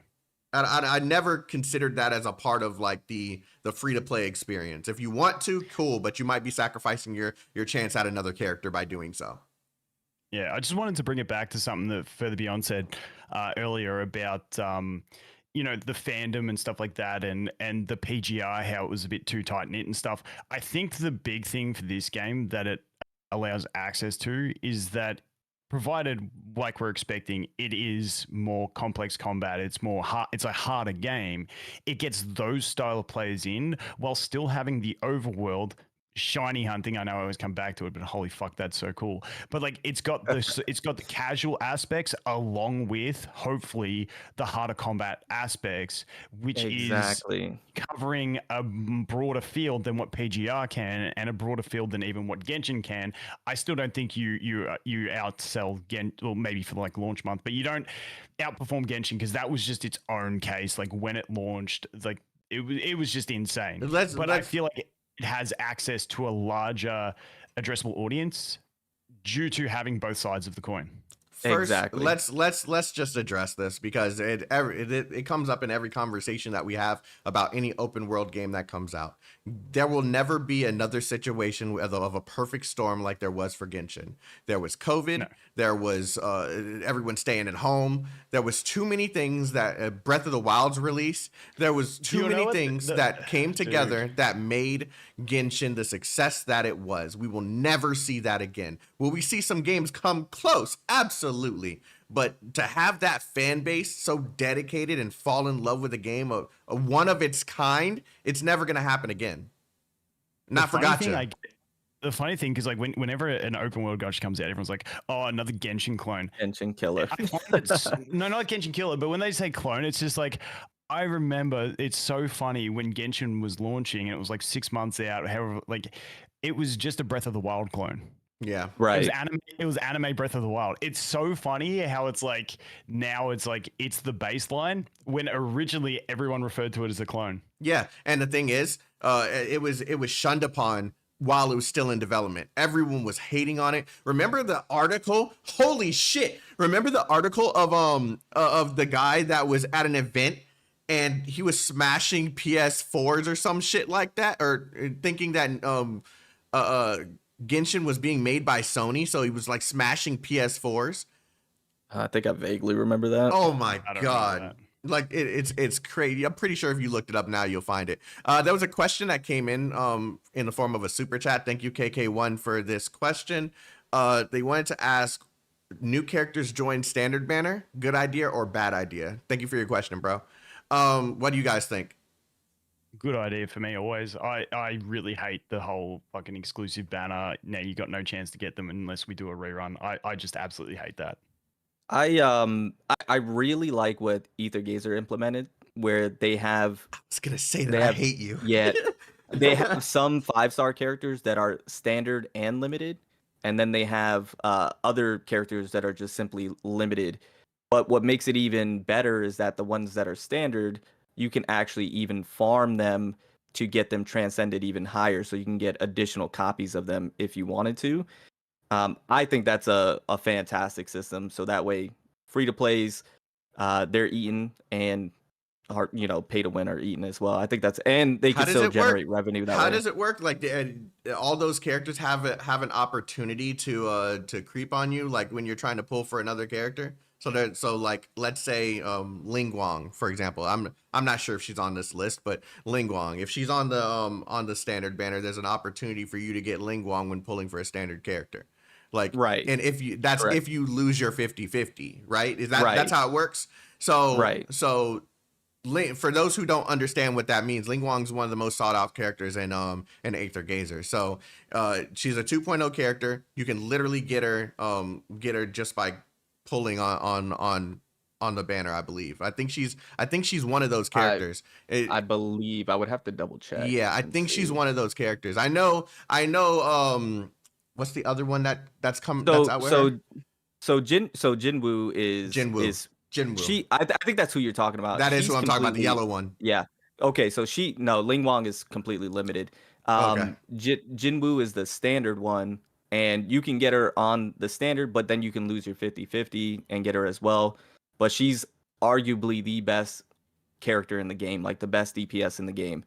I never considered that as a part of like the free to play experience. If you want to, cool, but you might be sacrificing your chance at another character by doing so. Yeah, I just wanted to bring it back to something that Further Beyond said earlier about you know, the fandom and stuff like that, and the PGI, how it was a bit too tight knit and stuff. I think the big thing for this game that it allows access to is that, provided, like we're expecting, it is more complex combat, it's more hard, it's a harder game, it gets those style of players in while still having the overworld shiny hunting. I know I always come back to it, but holy fuck, that's so cool. But like, it's got the casual aspects along with hopefully the harder combat aspects, which is covering a broader field than what PGR can, and a broader field than even what Genshin can. I still don't think you outsell Genshin, well, maybe for like launch month, but you don't outperform Genshin, because that was just its own case. Like, when it launched, like it was just insane. I feel like it has access to a larger addressable audience due to having both sides of the coin. First, let's just address this, because it comes up in every conversation that we have about any open world game that comes out. There will never be another situation of a perfect storm like there was for Genshin. There was COVID. No. There was everyone staying at home. There was too many things that Breath of the Wild's release. There was too many things that came together that made Genshin the success that it was. We will never see that again. Will we see some games come close? Absolutely. But to have that fan base so dedicated and fall in love with a game of one of its kind, it's never going to happen again. Not for Gacha. The funny thing is, like, whenever an open world Gacha comes out, everyone's like, "Oh, another Genshin clone." Genshin killer. No, not Genshin killer, but when they say clone, it's just like, I remember it's so funny when Genshin was launching and it was like 6 months out, however, like, it was just a Breath of the Wild clone. Yeah, right. It was anime Breath of the Wild. It's so funny how it's like, now it's like, it's the baseline, when originally everyone referred to it as a clone. Yeah, and the thing is, it was shunned upon while it was still in development. Everyone was hating on it. Remember the article? Holy shit! Remember the article of the guy that was at an event and he was smashing PS4s or some shit like that, or thinking that Genshin was being made by Sony, so he was like smashing PS4s. I think I vaguely remember that. Oh my god. Like, it's crazy. I'm pretty sure if you looked it up now, you'll find it. There was a question that came in the form of a super chat. Thank you, KK1, for this question. They wanted to ask, new characters join standard banner, good idea or bad idea? Thank you for your question, bro. What do you guys think? Good idea for me always. I really hate the whole fucking exclusive banner. Now you got no chance to get them unless we do a rerun. I just absolutely hate that. I really like what Ether Gazer implemented, where they have. I was gonna say that I hate you. Yeah, they have some 5-star characters that are standard and limited, and then they have other characters that are just simply limited. But what makes it even better is that the ones that are standard, you can actually even farm them to get them transcended even higher, so you can get additional copies of them if you wanted to. I think that's a fantastic system. So that way, free to plays, they're eaten, and are, pay to win are eaten as well. I think that's, and they can still generate revenue that way. How does it work? Like, all those characters have an opportunity to creep on you, like when you're trying to pull for another character. So like, let's say Lingguang, for example. I'm not sure if she's on this list, but Lingguang, if she's on the standard banner, there's an opportunity for you to get Lingguang when pulling for a standard character. Like, right. And if you lose your 50-50, right? That's how it works. So, so for those who don't understand what that means, Ling Wang's one of the most sought out characters in Aether Gazer. So she's a 2.0 character. You can literally get her just by pulling on the banner, I believe. I think she's one of those characters. I believe I would have to double check. Yeah, I think she's one of those characters. I know what's the other one that's come that's out with her? Jinwoo is Jinwoo. I think that's who you're talking about. That is who I'm talking about, the yellow one. Yeah. Okay, so Ling Wang is completely limited. Okay. Jinwoo is the standard one, and you can get her on the standard, but then you can lose your 50-50 and get her as well. But she's arguably the best character in the game, like the best DPS in the game.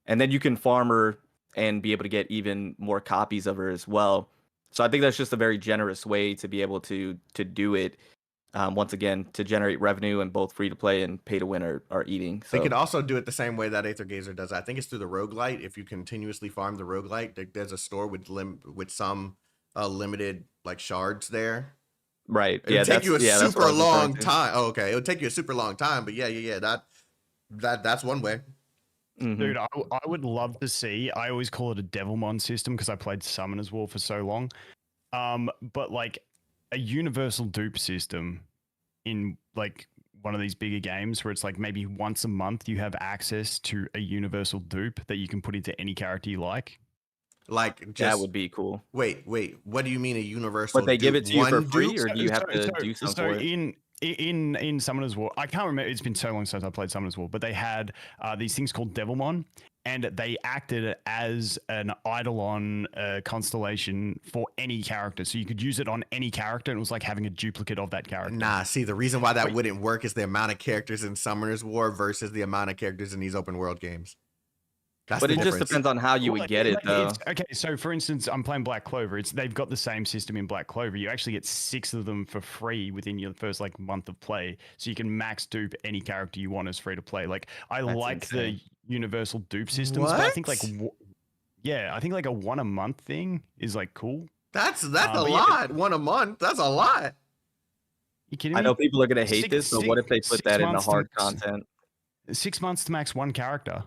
And then you can farm her and be able to get even more copies of her as well. So I think that's just a very generous way to be able to do it. Once again, to generate revenue, and both free to play and pay to win are eating. So. They could also do it the same way that Aether Gazer does. I think it's through the roguelite. If you continuously farm the roguelite, there's a store with some limited like shards there. Right. It'll take you a super long time. Oh, okay. It'll take you a super long time, but yeah. That's one way. Mm-hmm. Dude, I would love to see. I always call it a Devilmon system because I played Summoner's War for so long. But like a universal dupe system in like one of these bigger games where it's like maybe once a month you have access to a universal dupe that you can put into any character you like. Like just, that would be cool. Wait, what do you mean a universal? But they dupe? give it to you for free, dupe? or do you have to do something for it? In Summoner's War, I can't remember. It's been so long since I played Summoner's War, but they had these things called Devilmon, and they acted as an Eidolon constellation for any character. So you could use it on any character, and it was like having a duplicate of that character. Nah, see, the reason why that wouldn't work is the amount of characters in Summoner's War versus the amount of characters in these open world games. But it just depends on how you would get it, though. Okay, so for instance, I'm playing Black Clover. They've got the same system in Black Clover. You actually get 6 of them for free within your first like month of play, so you can max dupe any character you want as free to play. Like I like the universal dupe systems, but I think like I think like a 1 a month thing is like cool. That's a lot. 1 a month. That's a lot. You kidding me? I know people are gonna hate this, but what if they put that in the hard content? 6 months to max 1 character.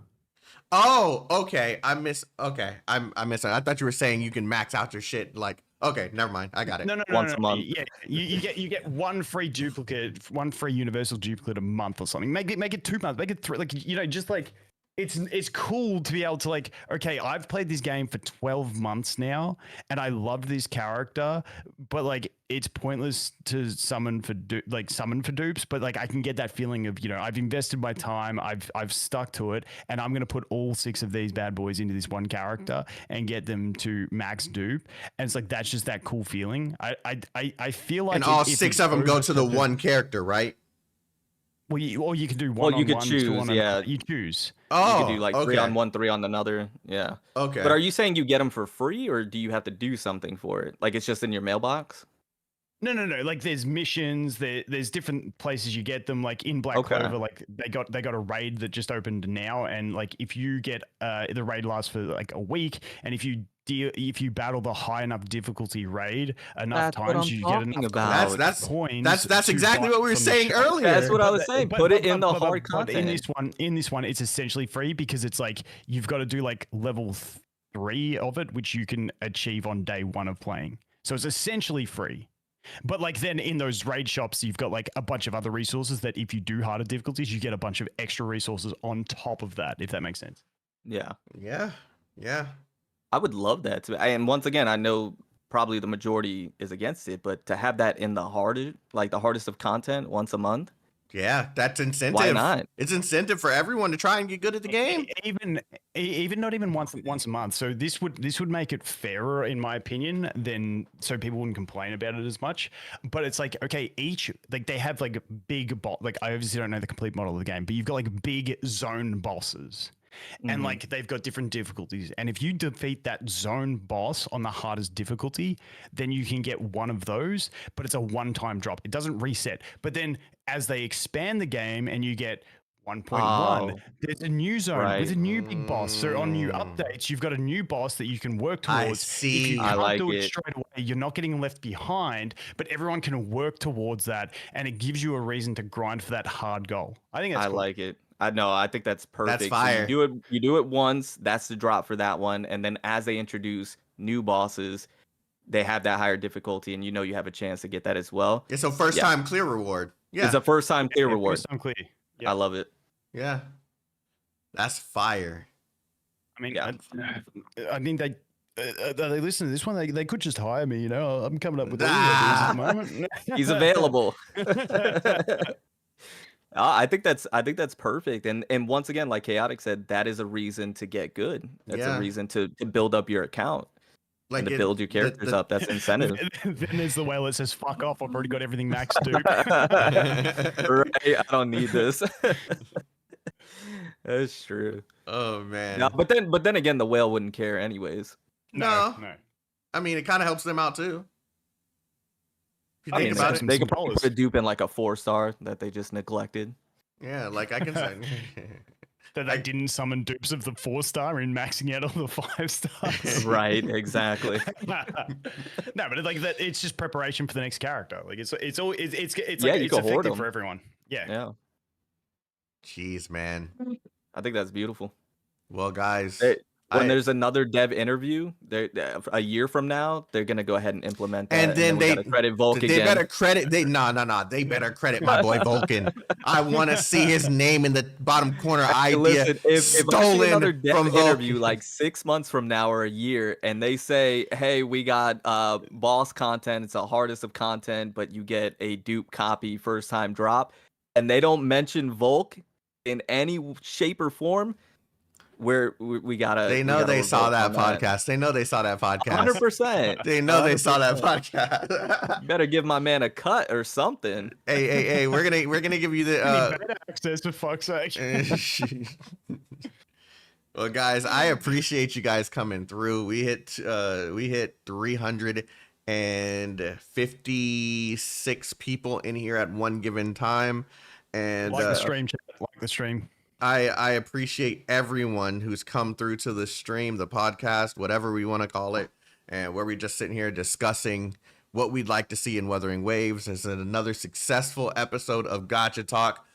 Oh, okay. I missed. I thought you were saying you can max out your shit. Like, okay, never mind. I got it. No. Once a month. Yeah, you get 1 free duplicate, 1 free universal duplicate a month or something. Make it 2 months. Make it 3. Like just like it's cool to be able to like. Okay, I've played this game for 12 months now, and I love this character, but like it's pointless to summon for dupes. But like I can get that feeling of I've invested my time, I've stuck to it, and I'm gonna put all 6 of these bad boys into this one character and get them to max dupe. And it's like that's just that cool feeling. I feel like and all 6 of them go to the one character, right? Well, you can do one. Well, you could choose. You choose. Oh, you could do like 3 on one, 3 on another. Yeah. Okay. But are you saying you get them for free, or do you have to do something for it? Like it's just in your mailbox? No. Like there's missions. There's different places you get them. Like in Black Clover, like they got a raid that just opened now, and like if you get the raid lasts for like a week, and if you battle the high enough difficulty raid enough times, you get enough coins. That's exactly what we were saying earlier. That's what I was saying. Put it in the hard content. In this one, it's essentially free because it's like you've got to do like level 3 of it, which you can achieve on day 1 of playing. So it's essentially free. But like then in those raid shops, you've got like a bunch of other resources that if you do harder difficulties, you get a bunch of extra resources on top of that, if that makes sense. Yeah. I would love that. And once again, I know probably the majority is against it, but to have that in the hardest of content once a month. Yeah, that's incentive. Why not? It's incentive for everyone to try and get good at the game. Even not even once a month. So this would make it fairer, in my opinion, so people wouldn't complain about it as much. But it's like, okay, they have like big like I obviously don't know the complete model of the game, but you've got like big zone bosses. And like they've got different difficulties, and if you defeat that zone boss on the hardest difficulty, then you can get one of those, but it's a one-time drop. It doesn't reset. But then as they expand the game and you get 1.1, there's a new zone with a new big boss. So on new updates, you've got a new boss that you can work towards. I see. If you can't do it straight away, you're not getting left behind, but everyone can work towards that, and it gives you a reason to grind for that hard goal. I think that's cool. like it. I know. I think that's perfect. That's fire. So you do it once. That's the drop for that one, and then as they introduce new bosses, they have that higher difficulty, and you have a chance to get that as well. It's a first time clear reward. Yeah, it's a first time clear reward. First time clear. Yep. I love it. Yeah, that's fire. I mean, Yeah. I mean they listen to this one. They could just hire me. I'm coming up with all the ideas at the moment. He's available. I think that's perfect. And once again, like Chaotic said, that is a reason to get good. That's a reason to build up your account. Like and to build your characters up. That's incentive. Then there's the whale that says, fuck off, I've already got everything maxed, dude. Right, I don't need this. That's true. Oh man. No, but then again, the whale wouldn't care anyways. No. I mean, it kind of helps them out too. If you think about it, they could probably put a dupe in like a 4-star that they just neglected. Yeah, like I can say that they didn't summon dupes of the 4-star in maxing out all the 5 stars. Right, exactly. No, but like that, it's just preparation for the next character. Like it's like, it's effective for everyone. Yeah. Jeez, man. I think that's beautiful. Well, guys, when there's another dev interview, a year from now, they're gonna go ahead and implement that. And then they credit Volk they again. better credit they better credit my boy Vulcan. I want to see his name in the bottom corner. Idea listen, if stolen I see another dev from interview Vulcan. like 6 months from now or a year, and they say, "Hey, we got boss content. It's the hardest of content, but you get a dupe copy first time drop," and they don't mention Volk in any shape or form. We gotta. They know they saw that podcast. They know they saw that podcast. 100%. They know they saw that podcast. Better give my man a cut or something. Hey, we're gonna give you the access for fuck's sake. Well, guys, I appreciate you guys coming through. We hit 356 people in here at one given time, and like the stream, chat. Like the stream. I appreciate everyone who's come through to the stream, the podcast, whatever we want to call it, and where we just sitting here discussing what we'd like to see in Wuthering Waves. This is another successful episode of Gacha Talk.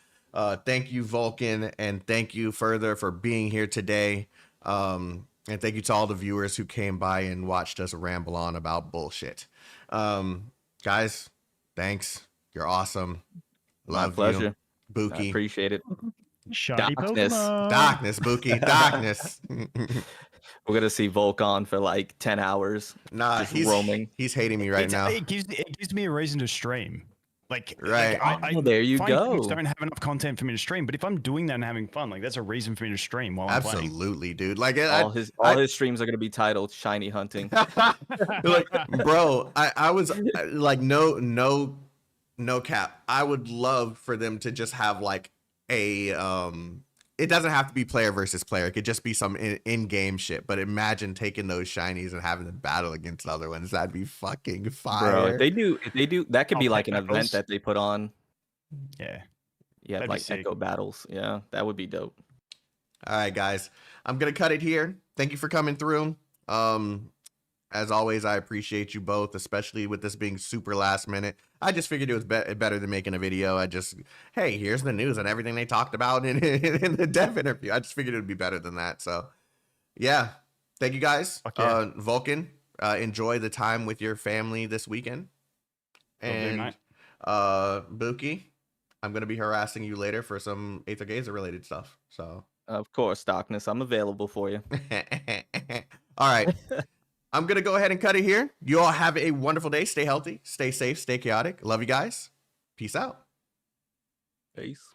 Thank you, Vulcan, and thank you further for being here today. And thank you to all the viewers who came by and watched us ramble on about bullshit. Guys, thanks. You're awesome. Love My pleasure. you. Buki. I appreciate it. Darkness, Buki, darkness. We're gonna see Volk on for like 10 hours. Nah, he's roaming. He's hating me right now. It gives me a reason to stream. Like, right. There you go. Don't have enough content for me to stream, but if I'm doing that and having fun, like that's a reason for me to stream while I'm playing. Absolutely, dude. Like all his streams are gonna be titled "Shiny Hunting." Like, bro, I was like, no cap. I would love for them to just have like a it doesn't have to be player versus player. It could just be some in-game shit. But imagine taking those shinies and having them battle against other ones. That'd be fucking fire. Bro, if they do, that could be like an event that they put on. Yeah. Yeah, like echo battles. Yeah, that would be dope. All right, guys. I'm gonna cut it here. Thank you for coming through. As always, I appreciate you both, especially with this being super last minute. I just figured it was better than making a video. Hey, here's the news and everything they talked about in the dev interview. I just figured it would be better than that. So, yeah. Thank you, guys. Yeah. Vulcan, enjoy the time with your family this weekend. And Buki, I'm going to be harassing you later for some Aether Gazer related stuff. So, of course, Darkness, I'm available for you. All right. I'm going to go ahead and cut it here. You all have a wonderful day. Stay healthy, stay safe, stay chaotic. Love you guys. Peace out. Peace.